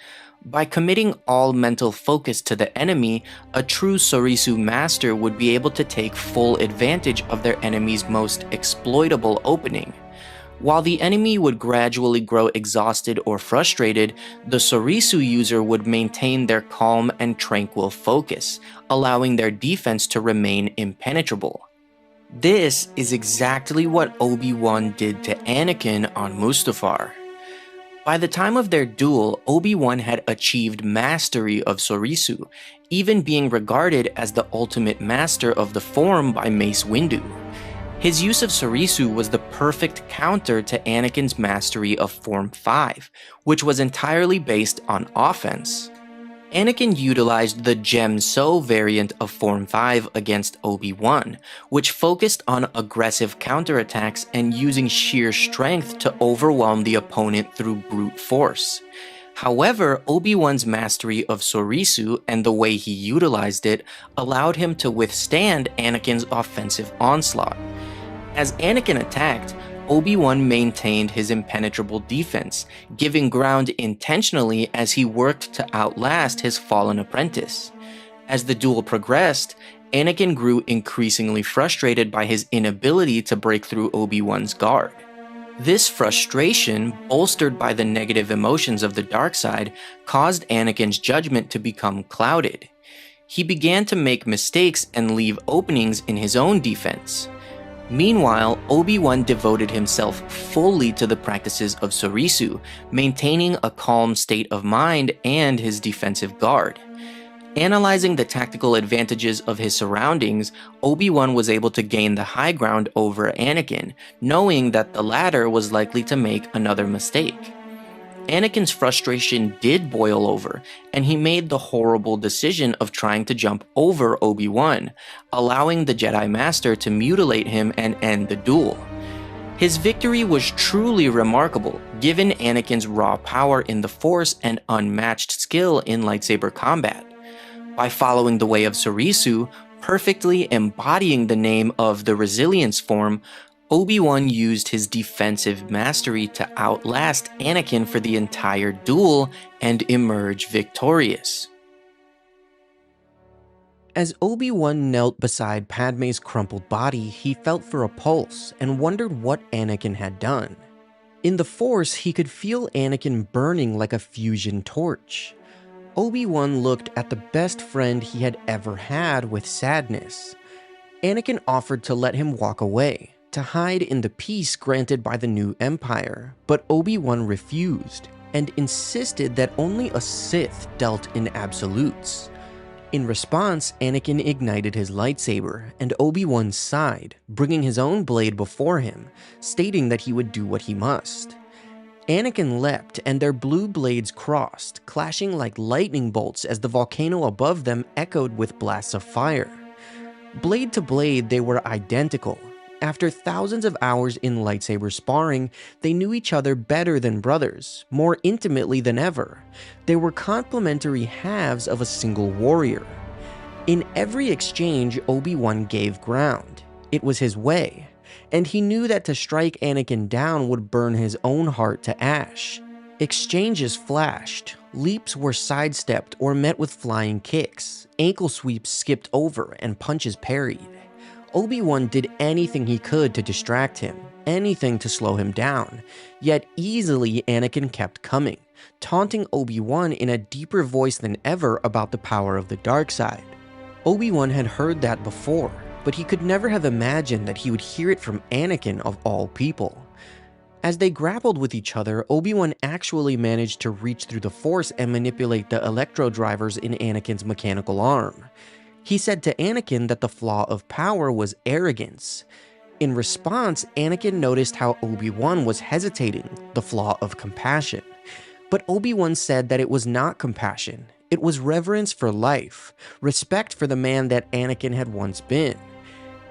By committing all mental focus to the enemy, a true Soresu master would be able to take full advantage of their enemy's most exploitable opening. While the enemy would gradually grow exhausted or frustrated, the Soresu user would maintain their calm and tranquil focus, allowing their defense to remain impenetrable. This is exactly what Obi-Wan did to Anakin on Mustafar. By the time of their duel, Obi-Wan had achieved mastery of Soresu, even being regarded as the ultimate master of the form by Mace Windu. His use of Soresu was the perfect counter to Anakin's mastery of Form 5, which was entirely based on offense. Anakin utilized the Djem So variant of Form 5 against Obi-Wan, which focused on aggressive counterattacks and using sheer strength to overwhelm the opponent through brute force. However, Obi-Wan's mastery of Soresu and the way he utilized it allowed him to withstand Anakin's offensive onslaught. As Anakin attacked, Obi-Wan maintained his impenetrable defense, giving ground intentionally as he worked to outlast his fallen apprentice. As the duel progressed, Anakin grew increasingly frustrated by his inability to break through Obi-Wan's guard. This frustration, bolstered by the negative emotions of the dark side, caused Anakin's judgment to become clouded. He began to make mistakes and leave openings in his own defense. Meanwhile, Obi-Wan devoted himself fully to the practices of Soresu, maintaining a calm state of mind and his defensive guard. Analyzing the tactical advantages of his surroundings, Obi-Wan was able to gain the high ground over Anakin, knowing that the latter was likely to make another mistake. Anakin's frustration did boil over, and he made the horrible decision of trying to jump over Obi-Wan, allowing the Jedi Master to mutilate him and end the duel. His victory was truly remarkable, given Anakin's raw power in the Force and unmatched skill in lightsaber combat. By following the way of Soresu, perfectly embodying the name of the Resilience form, Obi-Wan used his defensive mastery to outlast Anakin for the entire duel and emerge victorious. As Obi-Wan knelt beside Padme's crumpled body, he felt for a pulse and wondered what Anakin had done. In the Force, he could feel Anakin burning like a fusion torch. Obi-Wan looked at the best friend he had ever had with sadness. Anakin offered to let him walk away, to hide in the peace granted by the new Empire, but Obi-Wan refused, and insisted that only a Sith dealt in absolutes. In response, Anakin ignited his lightsaber, and Obi-Wan sighed, bringing his own blade before him, stating that he would do what he must. Anakin leapt, and their blue blades crossed, clashing like lightning bolts as the volcano above them echoed with blasts of fire. Blade to blade, they were identical. After thousands of hours in lightsaber sparring, they knew each other better than brothers, more intimately than ever. They were complementary halves of a single warrior. In every exchange, Obi-Wan gave ground. It was his way. And he knew that to strike Anakin down would burn his own heart to ash. Exchanges flashed, leaps were sidestepped or met with flying kicks, ankle sweeps skipped over, and punches parried. Obi-Wan did anything he could to distract him, anything to slow him down, yet easily Anakin kept coming, taunting Obi-Wan in a deeper voice than ever about the power of the dark side. Obi-Wan had heard that before, but he could never have imagined that he would hear it from Anakin of all people. As they grappled with each other, Obi-Wan actually managed to reach through the Force and manipulate the electro drivers in Anakin's mechanical arm. He said to Anakin that the flaw of power was arrogance. In response, Anakin noticed how Obi-Wan was hesitating, the flaw of compassion. But Obi-Wan said that it was not compassion. It was reverence for life, respect for the man that Anakin had once been.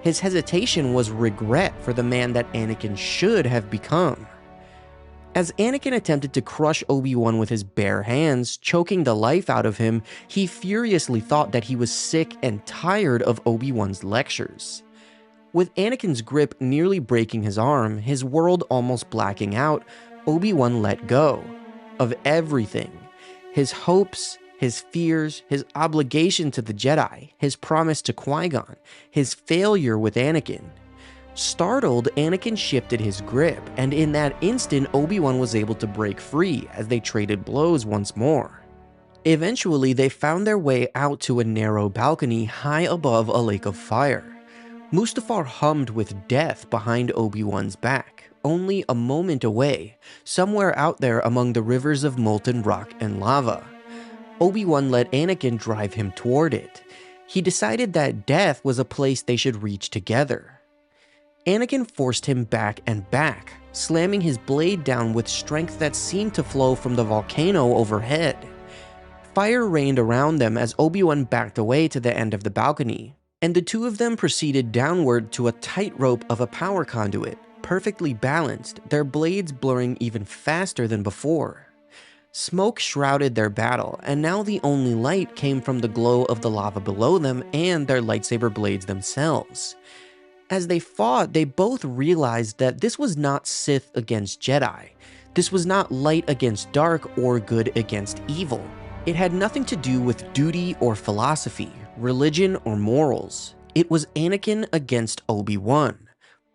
His hesitation was regret for the man that Anakin should have become. As Anakin attempted to crush Obi-Wan with his bare hands, choking the life out of him, he furiously thought that he was sick and tired of Obi-Wan's lectures. With Anakin's grip nearly breaking his arm, his world almost blacking out, Obi-Wan let go of everything. His hopes, his fears, his obligation to the Jedi, his promise to Qui-Gon, his failure with Anakin. Startled, Anakin shifted his grip, and in that instant, Obi-Wan was able to break free as they traded blows once more. Eventually, they found their way out to a narrow balcony high above a lake of fire. Mustafar hummed with death behind Obi-Wan's back, only a moment away, somewhere out there among the rivers of molten rock and lava. Obi-Wan let Anakin drive him toward it. He decided that death was a place they should reach together. Anakin forced him back and back, slamming his blade down with strength that seemed to flow from the volcano overhead. Fire rained around them as Obi-Wan backed away to the end of the balcony, and the two of them proceeded downward to a tightrope of a power conduit, perfectly balanced, their blades blurring even faster than before. Smoke shrouded their battle, and now the only light came from the glow of the lava below them and their lightsaber blades themselves. As they fought, they both realized that this was not Sith against Jedi. This was not light against dark or good against evil. It had nothing to do with duty or philosophy, religion or morals. It was Anakin against Obi-Wan.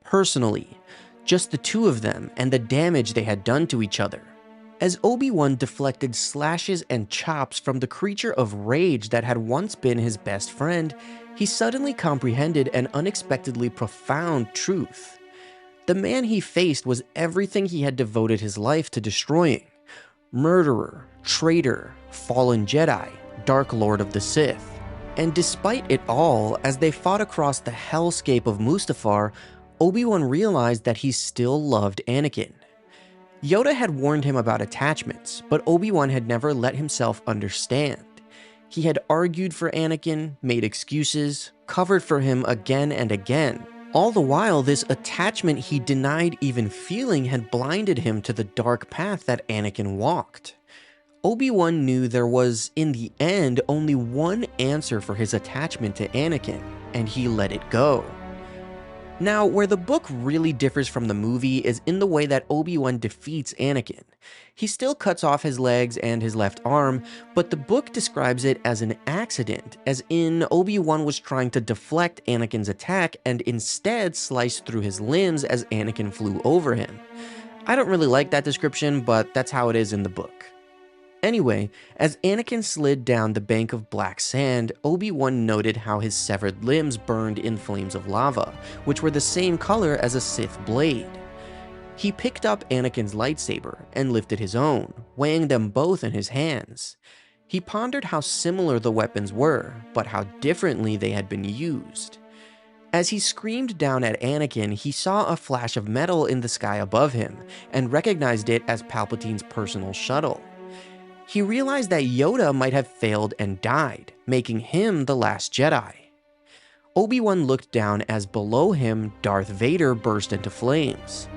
Personally, just the two of them and the damage they had done to each other. As Obi-Wan deflected slashes and chops from the creature of rage that had once been his best friend, he suddenly comprehended an unexpectedly profound truth. The man he faced was everything he had devoted his life to destroying. Murderer, traitor, fallen Jedi, Dark Lord of the Sith. And despite it all, as they fought across the hellscape of Mustafar, Obi-Wan realized that he still loved Anakin. Yoda had warned him about attachments, but Obi-Wan had never let himself understand. He had argued for Anakin, made excuses, covered for him again and again. All the while, this attachment he denied even feeling had blinded him to the dark path that Anakin walked. Obi-Wan knew there was, in the end, only one answer for his attachment to Anakin, and he let it go. Now, where the book really differs from the movie is in the way that Obi-Wan defeats Anakin. He still cuts off his legs and his left arm, but the book describes it as an accident, as in Obi-Wan was trying to deflect Anakin's attack and instead sliced through his limbs as Anakin flew over him. I don't really like that description, but that's how it is in the book. Anyway, as Anakin slid down the bank of black sand, Obi-Wan noted how his severed limbs burned in flames of lava, which were the same color as a Sith blade. He picked up Anakin's lightsaber and lifted his own, weighing them both in his hands. He pondered how similar the weapons were, but how differently they had been used. As he screamed down at Anakin, he saw a flash of metal in the sky above him, and recognized it as Palpatine's personal shuttle. He realized that Yoda might have failed and died, making him the last Jedi. Obi-Wan looked down as below him, Darth Vader burst into flames.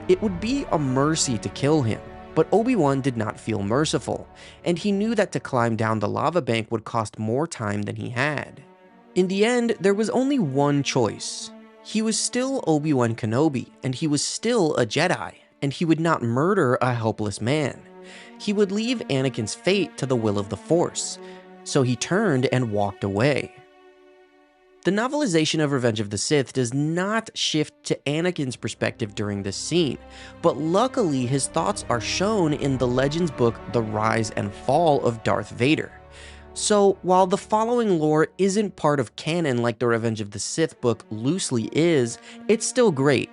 It would be a mercy to kill him, but Obi-Wan did not feel merciful, and he knew that to climb down the lava bank would cost more time than he had. In the end, there was only one choice. He was still Obi-Wan Kenobi, and he was still a Jedi, and he would not murder a helpless man. He would leave Anakin's fate to the will of the Force, so he turned and walked away. The novelization of Revenge of the Sith does not shift to Anakin's perspective during this scene, but luckily his thoughts are shown in the Legends book The Rise and Fall of Darth Vader. So while the following lore isn't part of canon like the Revenge of the Sith book loosely is, it's still great.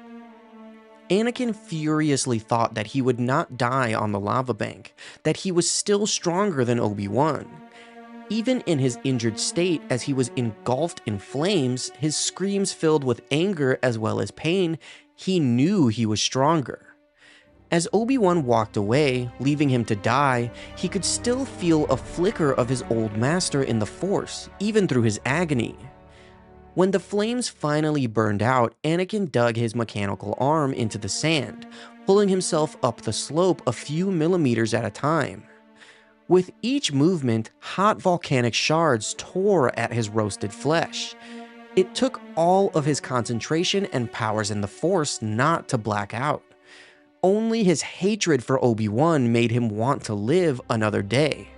Anakin furiously thought that he would not die on the lava bank, that he was still stronger than Obi-Wan. Even in his injured state, as he was engulfed in flames, his screams filled with anger as well as pain, he knew he was stronger. As Obi-Wan walked away, leaving him to die, he could still feel a flicker of his old master in the Force, even through his agony. When the flames finally burned out, Anakin dug his mechanical arm into the sand, pulling himself up the slope a few millimeters at a time. With each movement, hot volcanic shards tore at his roasted flesh. It took all of his concentration and powers in the Force not to black out. Only his hatred for Obi-Wan made him want to live another day.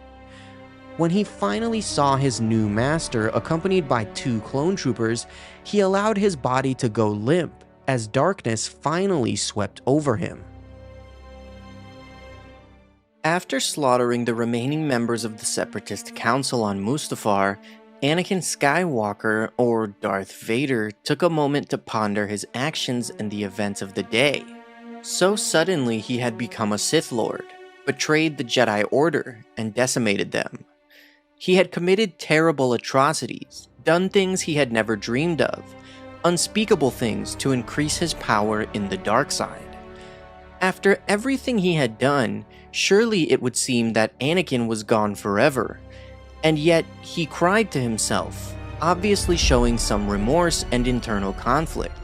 When he finally saw his new master accompanied by 2 clone troopers, he allowed his body to go limp as darkness finally swept over him. After slaughtering the remaining members of the Separatist Council on Mustafar, Anakin Skywalker, or Darth Vader, took a moment to ponder his actions and the events of the day. So suddenly he had become a Sith Lord, betrayed the Jedi Order, and decimated them. He had committed terrible atrocities, done things he had never dreamed of, unspeakable things to increase his power in the dark side. After everything he had done, surely it would seem that Anakin was gone forever, and yet he cried to himself, obviously showing some remorse and internal conflict.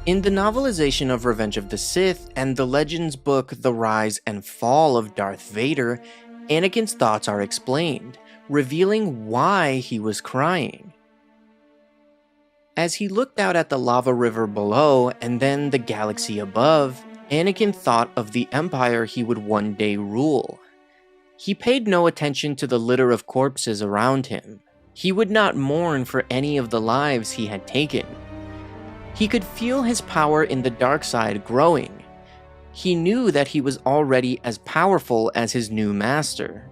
In the novelization of Revenge of the Sith and the Legends book The Rise and Fall of Darth Vader, Anakin's thoughts are explained, revealing why he was crying. As he looked out at the lava river below and then the galaxy above, Anakin thought of the empire he would one day rule. He paid no attention to the litter of corpses around him. He would not mourn for any of the lives he had taken. He could feel his power in the dark side growing. He knew that he was already as powerful as his new master.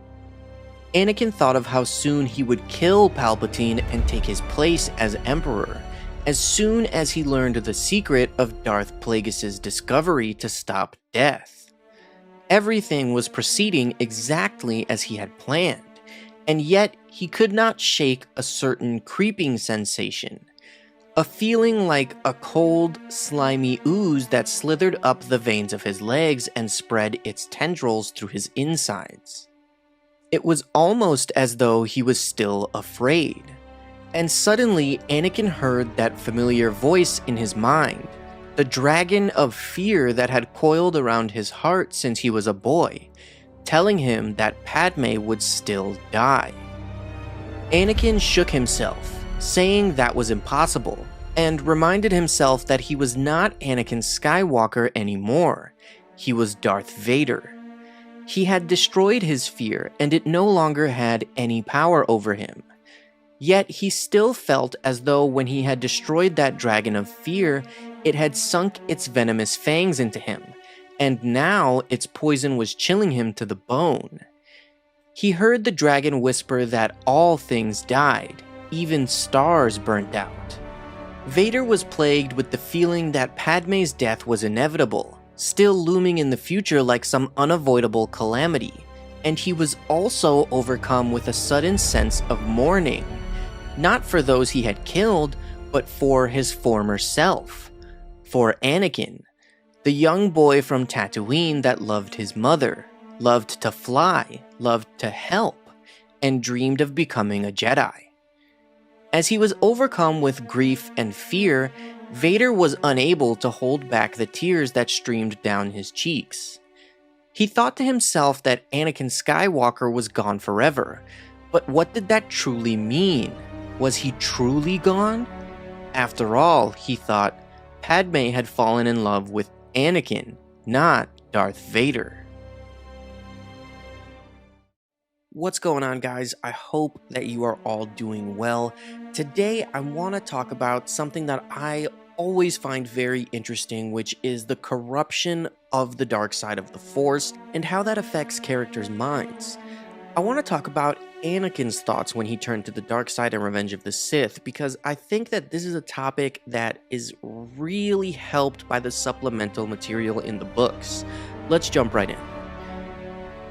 Anakin thought of how soon he would kill Palpatine and take his place as Emperor, as soon as he learned the secret of Darth Plagueis' discovery to stop death. Everything was proceeding exactly as he had planned, and yet he could not shake a certain creeping sensation, a feeling like a cold, slimy ooze that slithered up the veins of his legs and spread its tendrils through his insides. It was almost as though he was still afraid. And suddenly, Anakin heard that familiar voice in his mind, the dragon of fear that had coiled around his heart since he was a boy, telling him that Padme would still die. Anakin shook himself, saying that was impossible, and reminded himself that he was not Anakin Skywalker anymore. He was Darth Vader. He had destroyed his fear, and it no longer had any power over him. Yet he still felt as though when he had destroyed that dragon of fear, it had sunk its venomous fangs into him, and now its poison was chilling him to the bone. He heard the dragon whisper that all things died, even stars burnt out. Vader was plagued with the feeling that Padme's death was inevitable, still looming in the future like some unavoidable calamity, and he was also overcome with a sudden sense of mourning, not for those he had killed, but for his former self, for Anakin, the young boy from Tatooine that loved his mother, loved to fly, loved to help, and dreamed of becoming a Jedi. As he was overcome with grief and fear, Vader was unable to hold back the tears that streamed down his cheeks. He thought to himself that Anakin Skywalker was gone forever, but what did that truly mean? Was he truly gone? After all, he thought, Padme had fallen in love with Anakin, not Darth Vader. What's going on, guys? I hope that you are all doing well. Today, I want to talk about something that I always find very interesting, which is the corruption of the dark side of the Force and how that affects characters' minds. I want to talk about Anakin's thoughts when he turned to the dark side in Revenge of the Sith, because I think that this is a topic that is really helped by the supplemental material in the books. Let's jump right in.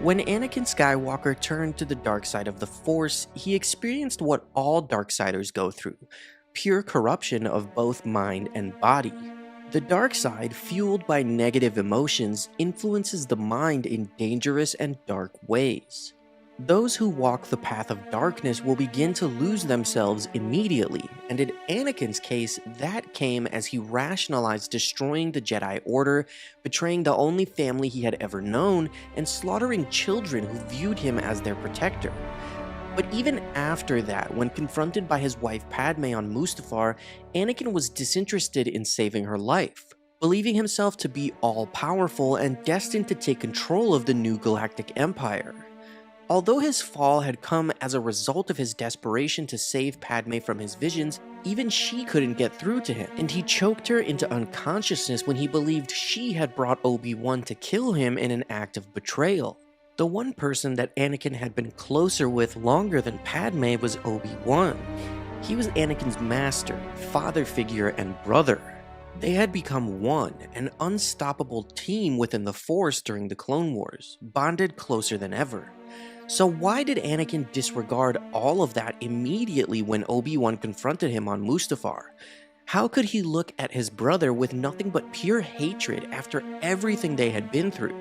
When Anakin Skywalker turned to the dark side of the Force, he experienced what all Darksiders go through, pure corruption of both mind and body. The dark side, fueled by negative emotions, influences the mind in dangerous and dark ways. Those who walk the path of darkness will begin to lose themselves immediately, and in Anakin's case, that came as he rationalized destroying the Jedi Order, betraying the only family he had ever known, and slaughtering children who viewed him as their protector. But even after that, when confronted by his wife Padme on Mustafar, Anakin was disinterested in saving her life, believing himself to be all-powerful and destined to take control of the new galactic empire. Although his fall had come as a result of his desperation to save Padme from his visions, even she couldn't get through to him, and he choked her into unconsciousness when he believed she had brought Obi-Wan to kill him in an act of betrayal. The one person that Anakin had been closer with longer than Padme was Obi-Wan. He was Anakin's master, father figure, and brother. They had become one, an unstoppable team within the Force during the Clone Wars, bonded closer than ever. So why did Anakin disregard all of that immediately when Obi-Wan confronted him on Mustafar? How could he look at his brother with nothing but pure hatred after everything they had been through?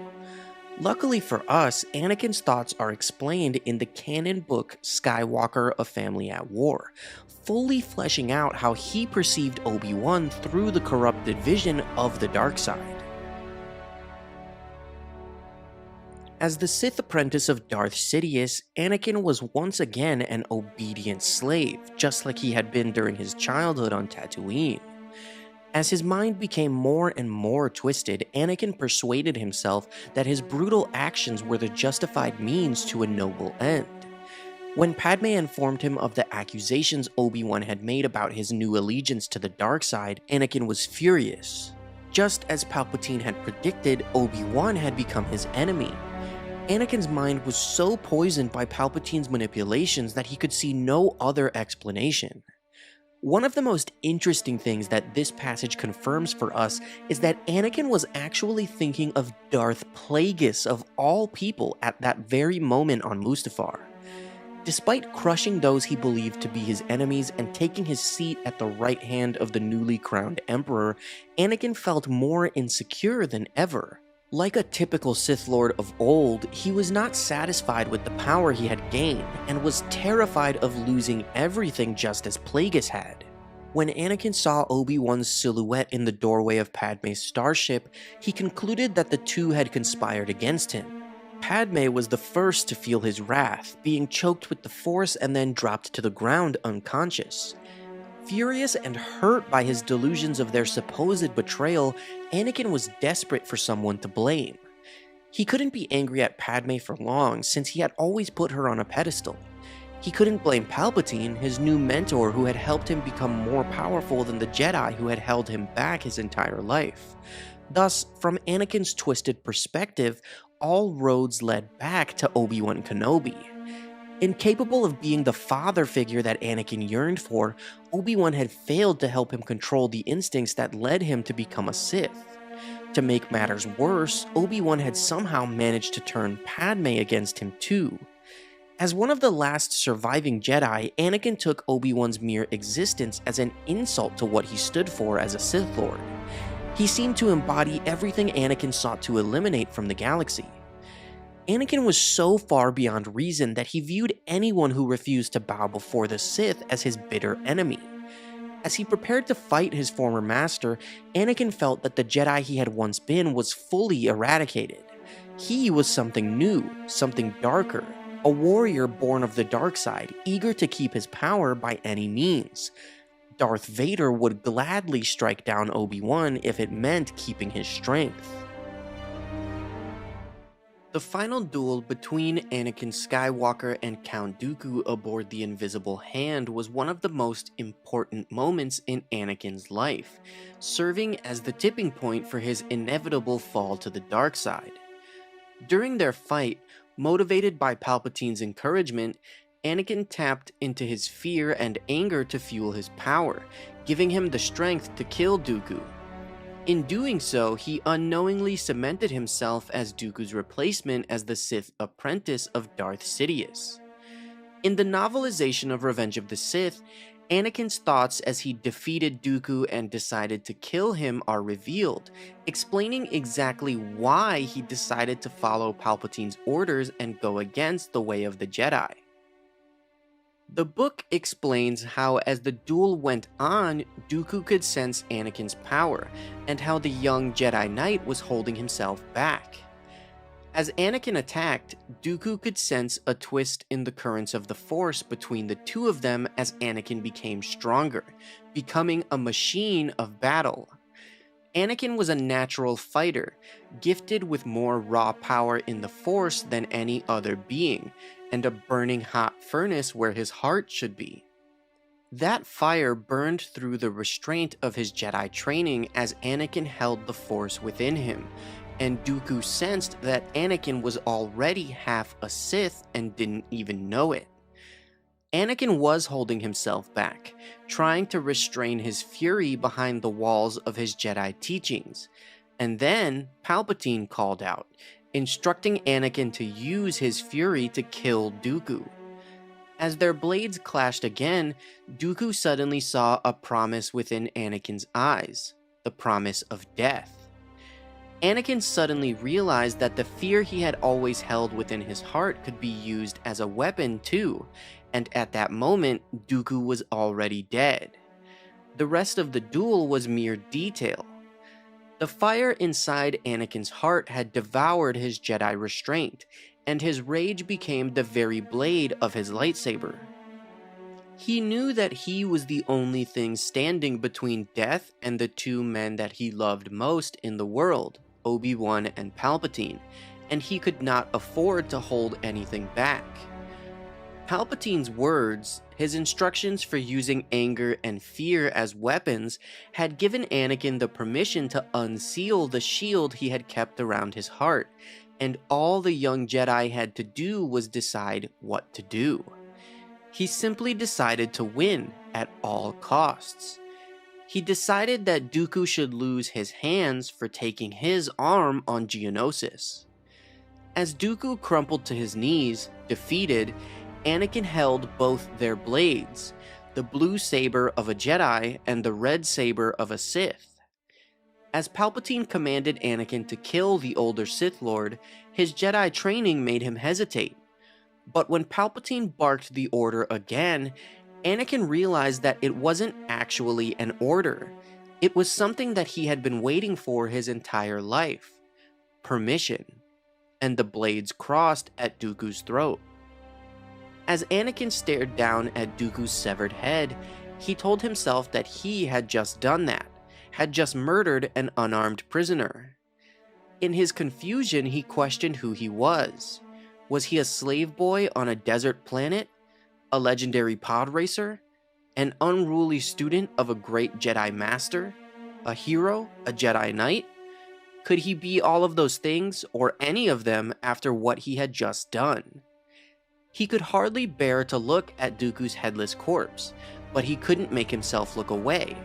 Luckily for us, Anakin's thoughts are explained in the canon book Skywalker: A Family at War, fully fleshing out how he perceived Obi-Wan through the corrupted vision of the dark side. As the Sith apprentice of Darth Sidious, Anakin was once again an obedient slave, just like he had been during his childhood on Tatooine. As his mind became more and more twisted, Anakin persuaded himself that his brutal actions were the justified means to a noble end. When Padme informed him of the accusations Obi-Wan had made about his new allegiance to the dark side, Anakin was furious. Just as Palpatine had predicted, Obi-Wan had become his enemy. Anakin's mind was so poisoned by Palpatine's manipulations that he could see no other explanation. One of the most interesting things that this passage confirms for us is that Anakin was actually thinking of Darth Plagueis of all people at that very moment on Mustafar. Despite crushing those he believed to be his enemies and taking his seat at the right hand of the newly crowned Emperor, Anakin felt more insecure than ever. Like a typical Sith Lord of old, he was not satisfied with the power he had gained, and was terrified of losing everything just as Plagueis had. When Anakin saw Obi-Wan's silhouette in the doorway of Padme's starship, he concluded that the two had conspired against him. Padme was the first to feel his wrath, being choked with the Force and then dropped to the ground unconscious. Furious and hurt by his delusions of their supposed betrayal, Anakin was desperate for someone to blame. He couldn't be angry at Padme for long, since he had always put her on a pedestal. He couldn't blame Palpatine, his new mentor who had helped him become more powerful than the Jedi who had held him back his entire life. Thus, from Anakin's twisted perspective, all roads led back to Obi-Wan Kenobi. Incapable of being the father figure that Anakin yearned for, Obi-Wan had failed to help him control the instincts that led him to become a Sith. To make matters worse, Obi-Wan had somehow managed to turn Padme against him too. As one of the last surviving Jedi, Anakin took Obi-Wan's mere existence as an insult to what he stood for as a Sith Lord. He seemed to embody everything Anakin sought to eliminate from the galaxy. Anakin was so far beyond reason that he viewed anyone who refused to bow before the Sith as his bitter enemy. As he prepared to fight his former master, Anakin felt that the Jedi he had once been was fully eradicated. He was something new, something darker, a warrior born of the dark side, eager to keep his power by any means. Darth Vader would gladly strike down Obi-Wan if it meant keeping his strength. The final duel between Anakin Skywalker and Count Dooku aboard the Invisible Hand was one of the most important moments in Anakin's life, serving as the tipping point for his inevitable fall to the dark side. During their fight, motivated by Palpatine's encouragement, Anakin tapped into his fear and anger to fuel his power, giving him the strength to kill Dooku. In doing so, he unknowingly cemented himself as Dooku's replacement as the Sith apprentice of Darth Sidious. In the novelization of Revenge of the Sith, Anakin's thoughts as he defeated Dooku and decided to kill him are revealed, explaining exactly why he decided to follow Palpatine's orders and go against the way of the Jedi. The book explains how, as the duel went on, Dooku could sense Anakin's power, and how the young Jedi Knight was holding himself back. As Anakin attacked, Dooku could sense a twist in the currents of the Force between the two of them as Anakin became stronger, becoming a machine of battle. Anakin was a natural fighter, gifted with more raw power in the Force than any other being, and a burning hot furnace where his heart should be. That fire burned through the restraint of his Jedi training as Anakin held the Force within him, and Dooku sensed that Anakin was already half a Sith and didn't even know it. Anakin was holding himself back, trying to restrain his fury behind the walls of his Jedi teachings, and then Palpatine called out, instructing Anakin to use his fury to kill Dooku. As their blades clashed again, Dooku suddenly saw a promise within Anakin's eyes, the promise of death. Anakin suddenly realized that the fear he had always held within his heart could be used as a weapon too, and at that moment, Dooku was already dead. The rest of the duel was mere detail. The fire inside Anakin's heart had devoured his Jedi restraint, and his rage became the very blade of his lightsaber. He knew that he was the only thing standing between death and the two men that he loved most in the world, Obi-Wan and Palpatine, and he could not afford to hold anything back. Palpatine's words, his instructions for using anger and fear as weapons, had given Anakin the permission to unseal the shield he had kept around his heart, and all the young Jedi had to do was decide what to do. He simply decided to win at all costs. He decided that Dooku should lose his hands for taking his arm on Geonosis. As Dooku crumpled to his knees, defeated, Anakin held both their blades, the blue saber of a Jedi and the red saber of a Sith. As Palpatine commanded Anakin to kill the older Sith Lord, his Jedi training made him hesitate. But when Palpatine barked the order again, Anakin realized that it wasn't actually an order. It was something that he had been waiting for his entire life. Permission. And the blades crossed at Dooku's throat. As Anakin stared down at Dooku's severed head, he told himself that he had just done that, had just murdered an unarmed prisoner. In his confusion, he questioned who he was. Was he a slave boy on a desert planet? A legendary pod racer? An unruly student of a great Jedi Master? A hero? A Jedi Knight? Could he be all of those things, or any of them, after what he had just done? He could hardly bear to look at Dooku's headless corpse, but he couldn't make himself look away.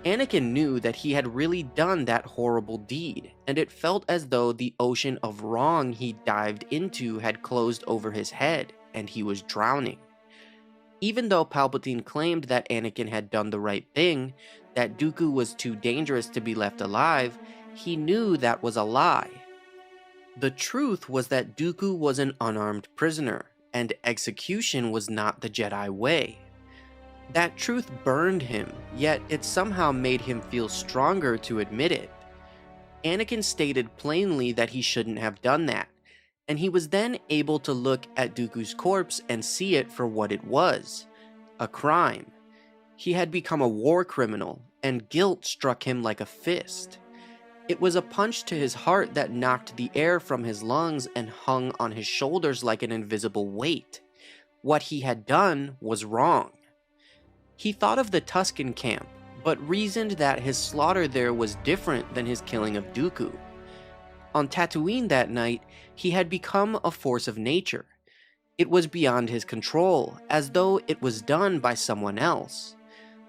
Anakin knew that he had really done that horrible deed, and it felt as though the ocean of wrong he dived into had closed over his head, and he was drowning. Even though Palpatine claimed that Anakin had done the right thing, that Dooku was too dangerous to be left alive, he knew that was a lie. The truth was that Dooku was an unarmed prisoner, and execution was not the Jedi way. That truth burned him, yet it somehow made him feel stronger to admit it. Anakin stated plainly that he shouldn't have done that, and he was then able to look at Dooku's corpse and see it for what it was, a crime. He had become a war criminal, and guilt struck him like a fist. It was a punch to his heart that knocked the air from his lungs and hung on his shoulders like an invisible weight. What he had done was wrong. He thought of the Tusken camp, but reasoned that his slaughter there was different than his killing of Dooku. On Tatooine that night, he had become a force of nature. It was beyond his control, as though it was done by someone else.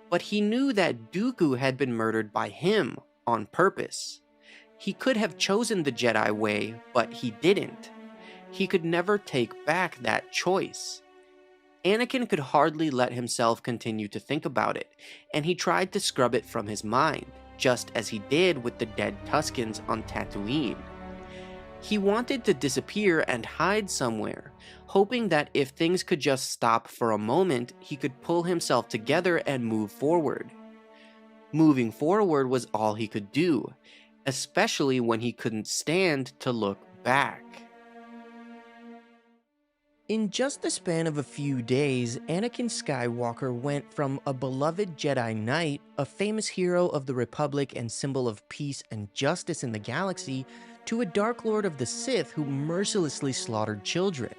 But he knew that Dooku had been murdered by him on purpose. He could have chosen the Jedi way, but he didn't. He could never take back that choice. Anakin could hardly let himself continue to think about it, and he tried to scrub it from his mind, just as he did with the dead Tuskens on Tatooine. He wanted to disappear and hide somewhere, hoping that if things could just stop for a moment, he could pull himself together and move forward. Moving forward was all he could do, especially when he couldn't stand to look back. In just the span of a few days, Anakin Skywalker went from a beloved Jedi Knight, a famous hero of the Republic and symbol of peace and justice in the galaxy, to a Dark Lord of the Sith who mercilessly slaughtered children.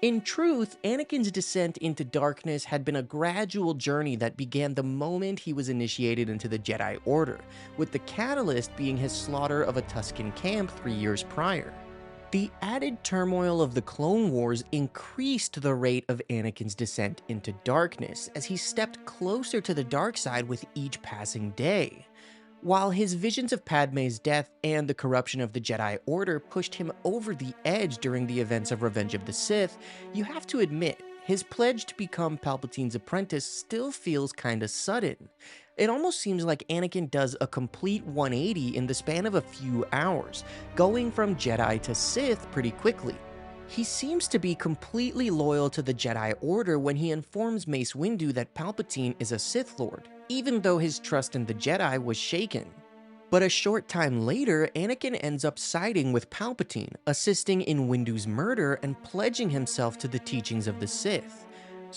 In truth, Anakin's descent into darkness had been a gradual journey that began the moment he was initiated into the Jedi Order, with the catalyst being his slaughter of a Tusken camp 3 years prior. The added turmoil of the Clone Wars increased the rate of Anakin's descent into darkness as he stepped closer to the dark side with each passing day. While his visions of Padme's death and the corruption of the Jedi Order pushed him over the edge during the events of Revenge of the Sith, you have to admit, his pledge to become Palpatine's apprentice still feels kinda sudden. It almost seems like Anakin does a complete 180 in the span of a few hours, going from Jedi to Sith pretty quickly. He seems to be completely loyal to the Jedi Order when he informs Mace Windu that Palpatine is a Sith Lord, even though his trust in the Jedi was shaken. But a short time later, Anakin ends up siding with Palpatine, assisting in Windu's murder and pledging himself to the teachings of the Sith.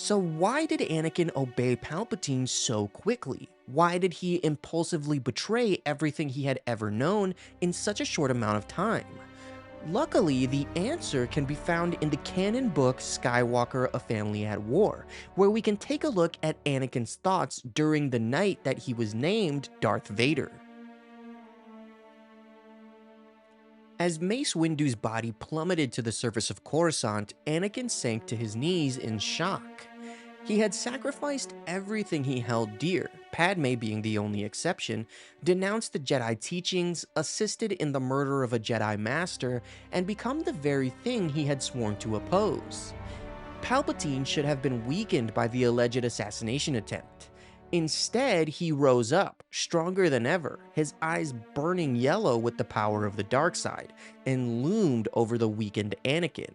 So why did Anakin obey Palpatine so quickly? Why did he impulsively betray everything he had ever known in such a short amount of time? Luckily, the answer can be found in the canon book Skywalker: A Family at War, where we can take a look at Anakin's thoughts during the night that he was named Darth Vader. As Mace Windu's body plummeted to the surface of Coruscant, Anakin sank to his knees in shock. He had sacrificed everything he held dear, Padme being the only exception, denounced the Jedi teachings, assisted in the murder of a Jedi Master, and become the very thing he had sworn to oppose. Palpatine should have been weakened by the alleged assassination attempt. Instead, he rose up, stronger than ever, his eyes burning yellow with the power of the dark side, and loomed over the weakened Anakin.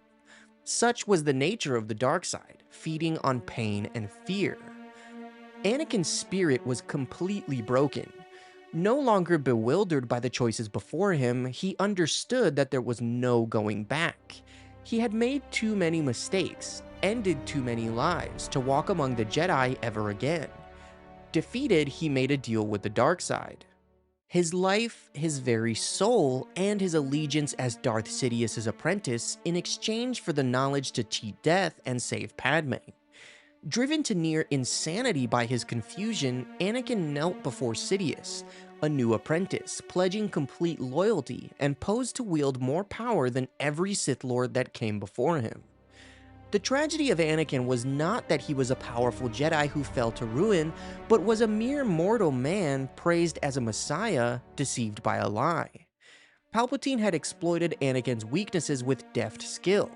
Such was the nature of the dark side, feeding on pain and fear. Anakin's spirit was completely broken. No longer bewildered by the choices before him, he understood that there was no going back. He had made too many mistakes, ended too many lives to walk among the Jedi ever again. Defeated, he made a deal with the dark side. His life, his very soul, and his allegiance as Darth Sidious's apprentice in exchange for the knowledge to cheat death and save Padme. Driven to near insanity by his confusion, Anakin knelt before Sidious, a new apprentice, pledging complete loyalty and posed to wield more power than every Sith Lord that came before him. The tragedy of Anakin was not that he was a powerful Jedi who fell to ruin, but was a mere mortal man praised as a messiah, deceived by a lie. Palpatine had exploited Anakin's weaknesses with deft skill.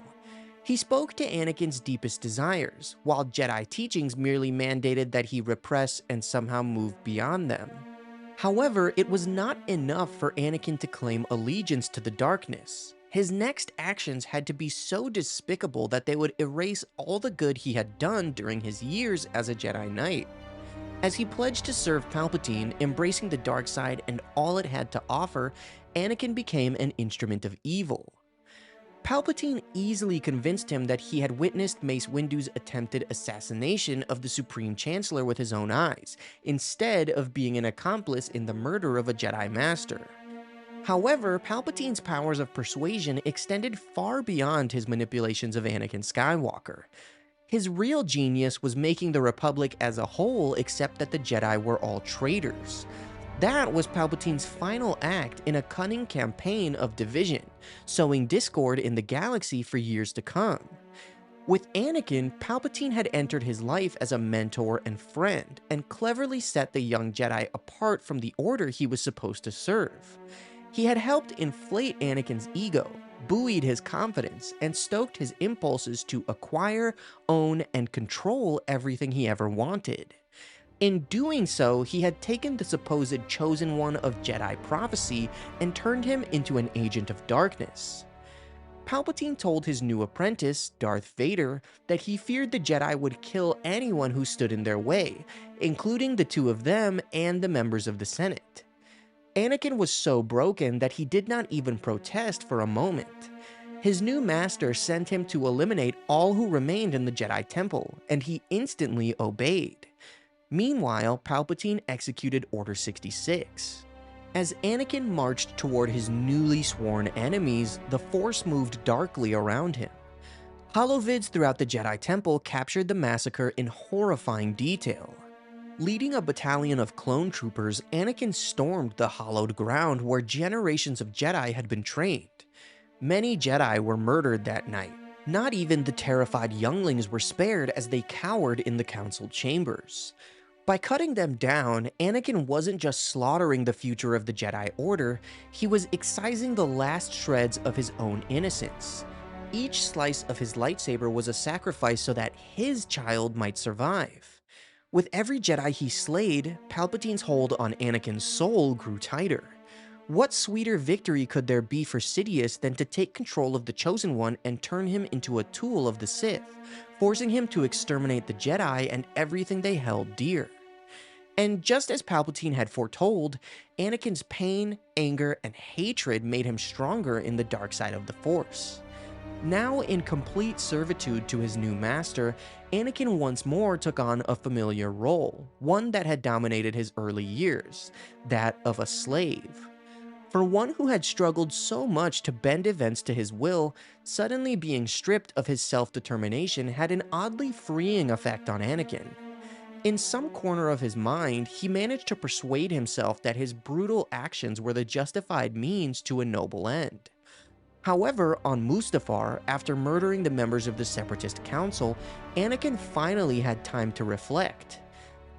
He spoke to Anakin's deepest desires, while Jedi teachings merely mandated that he repress and somehow move beyond them. However, it was not enough for Anakin to claim allegiance to the darkness. His next actions had to be so despicable that they would erase all the good he had done during his years as a Jedi Knight. As he pledged to serve Palpatine, embracing the dark side and all it had to offer, Anakin became an instrument of evil. Palpatine easily convinced him that he had witnessed Mace Windu's attempted assassination of the Supreme Chancellor with his own eyes, instead of being an accomplice in the murder of a Jedi Master. However, Palpatine's powers of persuasion extended far beyond his manipulations of Anakin Skywalker. His real genius was making the Republic as a whole accept that the Jedi were all traitors. That was Palpatine's final act in a cunning campaign of division, sowing discord in the galaxy for years to come. With Anakin, Palpatine had entered his life as a mentor and friend, and cleverly set the young Jedi apart from the order he was supposed to serve. He had helped inflate Anakin's ego, buoyed his confidence, and stoked his impulses to acquire, own, and control everything he ever wanted. In doing so, he had taken the supposed chosen one of Jedi prophecy and turned him into an agent of darkness. Palpatine told his new apprentice, Darth Vader, that he feared the Jedi would kill anyone who stood in their way, including the two of them and the members of the Senate. Anakin was so broken that he did not even protest for a moment. His new master sent him to eliminate all who remained in the Jedi Temple, and he instantly obeyed. Meanwhile, Palpatine executed Order 66. As Anakin marched toward his newly sworn enemies, the Force moved darkly around him. Holovids throughout the Jedi Temple captured the massacre in horrifying detail. Leading a battalion of clone troopers, Anakin stormed the hallowed ground where generations of Jedi had been trained. Many Jedi were murdered that night. Not even the terrified younglings were spared as they cowered in the council chambers. By cutting them down, Anakin wasn't just slaughtering the future of the Jedi Order, he was excising the last shreds of his own innocence. Each slice of his lightsaber was a sacrifice so that his child might survive. With every Jedi he slayed, Palpatine's hold on Anakin's soul grew tighter. What sweeter victory could there be for Sidious than to take control of the Chosen One and turn him into a tool of the Sith, forcing him to exterminate the Jedi and everything they held dear? And just as Palpatine had foretold, Anakin's pain, anger, and hatred made him stronger in the dark side of the Force. Now in complete servitude to his new master, Anakin once more took on a familiar role, one that had dominated his early years, that of a slave. For one who had struggled so much to bend events to his will, suddenly being stripped of his self-determination had an oddly freeing effect on Anakin. In some corner of his mind, he managed to persuade himself that his brutal actions were the justified means to a noble end. However, on Mustafar, after murdering the members of the Separatist Council, Anakin finally had time to reflect.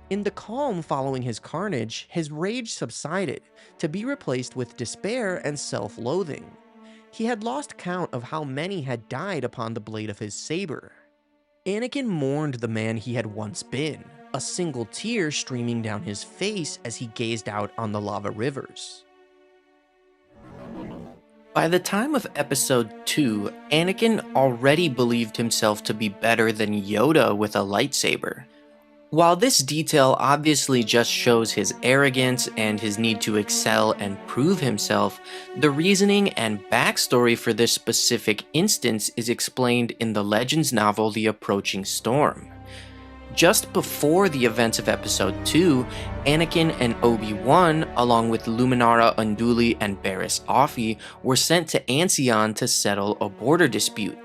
In the calm following his carnage, his rage subsided, to be replaced with despair and self-loathing. He had lost count of how many had died upon the blade of his saber. Anakin mourned the man he had once been, a single tear streaming down his face as he gazed out on the lava rivers. By the time of Episode 2, Anakin already believed himself to be better than Yoda with a lightsaber. While this detail obviously just shows his arrogance and his need to excel and prove himself, the reasoning and backstory for this specific instance is explained in the Legends novel The Approaching Storm. Just before the events of Episode 2, Anakin and Obi-Wan, along with Luminara Unduli and Barriss Offee, were sent to Ancion to settle a border dispute.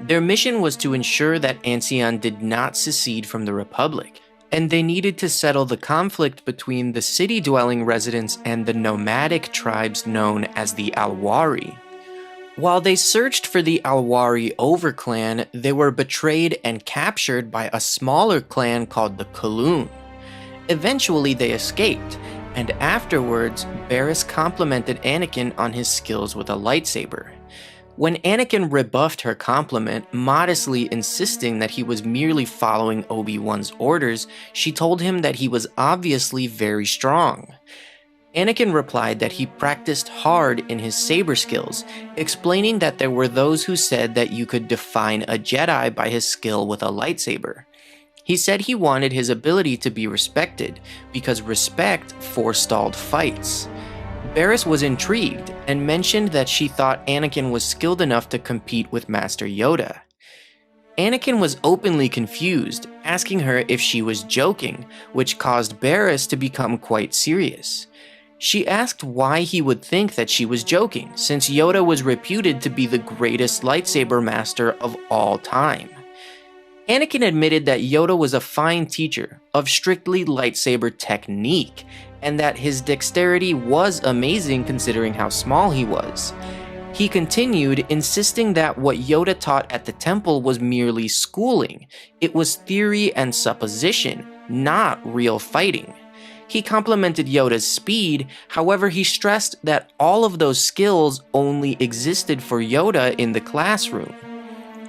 Their mission was to ensure that Ancion did not secede from the Republic, and they needed to settle the conflict between the city-dwelling residents and the nomadic tribes known as the Alwari. While they searched for the Alwari overclan, they were betrayed and captured by a smaller clan called the Kaloon. Eventually they escaped, and afterwards, Barriss complimented Anakin on his skills with a lightsaber. When Anakin rebuffed her compliment, modestly insisting that he was merely following Obi-Wan's orders, she told him that he was obviously very strong. Anakin replied that he practiced hard in his saber skills, explaining that there were those who said that you could define a Jedi by his skill with a lightsaber. He said he wanted his ability to be respected, because respect forestalled fights. Barriss was intrigued, and mentioned that she thought Anakin was skilled enough to compete with Master Yoda. Anakin was openly confused, asking her if she was joking, which caused Barriss to become quite serious. She asked why he would think that she was joking, since Yoda was reputed to be the greatest lightsaber master of all time. Anakin admitted that Yoda was a fine teacher of strictly lightsaber technique, and that his dexterity was amazing considering how small he was. He continued, insisting that what Yoda taught at the temple was merely schooling. It was theory and supposition, not real fighting. He complimented Yoda's speed, however he stressed that all of those skills only existed for Yoda in the classroom.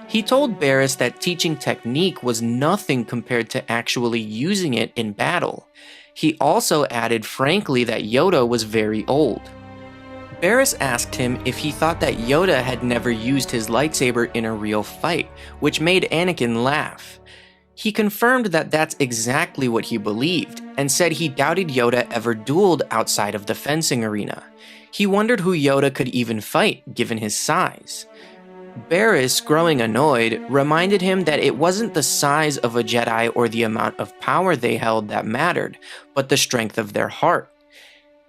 He told Barriss that teaching technique was nothing compared to actually using it in battle. He also added frankly that Yoda was very old. Barriss asked him if he thought that Yoda had never used his lightsaber in a real fight, which made Anakin laugh. He confirmed that that's exactly what he believed, and said he doubted Yoda ever dueled outside of the fencing arena. He wondered who Yoda could even fight, given his size. Barriss, growing annoyed, reminded him that it wasn't the size of a Jedi or the amount of power they held that mattered, but the strength of their heart.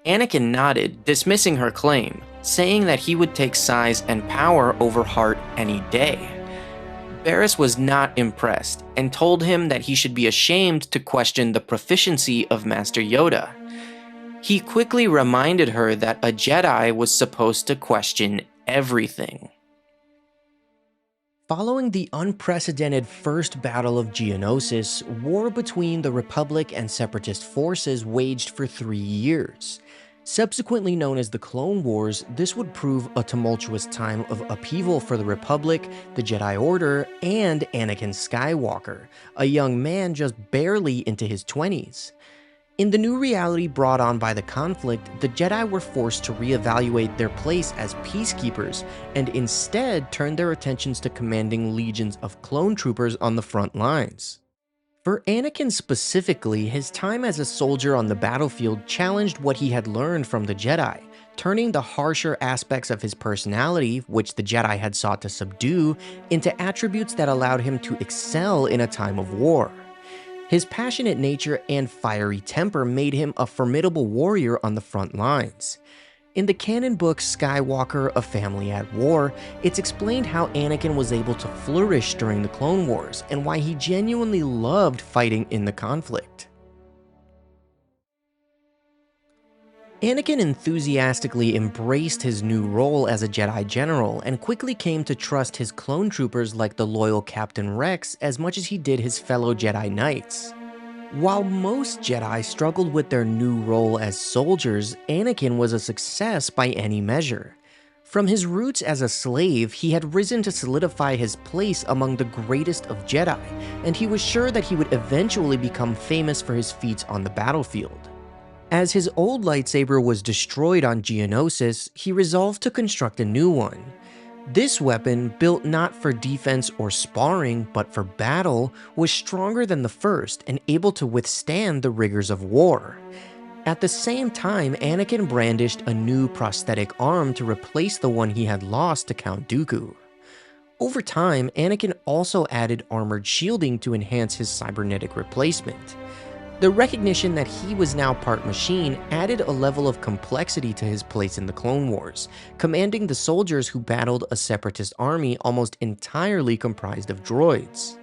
Anakin nodded, dismissing her claim, saying that he would take size and power over heart any day. Barriss was not impressed, and told him that he should be ashamed to question the proficiency of Master Yoda. He quickly reminded her that a Jedi was supposed to question everything. Following the unprecedented First Battle of Geonosis, war between the Republic and Separatist forces waged for 3 years. Subsequently known as the Clone Wars, this would prove a tumultuous time of upheaval for the Republic, the Jedi Order, and Anakin Skywalker, a young man just barely into his 20s. In the new reality brought on by the conflict, the Jedi were forced to reevaluate their place as peacekeepers, and instead turned their attentions to commanding legions of clone troopers on the front lines. For Anakin specifically, his time as a soldier on the battlefield challenged what he had learned from the Jedi, turning the harsher aspects of his personality, which the Jedi had sought to subdue, into attributes that allowed him to excel in a time of war. His passionate nature and fiery temper made him a formidable warrior on the front lines. In the canon book Skywalker, A Family at War, it's explained how Anakin was able to flourish during the Clone Wars and why he genuinely loved fighting in the conflict. Anakin enthusiastically embraced his new role as a Jedi General and quickly came to trust his clone troopers like the loyal Captain Rex as much as he did his fellow Jedi Knights. While most Jedi struggled with their new role as soldiers, Anakin was a success by any measure. From his roots as a slave, he had risen to solidify his place among the greatest of Jedi, and he was sure that he would eventually become famous for his feats on the battlefield. As his old lightsaber was destroyed on Geonosis, he resolved to construct a new one. This weapon, built not for defense or sparring, but for battle, was stronger than the first and able to withstand the rigors of war. At the same time, Anakin brandished a new prosthetic arm to replace the one he had lost to Count Dooku. Over time, Anakin also added armored shielding to enhance his cybernetic replacement. The recognition that he was now part machine added a level of complexity to his place in the Clone Wars, commanding the soldiers who battled a separatist army almost entirely comprised of droids.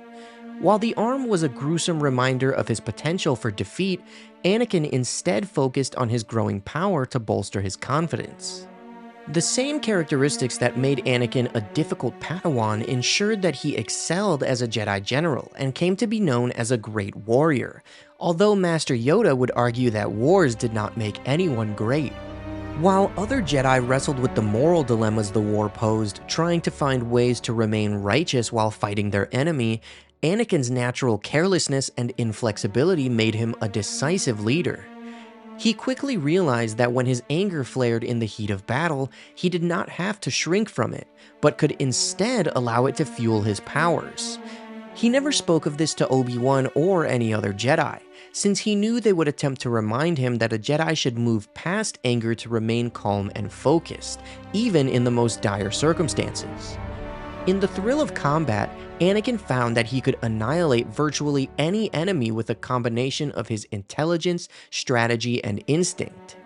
While the arm was a gruesome reminder of his potential for defeat, Anakin instead focused on his growing power to bolster his confidence. The same characteristics that made Anakin a difficult Padawan ensured that he excelled as a Jedi General and came to be known as a great warrior, although Master Yoda would argue that wars did not make anyone great. While other Jedi wrestled with the moral dilemmas the war posed, trying to find ways to remain righteous while fighting their enemy, Anakin's natural carelessness and inflexibility made him a decisive leader. He quickly realized that when his anger flared in the heat of battle, he did not have to shrink from it, but could instead allow it to fuel his powers. He never spoke of this to Obi-Wan or any other Jedi, since he knew they would attempt to remind him that a Jedi should move past anger to remain calm and focused, even in the most dire circumstances. In the thrill of combat, Anakin found that he could annihilate virtually any enemy with a combination of his intelligence, strategy, and instinct.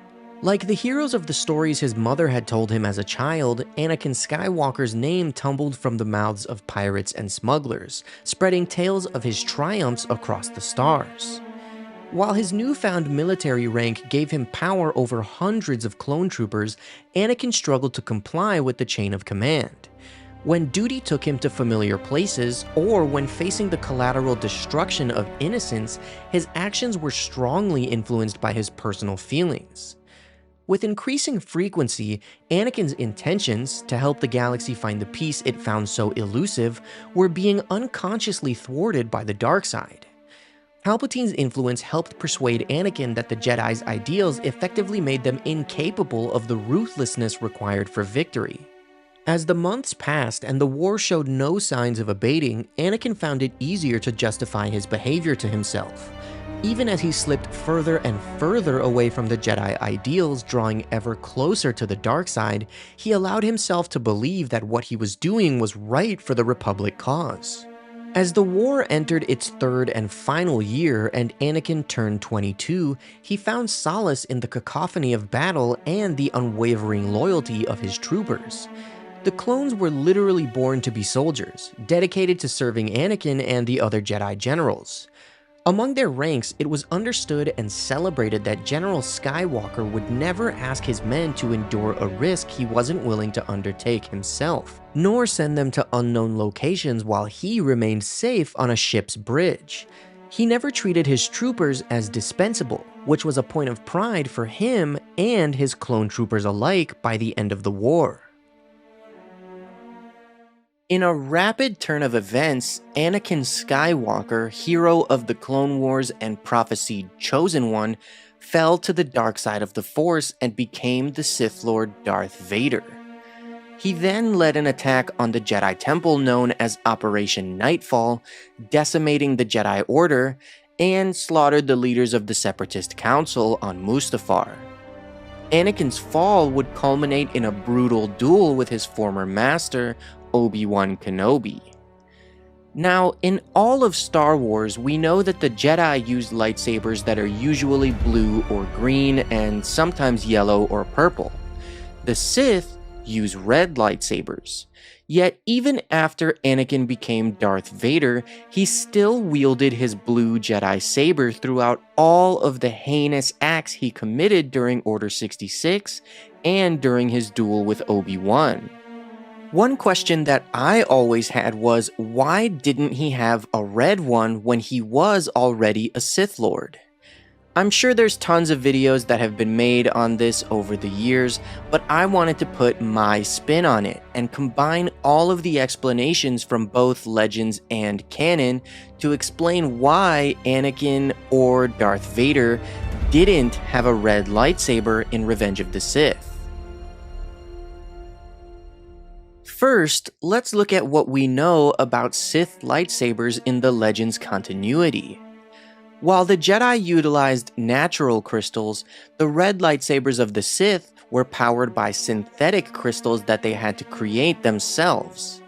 Like the heroes of the stories his mother had told him as a child, Anakin Skywalker's name tumbled from the mouths of pirates and smugglers, spreading tales of his triumphs across the stars. While his newfound military rank gave him power over hundreds of clone troopers, Anakin struggled to comply with the chain of command. When duty took him to familiar places, or when facing the collateral destruction of innocents, his actions were strongly influenced by his personal feelings. With increasing frequency, Anakin's intentions to help the galaxy find the peace it found so elusive were being unconsciously thwarted by the dark side. Palpatine's influence helped persuade Anakin that the Jedi's ideals effectively made them incapable of the ruthlessness required for victory. As the months passed and the war showed no signs of abating, Anakin found it easier to justify his behavior to himself. Even as he slipped further and further away from the Jedi ideals, drawing ever closer to the dark side, he allowed himself to believe that what he was doing was right for the Republic cause. As the war entered its third and final year and Anakin turned 22, he found solace in the cacophony of battle and the unwavering loyalty of his troopers. The clones were literally born to be soldiers, dedicated to serving Anakin and the other Jedi generals. Among their ranks, it was understood and celebrated that General Skywalker would never ask his men to endure a risk he wasn't willing to undertake himself, nor send them to unknown locations while he remained safe on a ship's bridge. He never treated his troopers as dispensable, which was a point of pride for him and his clone troopers alike by the end of the war. In a rapid turn of events, Anakin Skywalker, hero of the Clone Wars and prophesied Chosen One, fell to the dark side of the Force and became the Sith Lord Darth Vader. He then led an attack on the Jedi Temple known as Operation Nightfall, decimating the Jedi Order, and slaughtered the leaders of the Separatist Council on Mustafar. Anakin's fall would culminate in a brutal duel with his former master, Obi-Wan Kenobi. Now, in all of Star Wars, we know that the Jedi use lightsabers that are usually blue or green and sometimes yellow or purple. The Sith use red lightsabers. Yet even after Anakin became Darth Vader, he still wielded his blue Jedi saber throughout all of the heinous acts he committed during Order 66 and during his duel with Obi-Wan. One question that I always had was, why didn't he have a red one when he was already a Sith Lord? I'm sure there's tons of videos that have been made on this over the years, but I wanted to put my spin on it and combine all of the explanations from both Legends and canon to explain why Anakin or Darth Vader didn't have a red lightsaber in Revenge of the Sith. First, let's look at what we know about Sith lightsabers in the Legends continuity. While the Jedi utilized natural crystals, the red lightsabers of the Sith were powered by synthetic crystals that they had to create themselves.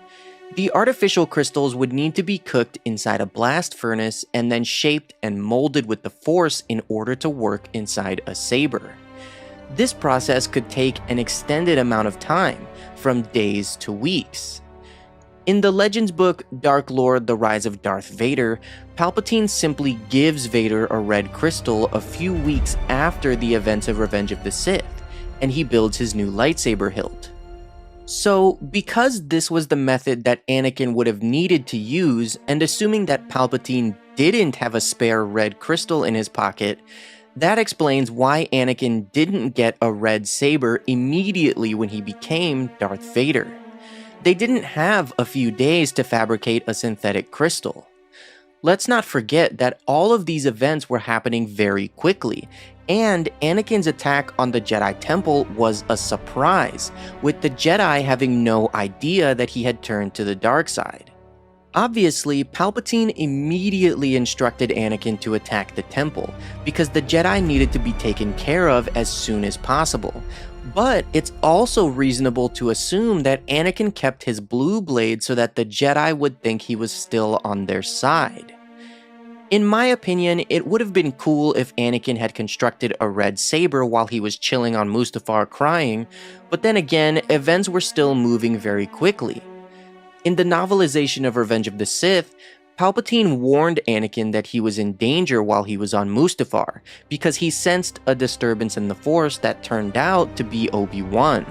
The artificial crystals would need to be cooked inside a blast furnace and then shaped and molded with the Force in order to work inside a saber. This process could take an extended amount of time, from days to weeks. In the Legends book Dark Lord: The Rise of Darth Vader, Palpatine simply gives Vader a red crystal a few weeks after the events of Revenge of the Sith, and he builds his new lightsaber hilt. So, because this was the method that Anakin would have needed to use, and assuming that Palpatine didn't have a spare red crystal in his pocket, that explains why Anakin didn't get a red saber immediately when he became Darth Vader. They didn't have a few days to fabricate a synthetic crystal. Let's not forget that all of these events were happening very quickly, and Anakin's attack on the Jedi Temple was a surprise, with the Jedi having no idea that he had turned to the dark side. Obviously, Palpatine immediately instructed Anakin to attack the temple, because the Jedi needed to be taken care of as soon as possible. But it's also reasonable to assume that Anakin kept his blue blade so that the Jedi would think he was still on their side. In my opinion, it would have been cool if Anakin had constructed a red saber while he was chilling on Mustafar crying, but then again, events were still moving very quickly. In the novelization of Revenge of the Sith, Palpatine warned Anakin that he was in danger while he was on Mustafar, because he sensed a disturbance in the Force that turned out to be Obi-Wan.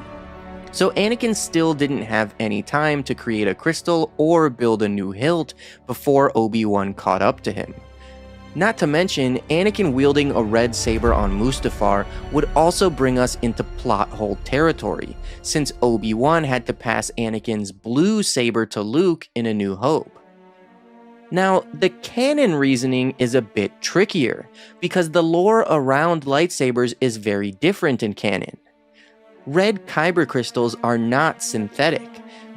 So Anakin still didn't have any time to create a crystal or build a new hilt before Obi-Wan caught up to him. Not to mention, Anakin wielding a red saber on Mustafar would also bring us into plot hole territory, since Obi-Wan had to pass Anakin's blue saber to Luke in A New Hope. Now, the canon reasoning is a bit trickier, because the lore around lightsabers is very different in canon. Red kyber crystals are not synthetic,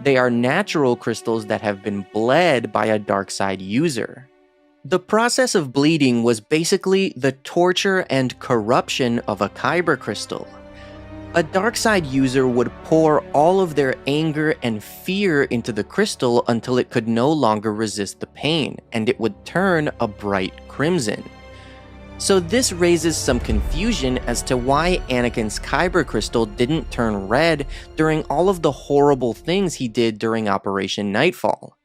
they are natural crystals that have been bled by a dark side user. The process of bleeding was basically the torture and corruption of a kyber crystal. A dark side user would pour all of their anger and fear into the crystal until it could no longer resist the pain, and it would turn a bright crimson. So this raises some confusion as to why Anakin's kyber crystal didn't turn red during all of the horrible things he did during Operation Nightfall.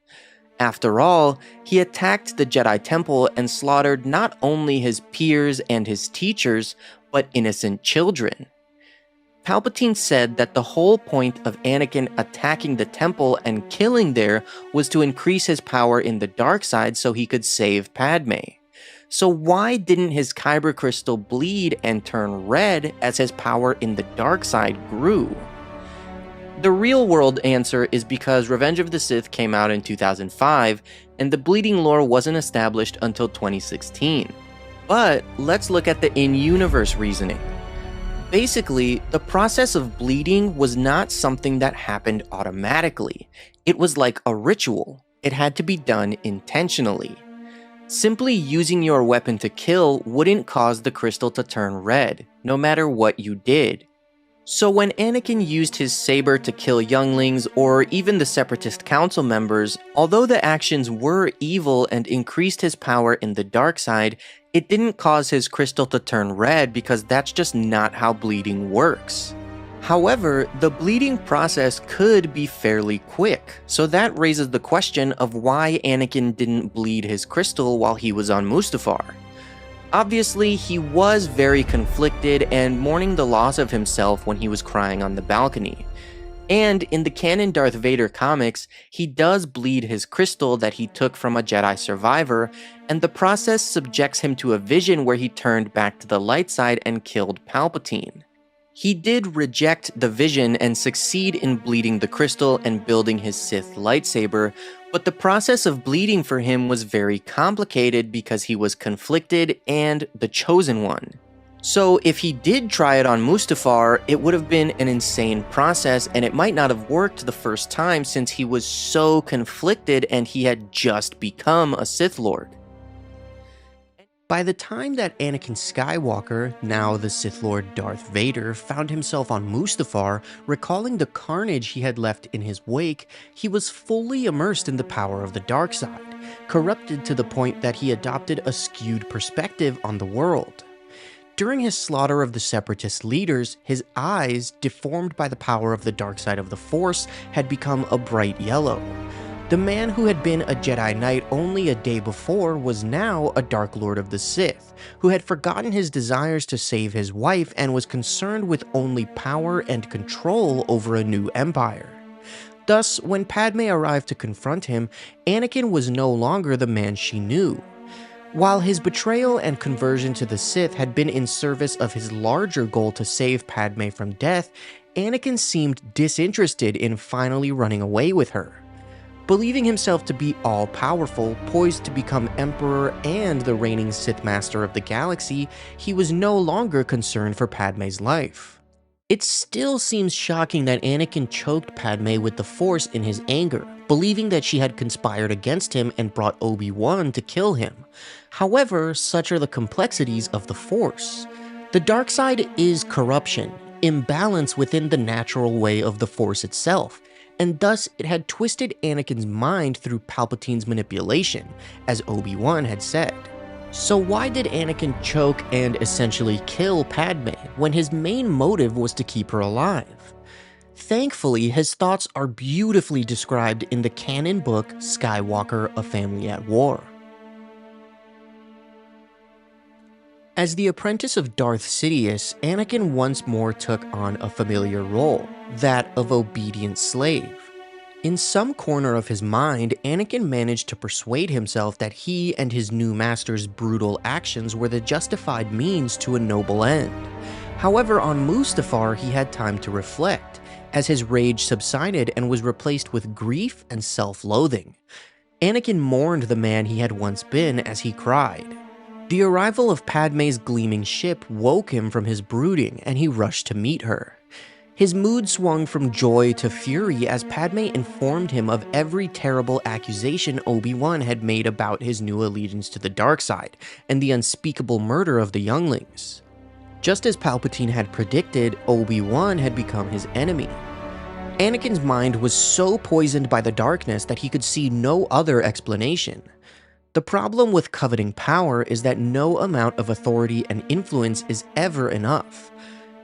After all, he attacked the Jedi Temple and slaughtered not only his peers and his teachers, but innocent children. Palpatine said that the whole point of Anakin attacking the temple and killing there was to increase his power in the dark side so he could save Padme. So why didn't his kyber crystal bleed and turn red as his power in the dark side grew? The real-world answer is because Revenge of the Sith came out in 2005, and the bleeding lore wasn't established until 2016. But let's look at the in-universe reasoning. Basically, the process of bleeding was not something that happened automatically. It was like a ritual. It had to be done intentionally. Simply using your weapon to kill wouldn't cause the crystal to turn red, no matter what you did. So when Anakin used his saber to kill younglings or even the Separatist Council members, although the actions were evil and increased his power in the dark side, it didn't cause his crystal to turn red because that's just not how bleeding works. However, the bleeding process could be fairly quick, so that raises the question of why Anakin didn't bleed his crystal while he was on Mustafar. Obviously, he was very conflicted and mourning the loss of himself when he was crying on the balcony. And in the canon Darth Vader comics, he does bleed his crystal that he took from a Jedi survivor, and the process subjects him to a vision where he turned back to the light side and killed Palpatine. He did reject the vision and succeed in bleeding the crystal and building his Sith lightsaber, but the process of bleeding for him was very complicated because he was conflicted and the chosen one. So if he did try it on Mustafar, it would have been an insane process and it might not have worked the first time since he was so conflicted and he had just become a Sith Lord. By the time that Anakin Skywalker, now the Sith Lord Darth Vader, found himself on Mustafar, recalling the carnage he had left in his wake, he was fully immersed in the power of the dark side, corrupted to the point that he adopted a skewed perspective on the world. During his slaughter of the Separatist leaders, his eyes, deformed by the power of the dark side of the Force, had become a bright yellow. The man who had been a Jedi Knight only a day before was now a Dark Lord of the Sith, who had forgotten his desires to save his wife and was concerned with only power and control over a new empire. Thus, when Padme arrived to confront him, Anakin was no longer the man she knew. While his betrayal and conversion to the Sith had been in service of his larger goal to save Padme from death, Anakin seemed disinterested in finally running away with her. Believing himself to be all-powerful, poised to become Emperor and the reigning Sith Master of the galaxy, he was no longer concerned for Padme's life. It still seems shocking that Anakin choked Padme with the Force in his anger, believing that she had conspired against him and brought Obi-Wan to kill him. However, such are the complexities of the Force. The dark side is corruption, imbalance within the natural way of the Force itself, and thus it had twisted Anakin's mind through Palpatine's manipulation, as Obi-Wan had said. So why did Anakin choke and essentially kill Padme when his main motive was to keep her alive? Thankfully, his thoughts are beautifully described in the canon book Skywalker: A Family at War. As the apprentice of Darth Sidious, Anakin once more took on a familiar role, that of obedient slave. In some corner of his mind, Anakin managed to persuade himself that he and his new master's brutal actions were the justified means to a noble end. However, on Mustafar, he had time to reflect, as his rage subsided and was replaced with grief and self-loathing. Anakin mourned the man he had once been as he cried. The arrival of Padme's gleaming ship woke him from his brooding, and he rushed to meet her. His mood swung from joy to fury as Padme informed him of every terrible accusation Obi-Wan had made about his new allegiance to the dark side, and the unspeakable murder of the younglings. Just as Palpatine had predicted, Obi-Wan had become his enemy. Anakin's mind was so poisoned by the darkness that he could see no other explanation. The problem with coveting power is that no amount of authority and influence is ever enough.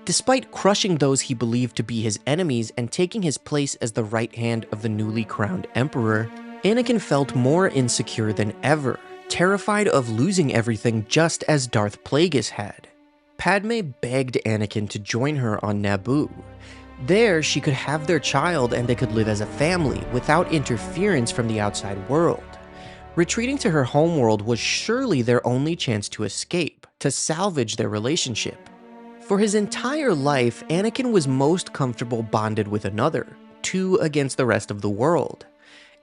Despite crushing those he believed to be his enemies and taking his place as the right hand of the newly crowned emperor, Anakin felt more insecure than ever, terrified of losing everything just as Darth Plagueis had. Padme begged Anakin to join her on Naboo. There, she could have their child and they could live as a family without interference from the outside world. Retreating to her homeworld was surely their only chance to escape, to salvage their relationship. For his entire life, Anakin was most comfortable bonded with another, two against the rest of the world.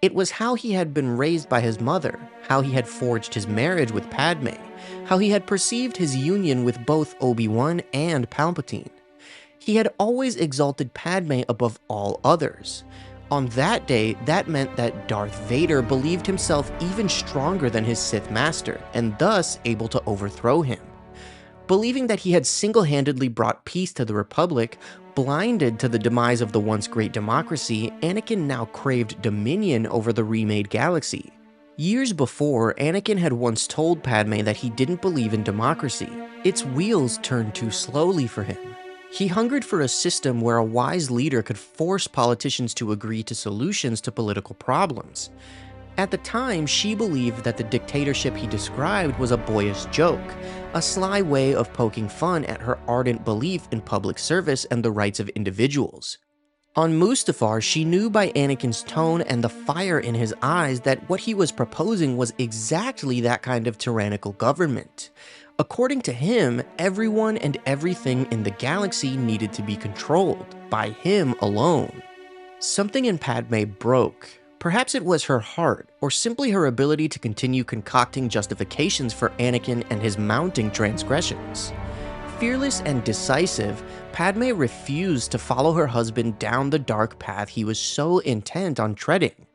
It was how he had been raised by his mother, how he had forged his marriage with Padme, how he had perceived his union with both Obi-Wan and Palpatine. He had always exalted Padme above all others. On that day, that meant that Darth Vader believed himself even stronger than his Sith master, and thus able to overthrow him. Believing that he had single-handedly brought peace to the Republic, blinded to the demise of the once great democracy, Anakin now craved dominion over the remade galaxy. Years before, Anakin had once told Padme that he didn't believe in democracy. Its wheels turned too slowly for him. He hungered for a system where a wise leader could force politicians to agree to solutions to political problems. At the time, she believed that the dictatorship he described was a boyish joke, a sly way of poking fun at her ardent belief in public service and the rights of individuals. On Mustafar, she knew by Anakin's tone and the fire in his eyes that what he was proposing was exactly that kind of tyrannical government. According to him, everyone and everything in the galaxy needed to be controlled by him alone. Something in Padme broke. Perhaps it was her heart, or simply her ability to continue concocting justifications for Anakin and his mounting transgressions. Fearless and decisive, Padme refused to follow her husband down the dark path he was so intent on treading.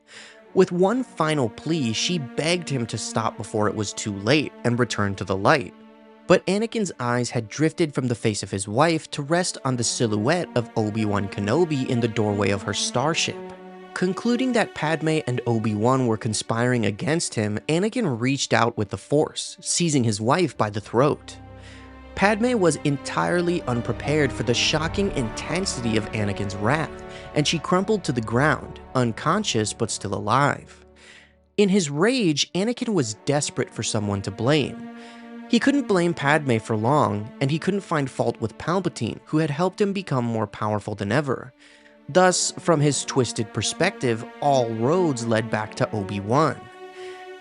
With one final plea, she begged him to stop before it was too late and return to the light. But Anakin's eyes had drifted from the face of his wife to rest on the silhouette of Obi-Wan Kenobi in the doorway of her starship. Concluding that Padme and Obi-Wan were conspiring against him, Anakin reached out with the Force, seizing his wife by the throat. Padme was entirely unprepared for the shocking intensity of Anakin's wrath, and she crumpled to the ground, unconscious but still alive. In his rage, Anakin was desperate for someone to blame. He couldn't blame Padme for long, and he couldn't find fault with Palpatine, who had helped him become more powerful than ever. Thus, from his twisted perspective, all roads led back to Obi-Wan.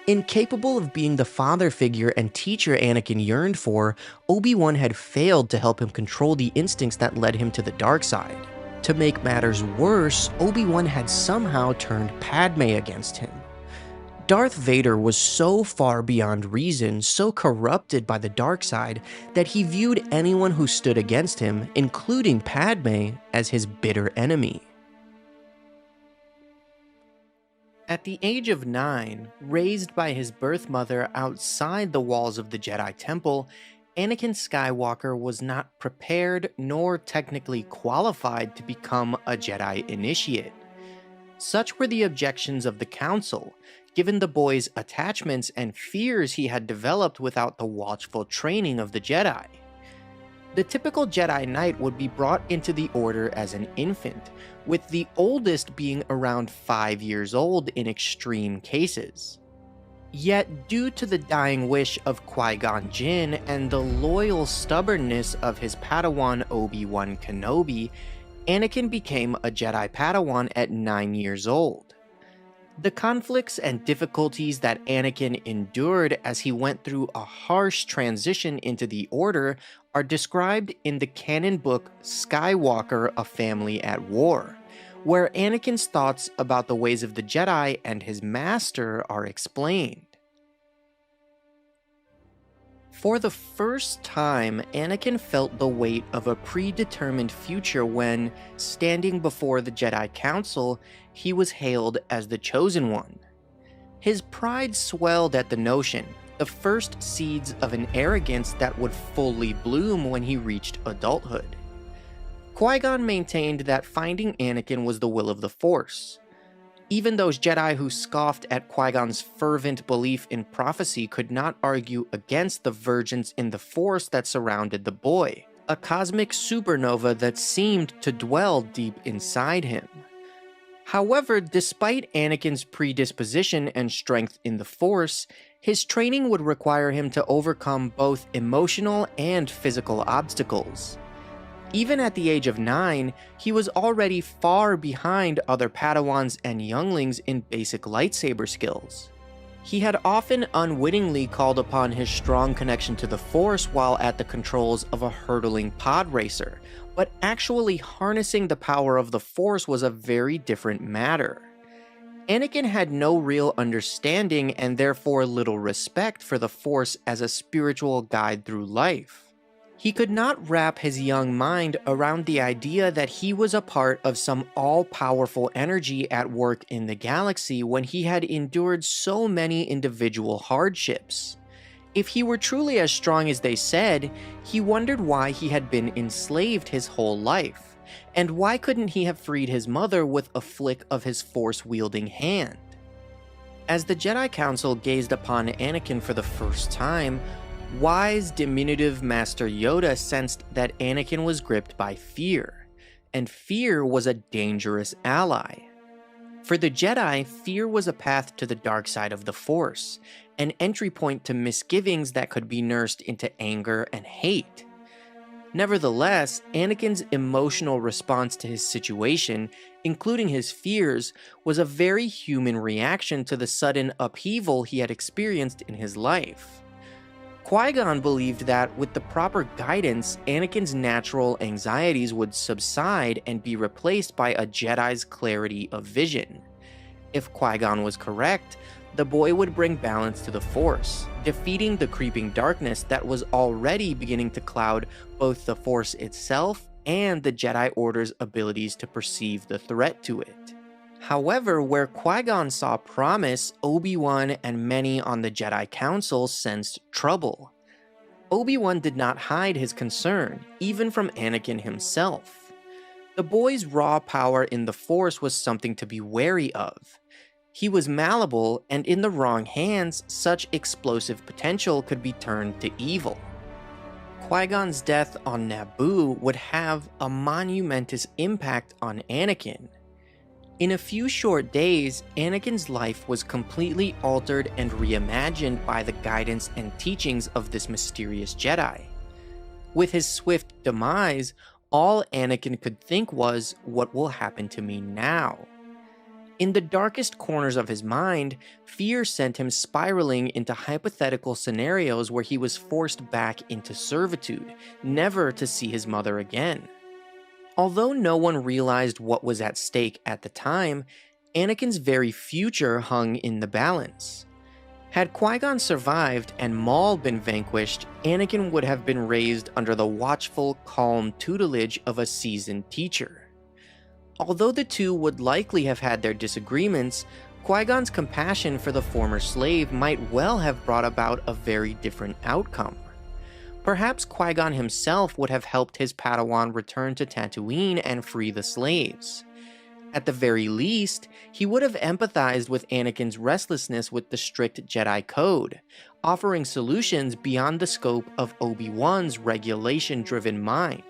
Incapable of being the father figure and teacher Anakin yearned for, Obi-Wan had failed to help him control the instincts that led him to the dark side. To make matters worse, Obi-Wan had somehow turned Padme against him. Darth Vader was so far beyond reason, so corrupted by the dark side, that he viewed anyone who stood against him, including Padme, as his bitter enemy. At the age of 9, raised by his birth mother outside the walls of the Jedi Temple, Anakin Skywalker was not prepared nor technically qualified to become a Jedi initiate. Such were the objections of the Council, given the boy's attachments and fears he had developed without the watchful training of the Jedi. The typical Jedi Knight would be brought into the Order as an infant, with the oldest being around 5 years old in extreme cases. Yet, due to the dying wish of Qui-Gon Jinn and the loyal stubbornness of his Padawan Obi-Wan Kenobi, Anakin became a Jedi Padawan at 9 years old. The conflicts and difficulties that Anakin endured as he went through a harsh transition into the Order are described in the canon book Skywalker: A Family at War, where Anakin's thoughts about the ways of the Jedi and his master are explained. For the first time, Anakin felt the weight of a predetermined future when, standing before the Jedi Council, he was hailed as the Chosen One. His pride swelled at the notion, the first seeds of an arrogance that would fully bloom when he reached adulthood. Qui-Gon maintained that finding Anakin was the will of the Force. Even those Jedi who scoffed at Qui-Gon's fervent belief in prophecy could not argue against the vergence in the Force that surrounded the boy, a cosmic supernova that seemed to dwell deep inside him. However, despite Anakin's predisposition and strength in the Force, his training would require him to overcome both emotional and physical obstacles. Even at the age of 9, he was already far behind other Padawans and younglings in basic lightsaber skills. He had often unwittingly called upon his strong connection to the Force while at the controls of a hurtling pod racer, but actually harnessing the power of the Force was a very different matter. Anakin had no real understanding and therefore little respect for the Force as a spiritual guide through life. He could not wrap his young mind around the idea that he was a part of some all-powerful energy at work in the galaxy when he had endured so many individual hardships. If he were truly as strong as they said, he wondered why he had been enslaved his whole life, and why couldn't he have freed his mother with a flick of his force-wielding hand? As the Jedi Council gazed upon Anakin for the first time, wise, diminutive Master Yoda sensed that Anakin was gripped by fear, and fear was a dangerous ally. For the Jedi, fear was a path to the dark side of the Force, an entry point to misgivings that could be nursed into anger and hate. Nevertheless, Anakin's emotional response to his situation, including his fears, was a very human reaction to the sudden upheaval he had experienced in his life. Qui-Gon believed that, with the proper guidance, Anakin's natural anxieties would subside and be replaced by a Jedi's clarity of vision. If Qui-Gon was correct, the boy would bring balance to the Force, defeating the creeping darkness that was already beginning to cloud both the Force itself and the Jedi Order's abilities to perceive the threat to it. However, where Qui-Gon saw promise, Obi-Wan and many on the Jedi Council sensed trouble. Obi-Wan did not hide his concern, even from Anakin himself. The boy's raw power in the Force was something to be wary of. He was malleable, and in the wrong hands, such explosive potential could be turned to evil. Qui-Gon's death on Naboo would have a monumentous impact on Anakin. In a few short days, Anakin's life was completely altered and reimagined by the guidance and teachings of this mysterious Jedi. With his swift demise, all Anakin could think was, what will happen to me now? In the darkest corners of his mind, fear sent him spiraling into hypothetical scenarios where he was forced back into servitude, never to see his mother again. Although no one realized what was at stake at the time, Anakin's very future hung in the balance. Had Qui-Gon survived and Maul been vanquished, Anakin would have been raised under the watchful, calm tutelage of a seasoned teacher. Although the two would likely have had their disagreements, Qui-Gon's compassion for the former slave might well have brought about a very different outcome. Perhaps Qui-Gon himself would have helped his Padawan return to Tatooine and free the slaves. At the very least, he would have empathized with Anakin's restlessness with the strict Jedi code, offering solutions beyond the scope of Obi-Wan's regulation-driven mind.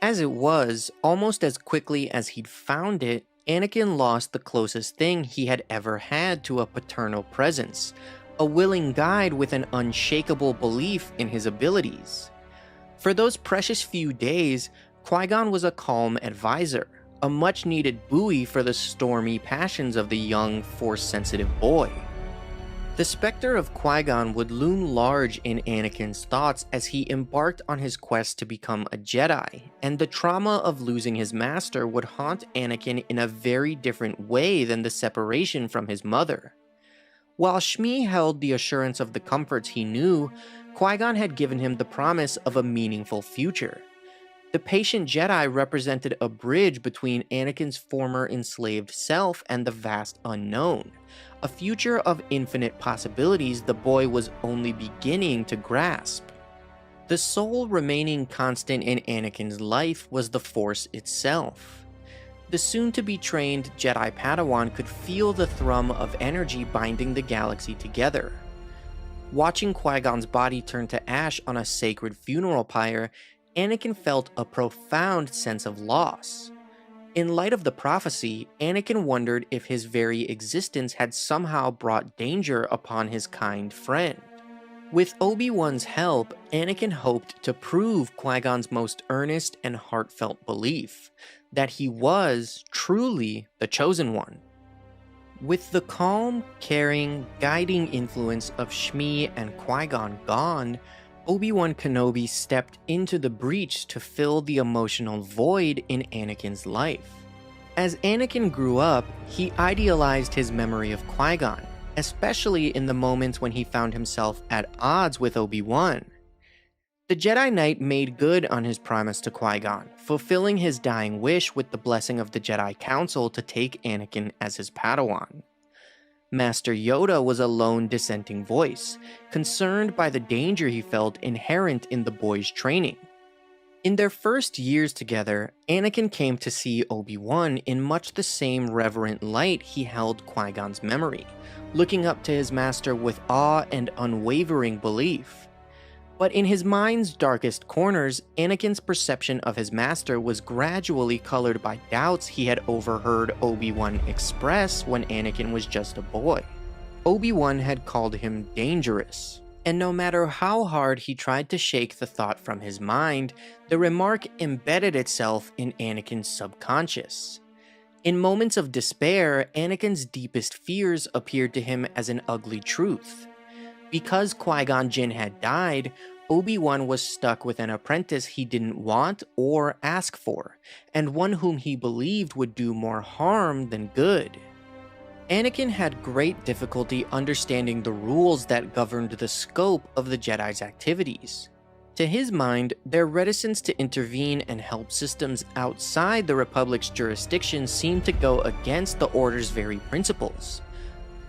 As it was, almost as quickly as he'd found it, Anakin lost the closest thing he had ever had to a paternal presence, a willing guide with an unshakable belief in his abilities. For those precious few days, Qui-Gon was a calm advisor, a much-needed buoy for the stormy passions of the young, Force-sensitive boy. The specter of Qui-Gon would loom large in Anakin's thoughts as he embarked on his quest to become a Jedi, and the trauma of losing his master would haunt Anakin in a very different way than the separation from his mother. While Shmi held the assurance of the comforts he knew, Qui-Gon had given him the promise of a meaningful future. The patient Jedi represented a bridge between Anakin's former enslaved self and the vast unknown, a future of infinite possibilities the boy was only beginning to grasp. The sole remaining constant in Anakin's life was the Force itself. The soon-to-be trained Jedi Padawan could feel the thrum of energy binding the galaxy together. Watching Qui-Gon's body turn to ash on a sacred funeral pyre, Anakin felt a profound sense of loss. In light of the prophecy, Anakin wondered if his very existence had somehow brought danger upon his kind friend. With Obi-Wan's help, Anakin hoped to prove Qui-Gon's most earnest and heartfelt belief, that he was truly the Chosen One. With the calm, caring, guiding influence of Shmi and Qui-Gon gone, Obi-Wan Kenobi stepped into the breach to fill the emotional void in Anakin's life. As Anakin grew up, he idealized his memory of Qui-Gon, especially in the moments when he found himself at odds with Obi-Wan. The Jedi Knight made good on his promise to Qui-Gon, fulfilling his dying wish with the blessing of the Jedi Council to take Anakin as his Padawan. Master Yoda was a lone dissenting voice, concerned by the danger he felt inherent in the boy's training. In their first years together, Anakin came to see Obi-Wan in much the same reverent light he held Qui-Gon's memory, looking up to his master with awe and unwavering belief. But in his mind's darkest corners, Anakin's perception of his master was gradually colored by doubts he had overheard Obi-Wan express when Anakin was just a boy. Obi-Wan had called him dangerous, and no matter how hard he tried to shake the thought from his mind, the remark embedded itself in Anakin's subconscious. In moments of despair, Anakin's deepest fears appeared to him as an ugly truth. Because Qui-Gon Jinn had died, Obi-Wan was stuck with an apprentice he didn't want or ask for, and one whom he believed would do more harm than good. Anakin had great difficulty understanding the rules that governed the scope of the Jedi's activities. To his mind, their reticence to intervene and help systems outside the Republic's jurisdiction seemed to go against the Order's very principles.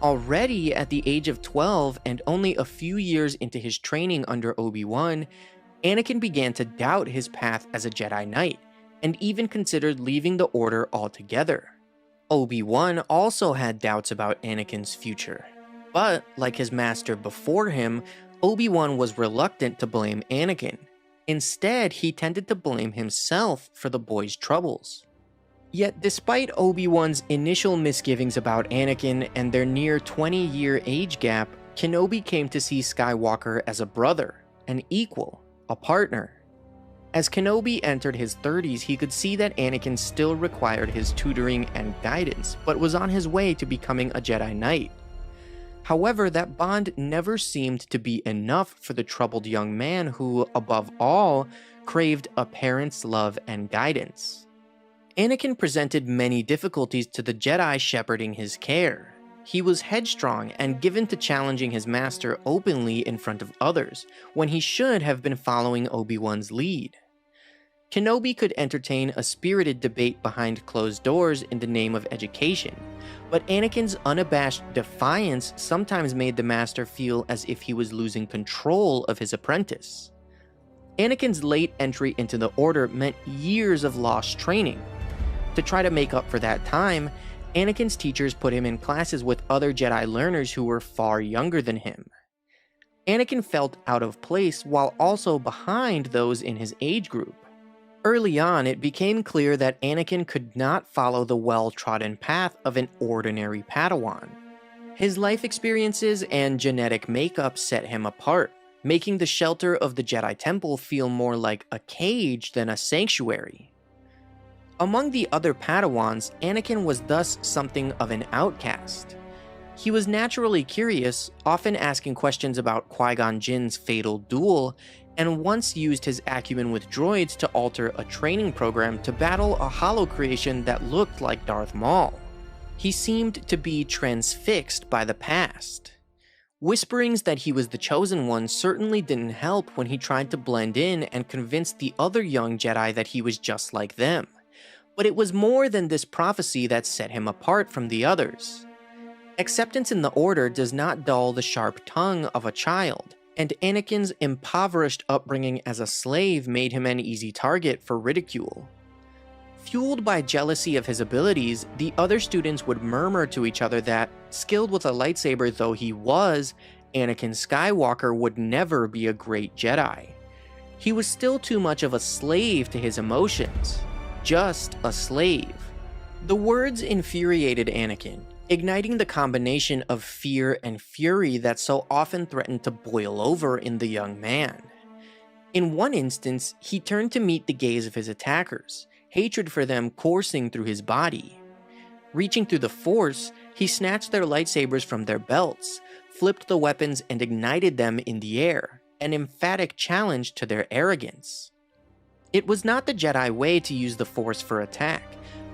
Already at the age of 12 and only a few years into his training under Obi-Wan, Anakin began to doubt his path as a Jedi Knight, and even considered leaving the Order altogether. Obi-Wan also had doubts about Anakin's future, but like his master before him, Obi-Wan was reluctant to blame Anakin. Instead, he tended to blame himself for the boy's troubles. Yet despite Obi-Wan's initial misgivings about Anakin and their near 20-year age gap, Kenobi came to see Skywalker as a brother, an equal, a partner. As Kenobi entered his 30s, he could see that Anakin still required his tutoring and guidance, but was on his way to becoming a Jedi Knight. However, that bond never seemed to be enough for the troubled young man who, above all, craved a parent's love and guidance. Anakin presented many difficulties to the Jedi shepherding his care. He was headstrong and given to challenging his master openly in front of others, when he should have been following Obi-Wan's lead. Kenobi could entertain a spirited debate behind closed doors in the name of education, but Anakin's unabashed defiance sometimes made the master feel as if he was losing control of his apprentice. Anakin's late entry into the Order meant years of lost training. To try to make up for that time, Anakin's teachers put him in classes with other Jedi learners who were far younger than him. Anakin felt out of place while also behind those in his age group. Early on, it became clear that Anakin could not follow the well-trodden path of an ordinary Padawan. His life experiences and genetic makeup set him apart, making the shelter of the Jedi Temple feel more like a cage than a sanctuary. Among the other Padawans, Anakin was thus something of an outcast. He was naturally curious, often asking questions about Qui-Gon Jinn's fatal duel, and once used his acumen with droids to alter a training program to battle a holocreation that looked like Darth Maul. He seemed to be transfixed by the past. Whisperings that he was the chosen one certainly didn't help when he tried to blend in and convince the other young Jedi that he was just like them. But it was more than this prophecy that set him apart from the others. Acceptance in the Order does not dull the sharp tongue of a child, and Anakin's impoverished upbringing as a slave made him an easy target for ridicule. Fueled by jealousy of his abilities, the other students would murmur to each other that, skilled with a lightsaber though he was, Anakin Skywalker would never be a great Jedi. He was still too much of a slave to his emotions. Just a slave. The words infuriated Anakin, igniting the combination of fear and fury that so often threatened to boil over in the young man. In one instance, he turned to meet the gaze of his attackers, hatred for them coursing through his body. Reaching through the Force, he snatched their lightsabers from their belts, flipped the weapons and ignited them in the air, an emphatic challenge to their arrogance. It was not the Jedi way to use the Force for attack,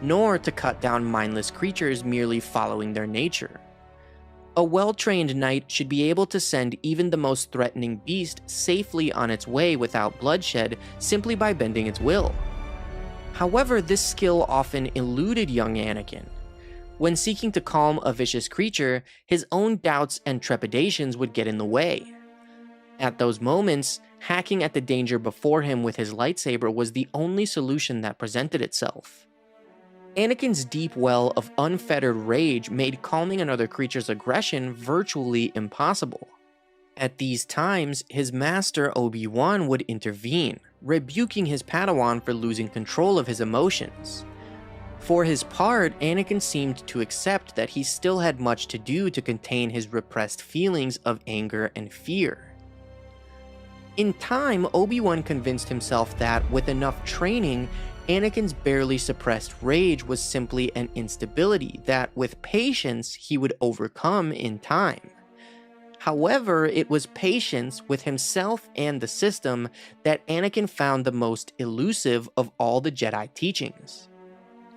nor to cut down mindless creatures merely following their nature. A well-trained knight should be able to send even the most threatening beast safely on its way without bloodshed simply by bending its will. However, this skill often eluded young Anakin. When seeking to calm a vicious creature, his own doubts and trepidations would get in the way. At those moments, hacking at the danger before him with his lightsaber was the only solution that presented itself. Anakin's deep well of unfettered rage made calming another creature's aggression virtually impossible. At these times, his master Obi-Wan would intervene, rebuking his Padawan for losing control of his emotions. For his part, Anakin seemed to accept that he still had much to do to contain his repressed feelings of anger and fear. In time, Obi-Wan convinced himself that, with enough training, Anakin's barely suppressed rage was simply an instability that, with patience, he would overcome in time. However, it was patience with himself and the system that Anakin found the most elusive of all the Jedi teachings.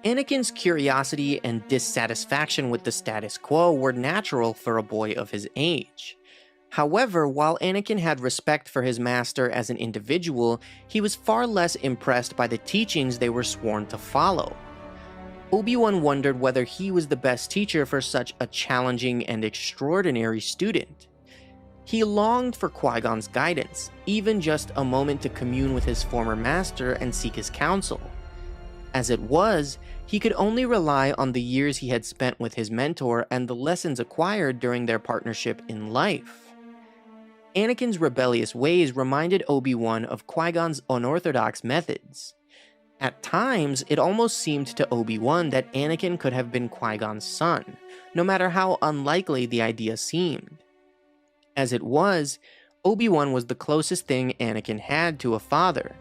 Anakin's curiosity and dissatisfaction with the status quo were natural for a boy of his age. However, while Anakin had respect for his master as an individual, he was far less impressed by the teachings they were sworn to follow. Obi-Wan wondered whether he was the best teacher for such a challenging and extraordinary student. He longed for Qui-Gon's guidance, even just a moment to commune with his former master and seek his counsel. As it was, he could only rely on the years he had spent with his mentor and the lessons acquired during their partnership in life. Anakin's rebellious ways reminded Obi-Wan of Qui-Gon's unorthodox methods. At times, it almost seemed to Obi-Wan that Anakin could have been Qui-Gon's son, no matter how unlikely the idea seemed. As it was, Obi-Wan was the closest thing Anakin had to a father,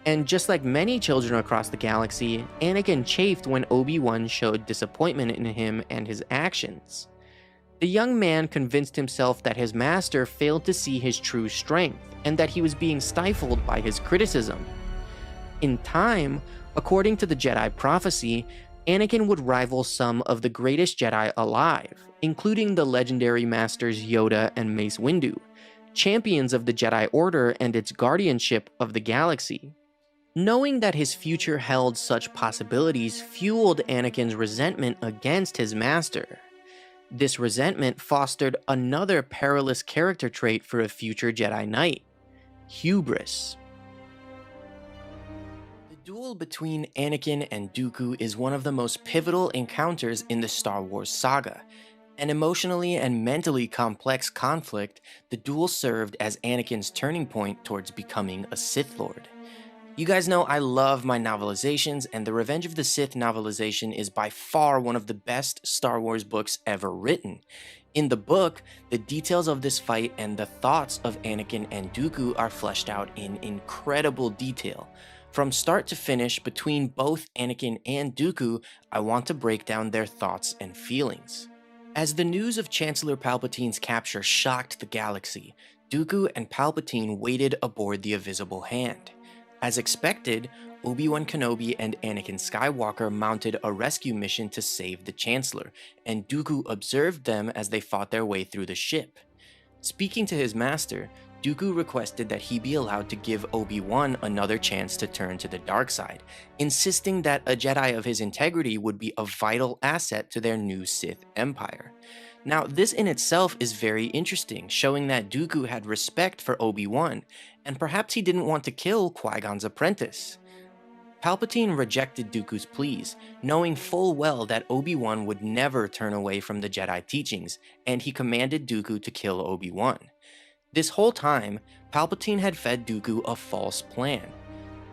and just like many children across the galaxy, Anakin chafed when Obi-Wan showed disappointment in him and his actions. The young man convinced himself that his master failed to see his true strength, and that he was being stifled by his criticism. In time, according to the Jedi prophecy, Anakin would rival some of the greatest Jedi alive, including the legendary masters Yoda and Mace Windu, champions of the Jedi Order and its guardianship of the galaxy. Knowing that his future held such possibilities fueled Anakin's resentment against his master. This resentment fostered another perilous character trait for a future Jedi Knight: hubris. The duel between Anakin and Dooku is one of the most pivotal encounters in the Star Wars saga. An emotionally and mentally complex conflict, the duel served as Anakin's turning point towards becoming a Sith Lord. You guys know I love my novelizations, and the Revenge of the Sith novelization is by far one of the best Star Wars books ever written. In the book, the details of this fight and the thoughts of Anakin and Dooku are fleshed out in incredible detail. From start to finish, between both Anakin and Dooku, I want to break down their thoughts and feelings. As the news of Chancellor Palpatine's capture shocked the galaxy, Dooku and Palpatine waited aboard the Invisible Hand. As expected, Obi-Wan Kenobi and Anakin Skywalker mounted a rescue mission to save the Chancellor, and Dooku observed them as they fought their way through the ship. Speaking to his master, Dooku requested that he be allowed to give Obi-Wan another chance to turn to the dark side, insisting that a Jedi of his integrity would be a vital asset to their new Sith Empire. Now, this in itself is very interesting, showing that Dooku had respect for Obi-Wan, and perhaps he didn't want to kill Qui-Gon's apprentice. Palpatine rejected Dooku's pleas, knowing full well that Obi-Wan would never turn away from the Jedi teachings, and he commanded Dooku to kill Obi-Wan. This whole time, Palpatine had fed Dooku a false plan.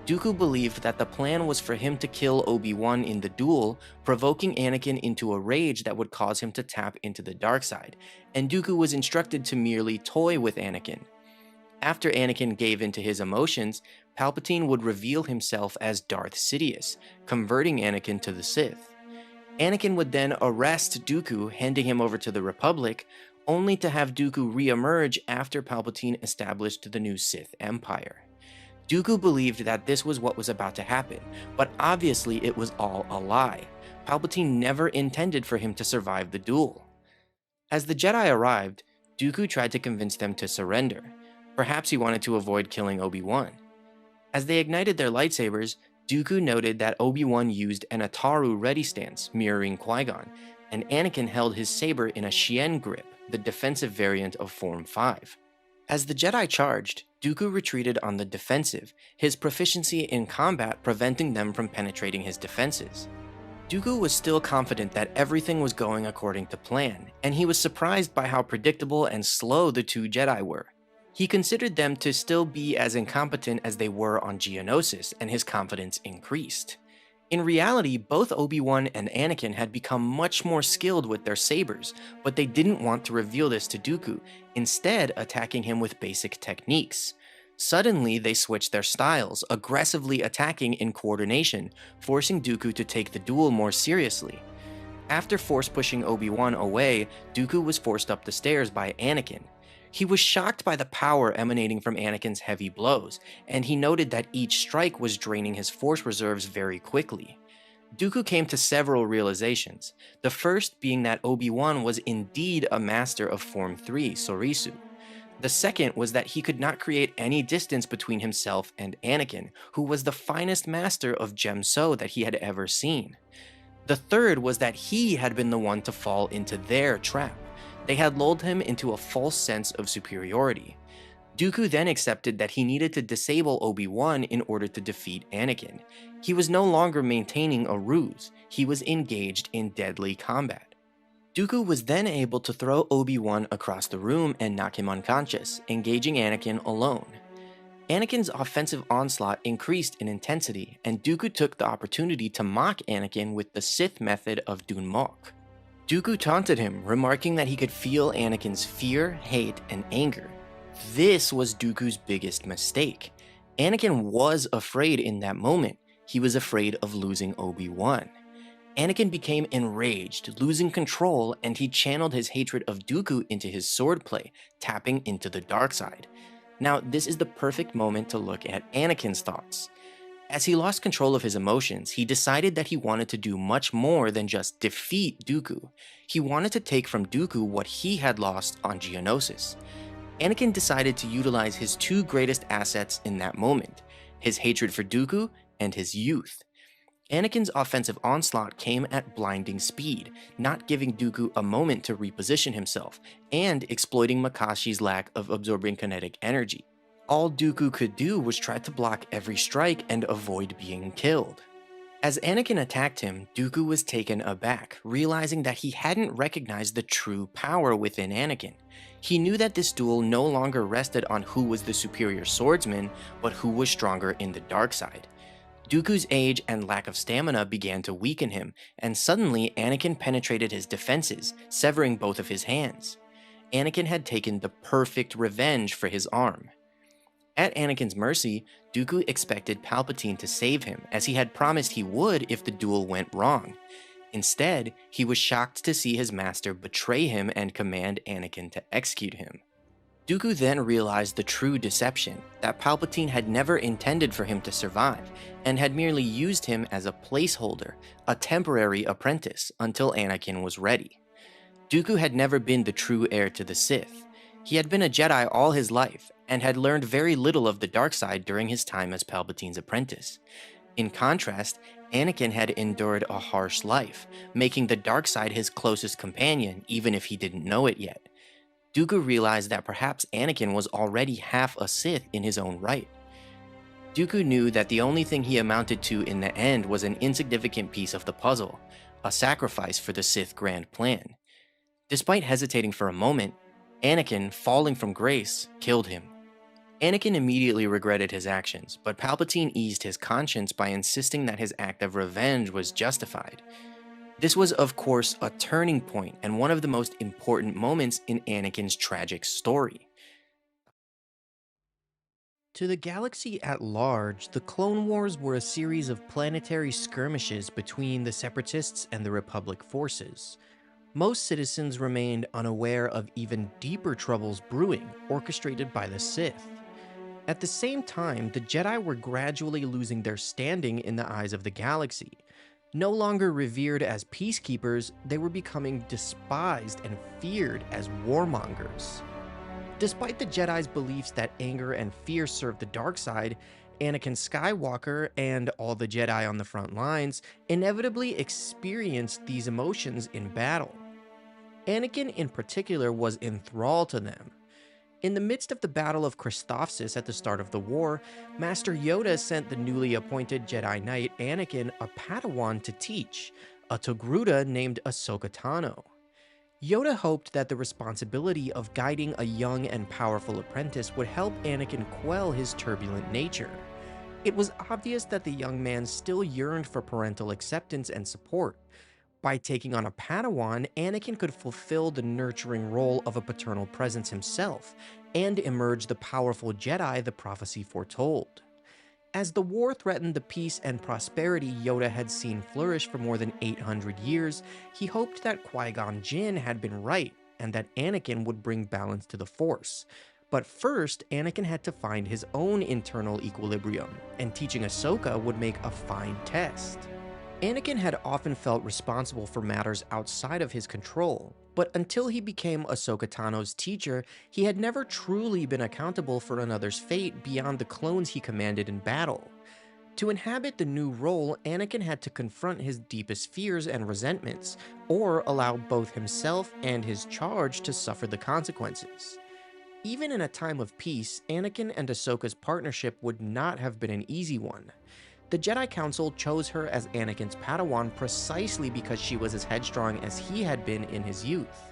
Dooku believed that the plan was for him to kill Obi-Wan in the duel, provoking Anakin into a rage that would cause him to tap into the dark side, and Dooku was instructed to merely toy with Anakin. After Anakin gave in to his emotions, Palpatine would reveal himself as Darth Sidious, converting Anakin to the Sith. Anakin would then arrest Dooku, handing him over to the Republic, only to have Dooku re-emerge after Palpatine established the new Sith Empire. Dooku believed that this was what was about to happen, but obviously it was all a lie. Palpatine never intended for him to survive the duel. As the Jedi arrived, Dooku tried to convince them to surrender. Perhaps he wanted to avoid killing Obi-Wan. As they ignited their lightsabers, Dooku noted that Obi-Wan used an Ataru ready stance, mirroring Qui-Gon, and Anakin held his saber in a Shien grip, the defensive variant of Form 5. As the Jedi charged, Dooku retreated on the defensive, his proficiency in combat preventing them from penetrating his defenses. Dooku was still confident that everything was going according to plan, and he was surprised by how predictable and slow the two Jedi were. He considered them to still be as incompetent as they were on Geonosis, and his confidence increased. In reality, both Obi-Wan and Anakin had become much more skilled with their sabers, but they didn't want to reveal this to Dooku, instead attacking him with basic techniques. Suddenly, they switched their styles, aggressively attacking in coordination, forcing Dooku to take the duel more seriously. After force pushing Obi-Wan away, Dooku was forced up the stairs by Anakin. He was shocked by the power emanating from Anakin's heavy blows, and he noted that each strike was draining his force reserves very quickly. Dooku came to several realizations, the first being that Obi-Wan was indeed a master of Form 3, Soresu. The second was that he could not create any distance between himself and Anakin, who was the finest master of Djem So that he had ever seen. The third was that he had been the one to fall into their trap. They had lulled him into a false sense of superiority. Dooku then accepted that he needed to disable Obi-Wan in order to defeat Anakin. He was no longer maintaining a ruse, he was engaged in deadly combat. Dooku was then able to throw Obi-Wan across the room and knock him unconscious, engaging Anakin alone. Anakin's offensive onslaught increased in intensity, and Dooku took the opportunity to mock Anakin with the Sith method of Dunmok. Dooku taunted him, remarking that he could feel Anakin's fear, hate, and anger. This was Dooku's biggest mistake. Anakin was afraid in that moment. He was afraid of losing Obi-Wan. Anakin became enraged, losing control, and he channeled his hatred of Dooku into his swordplay, tapping into the dark side. Now, this is the perfect moment to look at Anakin's thoughts. As he lost control of his emotions, he decided that he wanted to do much more than just defeat Dooku. He wanted to take from Dooku what he had lost on Geonosis. Anakin decided to utilize his two greatest assets in that moment, his hatred for Dooku and his youth. Anakin's offensive onslaught came at blinding speed, not giving Dooku a moment to reposition himself, and exploiting Makashi's lack of absorbing kinetic energy. All Dooku could do was try to block every strike and avoid being killed. As Anakin attacked him, Dooku was taken aback, realizing that he hadn't recognized the true power within Anakin. He knew that this duel no longer rested on who was the superior swordsman, but who was stronger in the dark side. Dooku's age and lack of stamina began to weaken him, and suddenly Anakin penetrated his defenses, severing both of his hands. Anakin had taken the perfect revenge for his arm. At Anakin's mercy, Dooku expected Palpatine to save him, as he had promised he would if the duel went wrong. Instead, he was shocked to see his master betray him and command Anakin to execute him. Dooku then realized the true deception, that Palpatine had never intended for him to survive, and had merely used him as a placeholder, a temporary apprentice, until Anakin was ready. Dooku had never been the true heir to the Sith. He had been a Jedi all his life, and had learned very little of the dark side during his time as Palpatine's apprentice. In contrast, Anakin had endured a harsh life, making the dark side his closest companion, even if he didn't know it yet. Dooku realized that perhaps Anakin was already half a Sith in his own right. Dooku knew that the only thing he amounted to in the end was an insignificant piece of the puzzle, a sacrifice for the Sith grand plan. Despite hesitating for a moment, Anakin, falling from grace, killed him. Anakin immediately regretted his actions, but Palpatine eased his conscience by insisting that his act of revenge was justified. This was, of course, a turning point and one of the most important moments in Anakin's tragic story. To the galaxy at large, the Clone Wars were a series of planetary skirmishes between the Separatists and the Republic forces. Most citizens remained unaware of even deeper troubles brewing, orchestrated by the Sith. At the same time, the Jedi were gradually losing their standing in the eyes of the galaxy. No longer revered as peacekeepers, they were becoming despised and feared as warmongers. Despite the Jedi's beliefs that anger and fear served the dark side, Anakin Skywalker and all the Jedi on the front lines inevitably experienced these emotions in battle. Anakin in particular was enthralled to them. In the midst of the Battle of Christophsis at the start of the war, Master Yoda sent the newly appointed Jedi Knight Anakin a Padawan to teach, a Togruta named Ahsoka Tano. Yoda hoped that the responsibility of guiding a young and powerful apprentice would help Anakin quell his turbulent nature. It was obvious that the young man still yearned for parental acceptance and support. By taking on a Padawan, Anakin could fulfill the nurturing role of a paternal presence himself, and emerge the powerful Jedi the prophecy foretold. As the war threatened the peace and prosperity Yoda had seen flourish for more than 800 years, he hoped that Qui-Gon Jinn had been right, and that Anakin would bring balance to the Force. But first, Anakin had to find his own internal equilibrium, and teaching Ahsoka would make a fine test. Anakin had often felt responsible for matters outside of his control, but until he became Ahsoka Tano's teacher, he had never truly been accountable for another's fate beyond the clones he commanded in battle. To inhabit the new role, Anakin had to confront his deepest fears and resentments, or allow both himself and his charge to suffer the consequences. Even in a time of peace, Anakin and Ahsoka's partnership would not have been an easy one. The Jedi Council chose her as Anakin's Padawan precisely because she was as headstrong as he had been in his youth.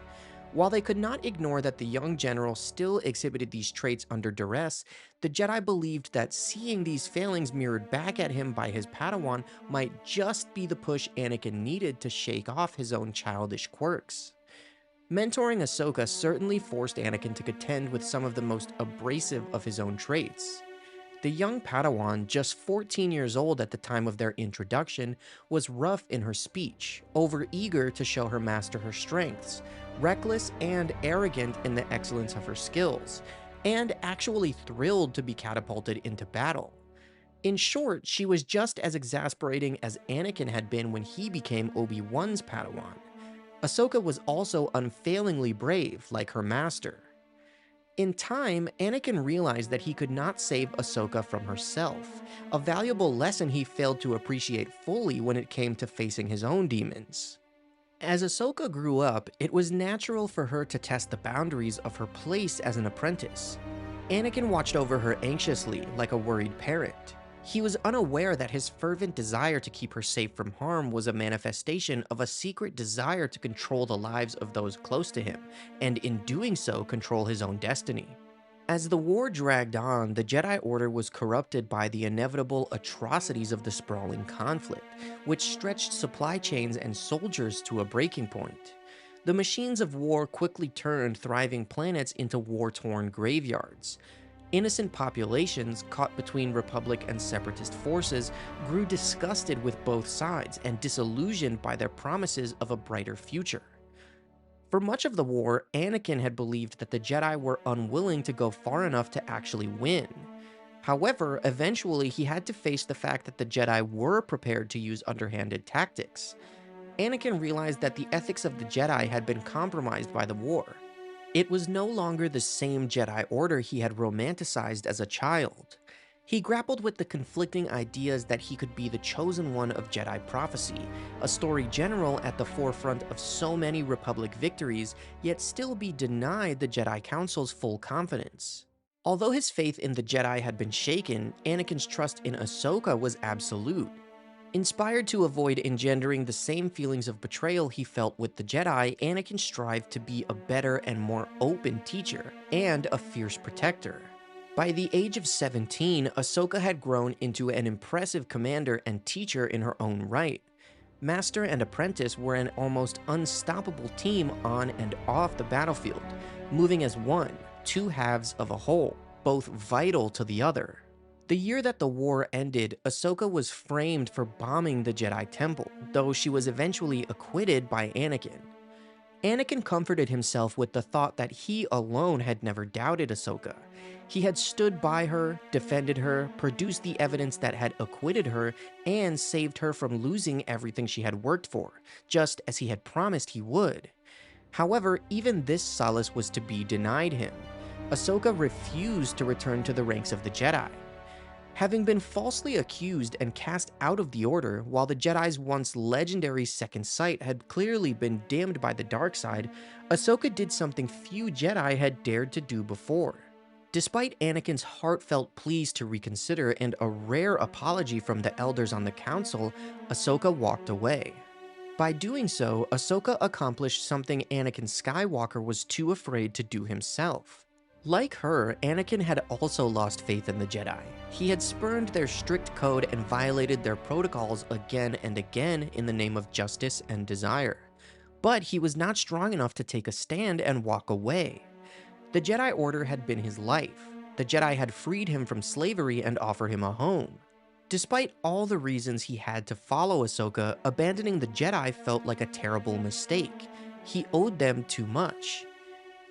While they could not ignore that the young general still exhibited these traits under duress, the Jedi believed that seeing these failings mirrored back at him by his Padawan might just be the push Anakin needed to shake off his own childish quirks. Mentoring Ahsoka certainly forced Anakin to contend with some of the most abrasive of his own traits. The young Padawan, just 14 years old at the time of their introduction, was rough in her speech, overeager to show her master her strengths, reckless and arrogant in the excellence of her skills, and actually thrilled to be catapulted into battle. In short, she was just as exasperating as Anakin had been when he became Obi-Wan's Padawan. Ahsoka was also unfailingly brave, like her master. In time, Anakin realized that he could not save Ahsoka from herself, a valuable lesson he failed to appreciate fully when it came to facing his own demons. As Ahsoka grew up, it was natural for her to test the boundaries of her place as an apprentice. Anakin watched over her anxiously, like a worried parent. He was unaware that his fervent desire to keep her safe from harm was a manifestation of a secret desire to control the lives of those close to him, and in doing so, control his own destiny. As the war dragged on, the Jedi Order was corrupted by the inevitable atrocities of the sprawling conflict, which stretched supply chains and soldiers to a breaking point. The machines of war quickly turned thriving planets into war-torn graveyards. Innocent populations, caught between Republic and Separatist forces, grew disgusted with both sides and disillusioned by their promises of a brighter future. For much of the war, Anakin had believed that the Jedi were unwilling to go far enough to actually win. However, eventually he had to face the fact that the Jedi were prepared to use underhanded tactics. Anakin realized that the ethics of the Jedi had been compromised by the war. It was no longer the same Jedi Order he had romanticized as a child. He grappled with the conflicting ideas that he could be the chosen one of Jedi prophecy, a story general at the forefront of so many Republic victories, yet still be denied the Jedi Council's full confidence. Although his faith in the Jedi had been shaken, Anakin's trust in Ahsoka was absolute. Inspired to avoid engendering the same feelings of betrayal he felt with the Jedi, Anakin strived to be a better and more open teacher, and a fierce protector. By the age of 17, Ahsoka had grown into an impressive commander and teacher in her own right. Master and apprentice were an almost unstoppable team on and off the battlefield, moving as one, two halves of a whole, both vital to the other. The year that the war ended, Ahsoka was framed for bombing the Jedi Temple, though she was eventually acquitted by Anakin. Anakin comforted himself with the thought that he alone had never doubted Ahsoka. He had stood by her, defended her, produced the evidence that had acquitted her, and saved her from losing everything she had worked for, just as he had promised he would. However, even this solace was to be denied him. Ahsoka refused to return to the ranks of the Jedi. Having been falsely accused and cast out of the Order, while the Jedi's once legendary second sight had clearly been dimmed by the dark side, Ahsoka did something few Jedi had dared to do before. Despite Anakin's heartfelt pleas to reconsider and a rare apology from the elders on the council, Ahsoka walked away. By doing so, Ahsoka accomplished something Anakin Skywalker was too afraid to do himself. Like her, Anakin had also lost faith in the Jedi. He had spurned their strict code and violated their protocols again and again in the name of justice and desire. But he was not strong enough to take a stand and walk away. The Jedi Order had been his life. The Jedi had freed him from slavery and offered him a home. Despite all the reasons he had to follow Ahsoka, abandoning the Jedi felt like a terrible mistake. He owed them too much.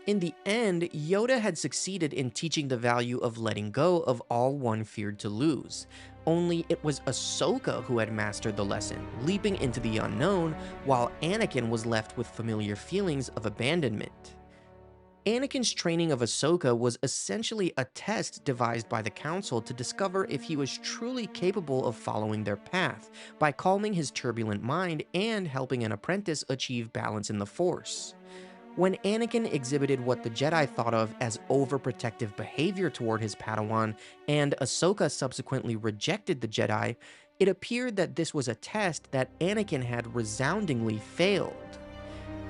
In the end, Yoda had succeeded in teaching the value of letting go of all one feared to lose. Only it was Ahsoka who had mastered the lesson, leaping into the unknown, while Anakin was left with familiar feelings of abandonment. Anakin's training of Ahsoka was essentially a test devised by the Council to discover if he was truly capable of following their path, by calming his turbulent mind and helping an apprentice achieve balance in the Force. When Anakin exhibited what the Jedi thought of as overprotective behavior toward his Padawan, and Ahsoka subsequently rejected the Jedi, it appeared that this was a test that Anakin had resoundingly failed.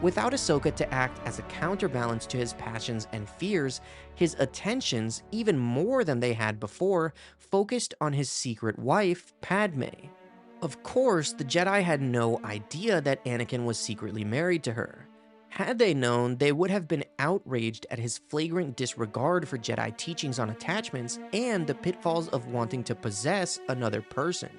Without Ahsoka to act as a counterbalance to his passions and fears, his attentions, even more than they had before, focused on his secret wife, Padme. Of course, the Jedi had no idea that Anakin was secretly married to her. Had they known, they would have been outraged at his flagrant disregard for Jedi teachings on attachments and the pitfalls of wanting to possess another person.